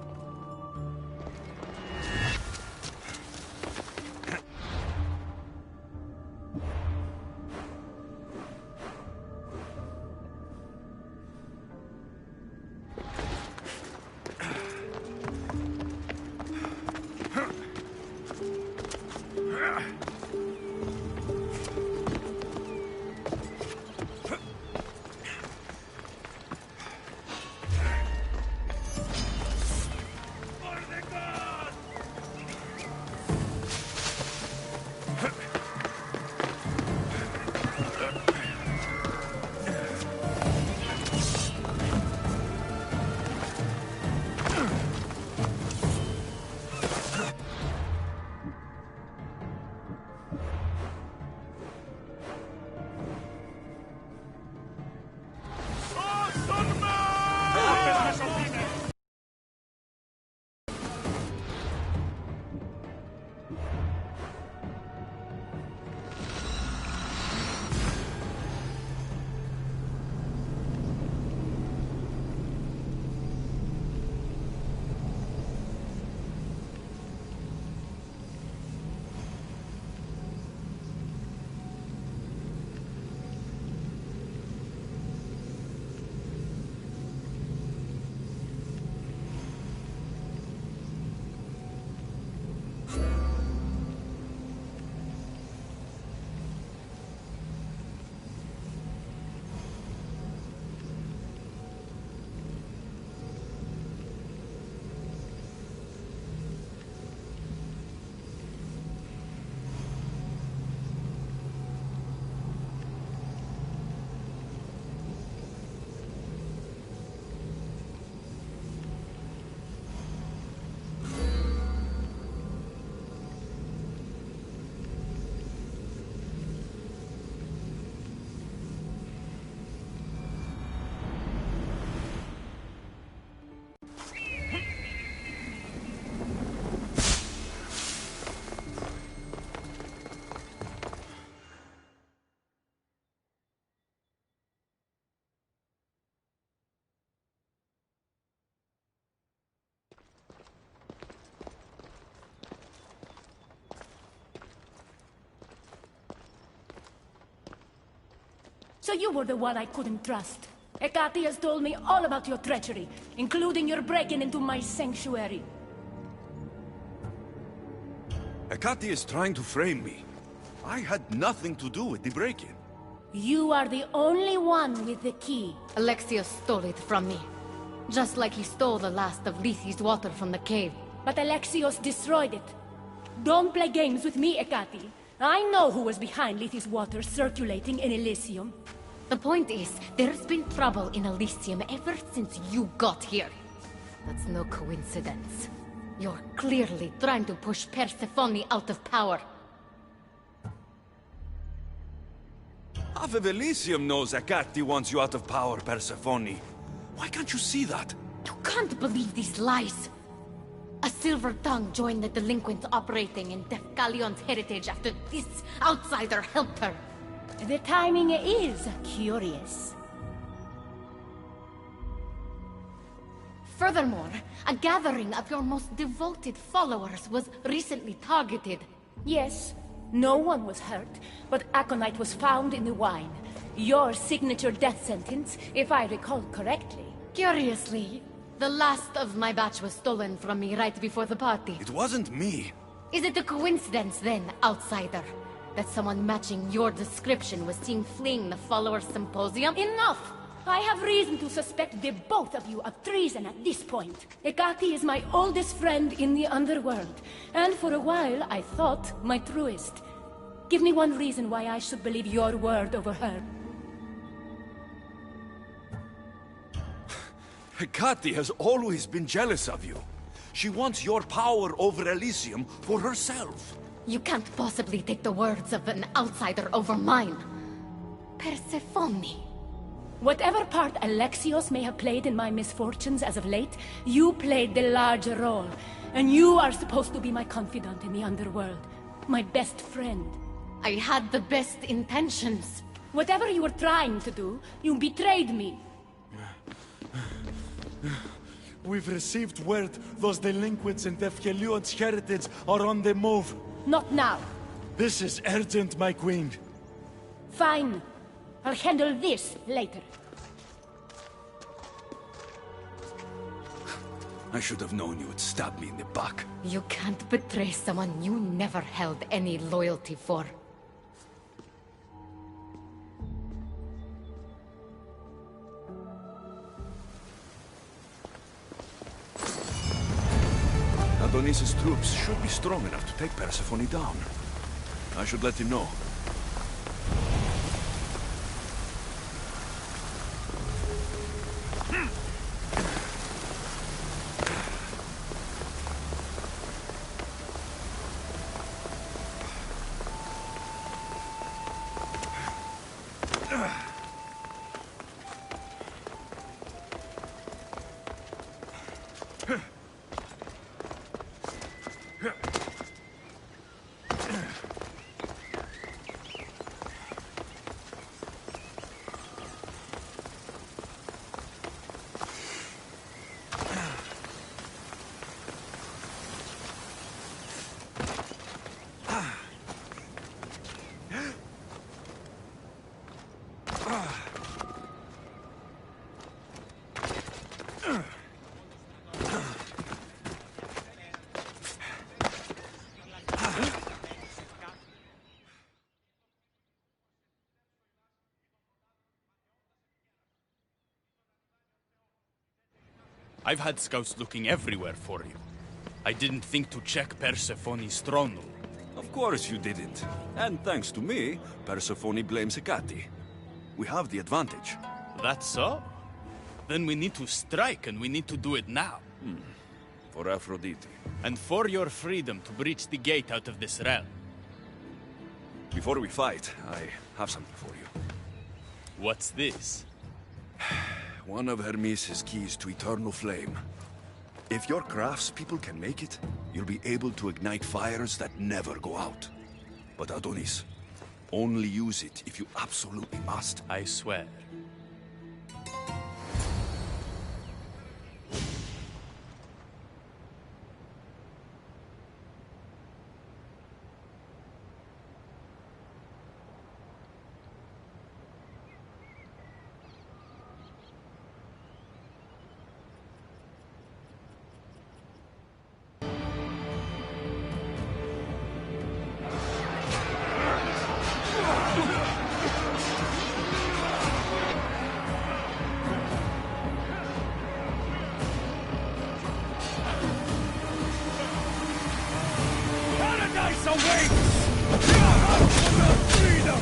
S4: So you were the one I couldn't trust. Hecate has told me all about your treachery, including your breaking into my sanctuary.
S3: Hecate is trying to frame me. I had nothing to do with the break-in.
S4: You are the only one with the key.
S5: Alexios stole it from me. Just like he stole the last of Lethe's water from the cave.
S4: But Alexios destroyed it. Don't play games with me, Hecate. I know who was behind Lethe's water circulating in Elysium.
S5: The point is, there's been trouble in Elysium ever since you got here. That's no coincidence. You're clearly trying to push Persephone out of power.
S3: Half of Elysium knows Hecate wants you out of power, Persephone. Why can't you see that?
S5: You can't believe these lies. A silver tongue joined the delinquents operating in Defcalion's heritage after this outsider helped her.
S4: The timing is curious.
S5: Furthermore, a gathering of your most devoted followers was recently targeted.
S4: Yes, no one was hurt, but aconite was found in the wine. Your signature death sentence, if I recall correctly.
S5: Curiously, the last of my batch was stolen from me right before the party.
S3: It wasn't me.
S5: Is it a coincidence then, outsider, that someone matching your description was seen fleeing the followers' symposium?
S4: Enough! I have reason to suspect the both of you of treason at this point. Hecate is my oldest friend in the underworld, and for a while I thought my truest. Give me one reason why I should believe your word over her.
S3: Hecate has always been jealous of you. She wants your power over Elysium for herself.
S5: You can't possibly take the words of an outsider over mine. Persephone.
S4: Whatever part Alexios may have played in my misfortunes as of late, you played the larger role. And you are supposed to be my confidant in the underworld. My best friend.
S5: I had the best intentions.
S4: Whatever you were trying to do, you betrayed me.
S6: We've received word those delinquents in Defkelion's heritage are on the move.
S4: Not now.
S6: This is urgent, my queen.
S4: Fine. I'll handle this later.
S3: I should have known you would stab me in the back.
S5: You can't betray someone you never held any loyalty for.
S3: Adonis's troops should be strong enough to take Persephone down. I should let him know.
S1: I've had scouts looking everywhere for you. I didn't think to check Persephone's throne room.
S3: Of course you didn't. And thanks to me, Persephone blames Hecate. We have the advantage.
S1: That's so? Then we need to strike, and we need to do it now.
S3: For Aphrodite.
S1: And for your freedom to breach the gate out of this realm.
S3: Before we fight, I have something for you.
S1: What's this?
S3: One of Hermes' keys to eternal flame. If your craftspeople can make it, you'll be able to ignite fires that never go out. But Adonis, only use it if you absolutely must.
S1: I swear.
S2: awaits! Freedom!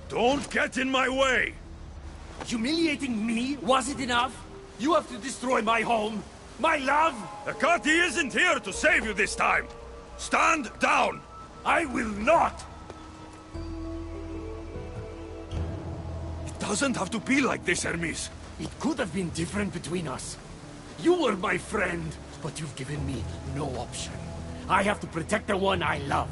S3: Don't get in my way!
S2: Humiliating me wasn't enough? You have to destroy my home, my love!
S3: Akati isn't here to save you this time! Stand down!
S2: I will not!
S3: It doesn't have to be like this, Hermes.
S2: It could have been different between us. You were my friend, but you've given me no option. I have to protect the one I love.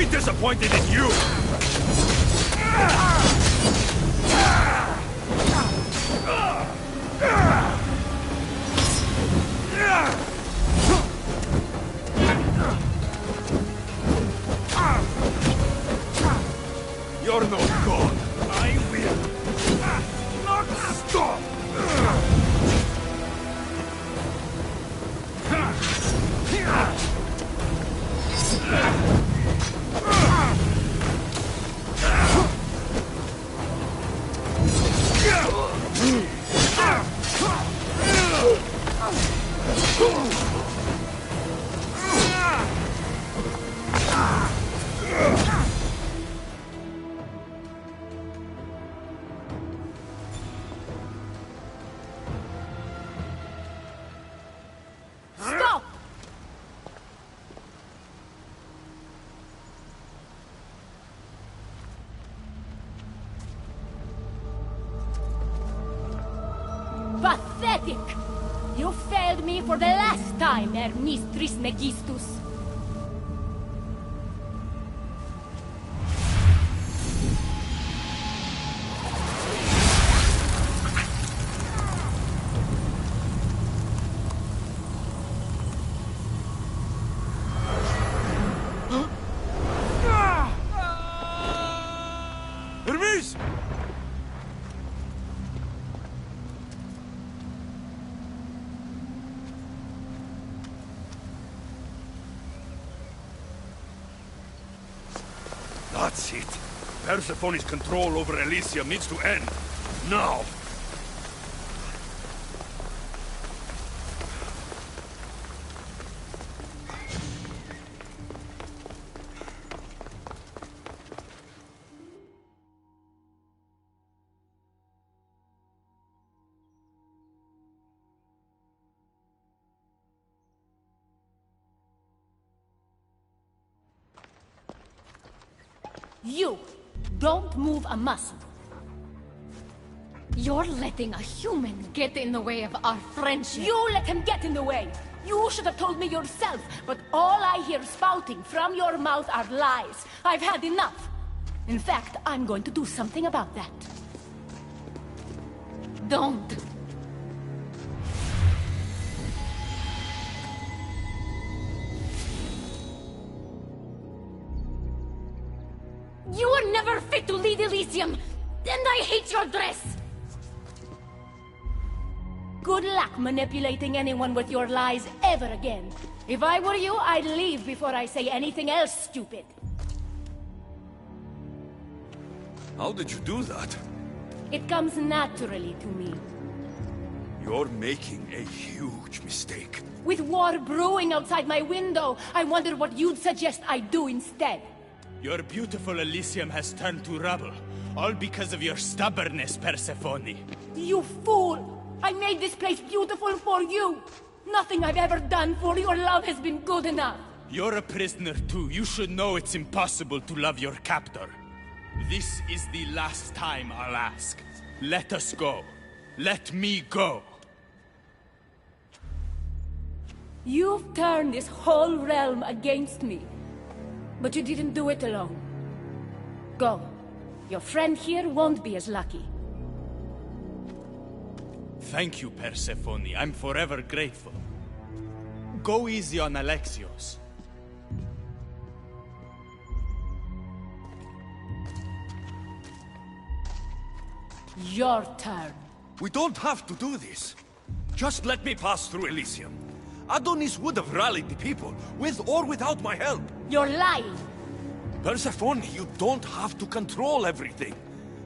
S3: disappointed in you! You're no god. I will not stop!
S4: Stop! Pathetic! You failed me for the last time, Hermes Trismegistus.
S3: Hermes! That's it. Persephone's control over Elysium needs to end. Now!
S4: You don't move a muscle.
S5: You're letting a human get in the way of our friendship.
S4: You let him get in the way. You should have told me yourself, but all I hear spouting from your mouth are lies. I've had enough. In fact, I'm going to do something about that.
S5: Don't. You were never fit to lead Elysium, and I hate your dress!
S4: Good luck manipulating anyone with your lies ever again. If I were you, I'd leave before I say anything else stupid.
S3: How did you do that?
S4: It comes naturally to me.
S3: You're making a huge mistake.
S4: With war brewing outside my window, I wonder what you'd suggest I do instead.
S1: Your beautiful Elysium has turned to rubble, all because of your stubbornness, Persephone.
S4: You fool! I made this place beautiful for you! Nothing I've ever done for your love has been good enough!
S1: You're a prisoner too. You should know it's impossible to love your captor. This is the last time I'll ask. Let us go. Let me go.
S4: You've turned this whole realm against me. But you didn't do it alone. Go. Your friend here won't be as lucky.
S1: Thank you, Persephone. I'm forever grateful. Go easy on Alexios.
S4: Your turn.
S3: We don't have to do this. Just let me pass through Elysium. Adonis would have rallied the people, with or without my help.
S4: You're lying.
S3: Persephone, you don't have to control everything.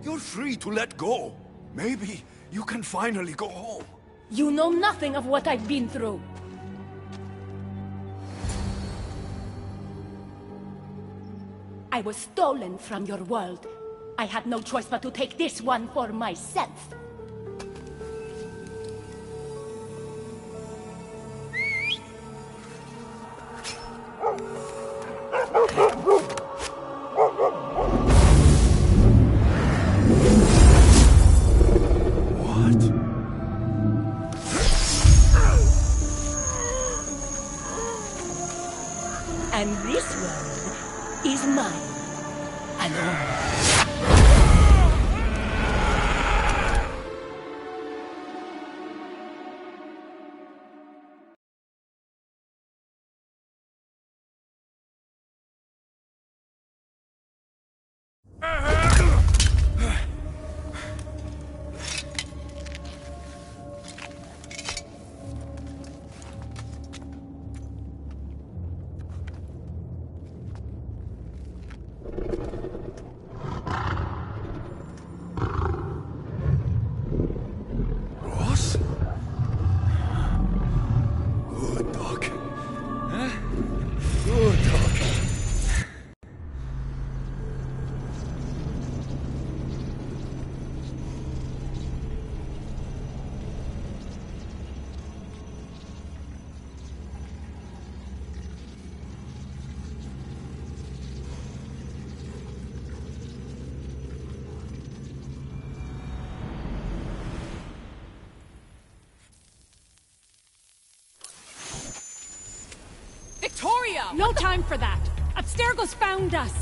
S3: You're free to let go. Maybe you can finally go home.
S4: You know nothing of what I've been through. I was stolen from your world. I had no choice but to take this one for myself. And this world is mine. alone.
S6: Ross? Good dog. Huh? Good dog.
S9: Victoria! No time for that! Abstergo's found us!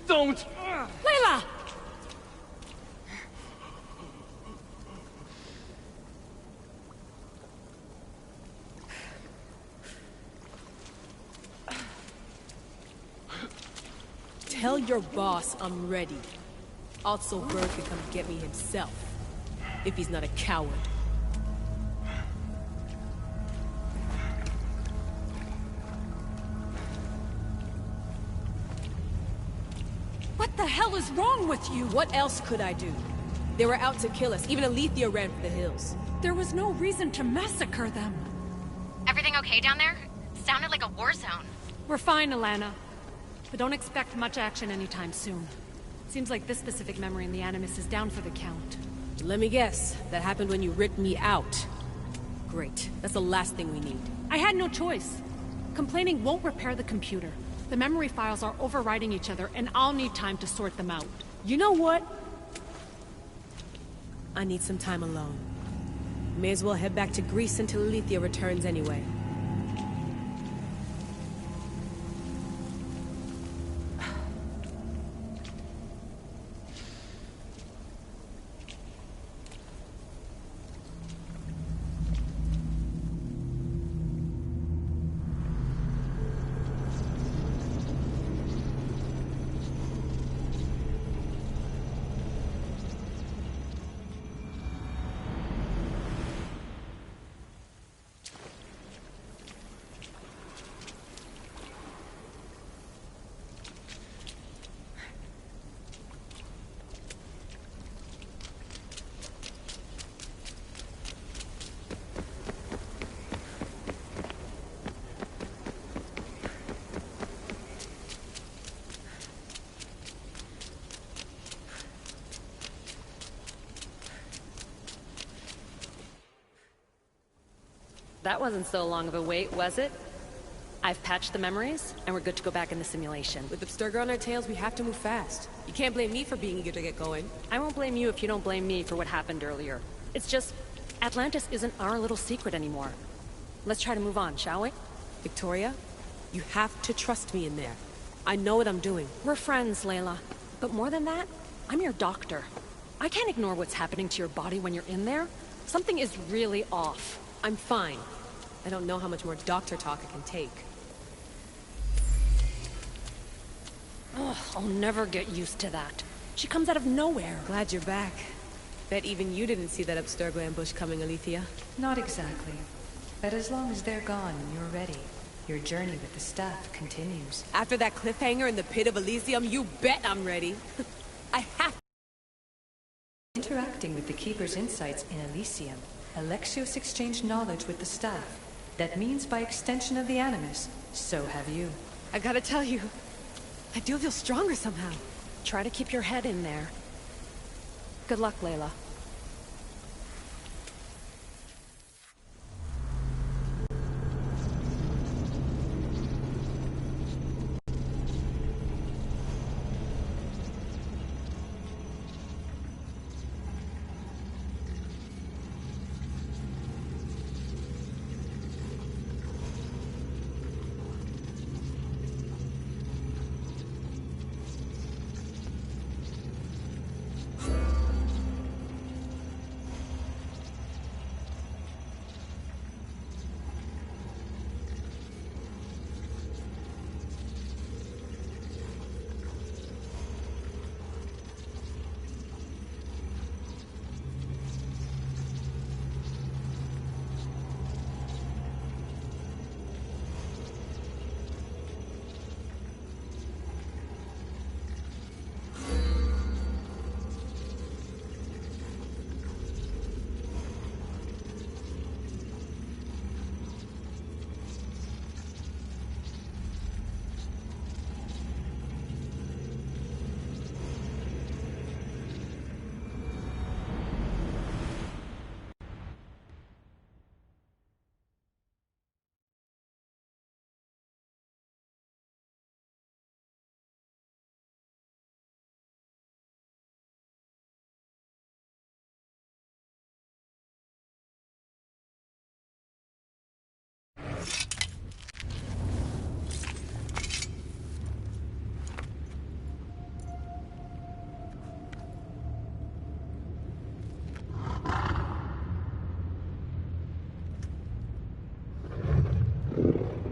S6: Don't!
S9: Layla!
S10: Tell your boss I'm ready. Also, Bird can come get me himself. If he's not a coward.
S9: What the hell is wrong with you?
S10: What else could I do? They were out to kill us. Even Alethea ran for the hills.
S9: There was no reason to massacre them.
S5: Everything okay down there? Sounded like a war zone.
S9: We're fine, Alana. But don't expect much action anytime soon. Seems like this specific memory in the Animus is down for the count.
S10: Let me guess. That happened when you ripped me out. Great. That's the last thing we need.
S9: I had no choice. Complaining won't repair the computer. The memory files are overriding each other, and I'll need time to sort them out.
S10: You know what? I need some time alone. May as well head back to Greece until Alethea returns anyway.
S12: That wasn't so long of a wait, was it? I've patched the memories, and we're good to go back in the simulation.
S10: With Abstergo on our tails, we have to move fast. You can't blame me for being eager to get going.
S12: I won't blame you if you don't blame me for what happened earlier. It's just, Atlantis isn't our little secret anymore. Let's try to move on, shall we?
S10: Victoria, you have to trust me in there. I know what I'm doing.
S12: We're friends, Layla. But more than that, I'm your doctor. I can't ignore what's happening to your body when you're in there. Something is really off.
S10: I'm fine. I don't know how much more doctor talk I can take.
S12: Ugh, I'll never get used to that. She comes out of nowhere.
S10: Glad you're back. Bet even you didn't see that Abstergo ambush coming, Alethea.
S13: Not exactly. But as long as they're gone and you're ready, your journey with the staff continues.
S10: After that cliffhanger in the pit of Elysium, you bet I'm ready. I have to.
S13: Interactive. connecting with the Keeper's insights in Elysium, Alexios exchanged knowledge with the staff. That means by extension of the Animus, so have you.
S12: I gotta tell you, I do feel stronger somehow. Try to keep your head in there. Good luck, Layla.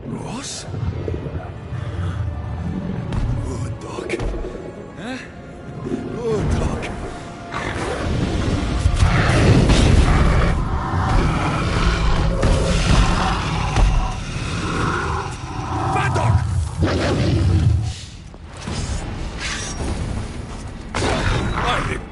S3: Ross? Oh, Doc. Huh? Oh, Doc. Bad Doc! Find him.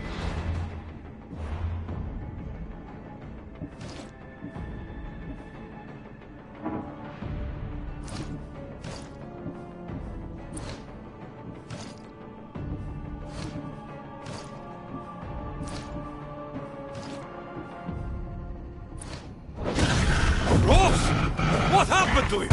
S3: Ross! What happened to him?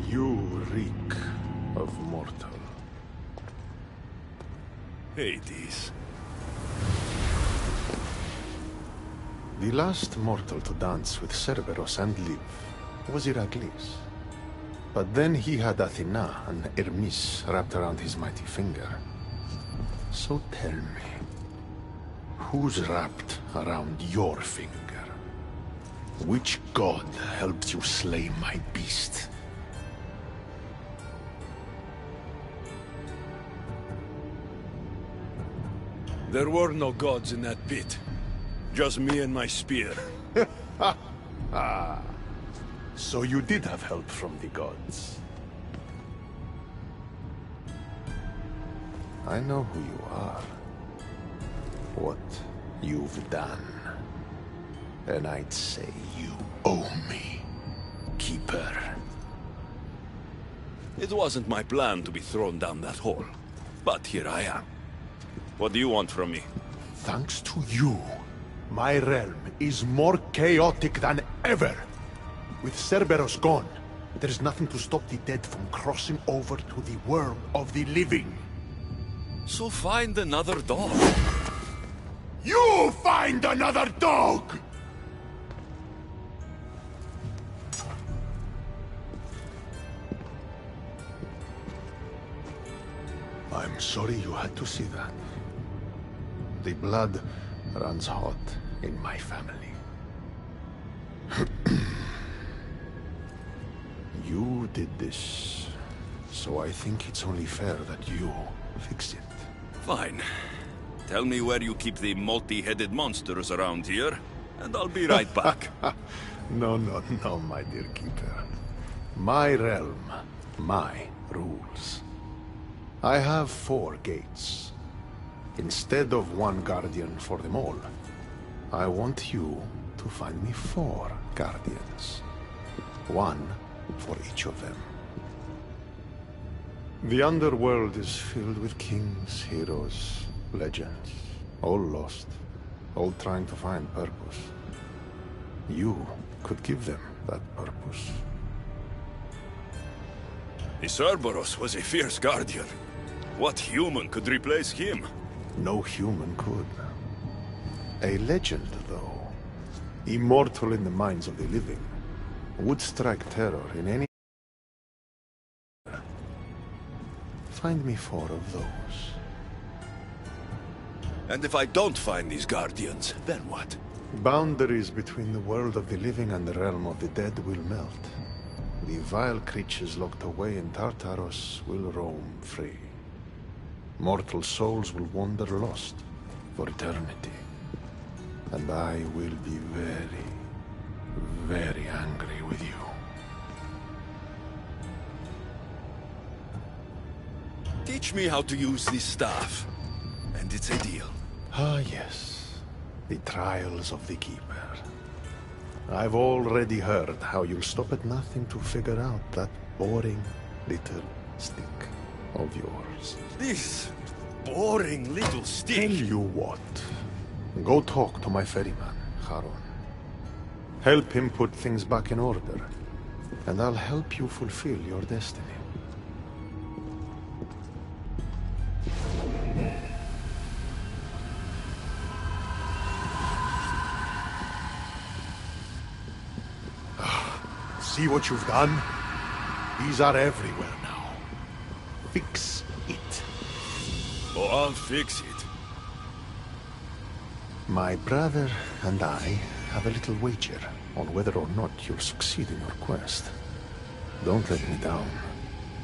S14: You reek of mortal.
S3: Hades.
S14: The last mortal to dance with Cerberus and live was Heracles. But then he had Athena and Hermes wrapped around his mighty finger. So tell me, who's wrapped around your finger? Which god helped you slay my beast?
S3: There were no gods in that pit. Just me and my spear.
S14: So you did have help from the gods. I know who you are. What you've done. And I'd say you owe me, Keeper.
S3: It wasn't my plan to be thrown down that hole. But here I am. What do you want from me?
S14: Thanks to you, my realm is more chaotic than ever. With Cerberus gone, there's nothing to stop the dead from crossing over to the world of the living.
S3: So find another dog.
S14: You find another dog! I'm sorry you had to see that. The blood runs hot in my family. You did this, so I think it's only fair that you fix it.
S3: Fine. Tell me where you keep the multi-headed monsters around here, and I'll be right back.
S14: No, my dear Keeper. My realm, my rules. I have 4 gates. Instead of 1 guardian for them all, I want you to find me 4 guardians. 1 for each of them. The underworld is filled with kings, heroes, legends, all lost, all trying to find purpose. You could give them that purpose.
S3: The Cerberus was a fierce guardian. What human could replace him?
S14: No human could. A legend, though, immortal in the minds of the living, would strike terror in any... Find me 4 of those.
S3: And if I don't find these guardians, then what?
S14: Boundaries between the world of the living and the realm of the dead will melt. The vile creatures locked away in Tartaros will roam free. Mortal souls will wander lost for eternity. And I will be very, very angry with you.
S3: Teach me how to use this staff, and it's a deal.
S14: Ah, yes. The trials of the Keeper. I've already heard how you'll stop at nothing to figure out that boring little stick of yours.
S3: This boring little stick.
S14: Tell you what. Go talk to my ferryman, Charon. Help him put things back in order, and I'll help you fulfill your destiny. See what you've done? These are everywhere now. Fix it.
S3: Oh, I'll fix it.
S14: My brother and I have a little wager on whether or not you'll succeed in your quest. Don't let me down.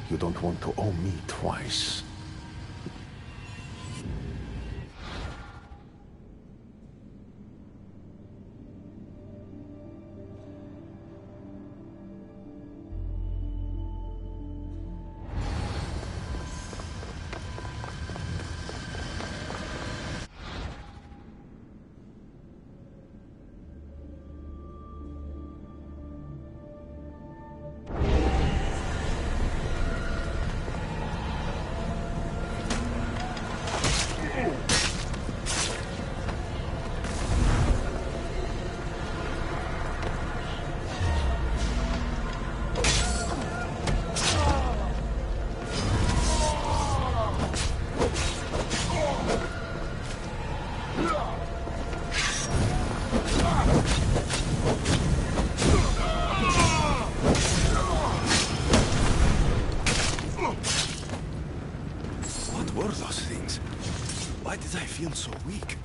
S14: You don't want to owe me twice.
S3: What were those things? Why did I feel so weak?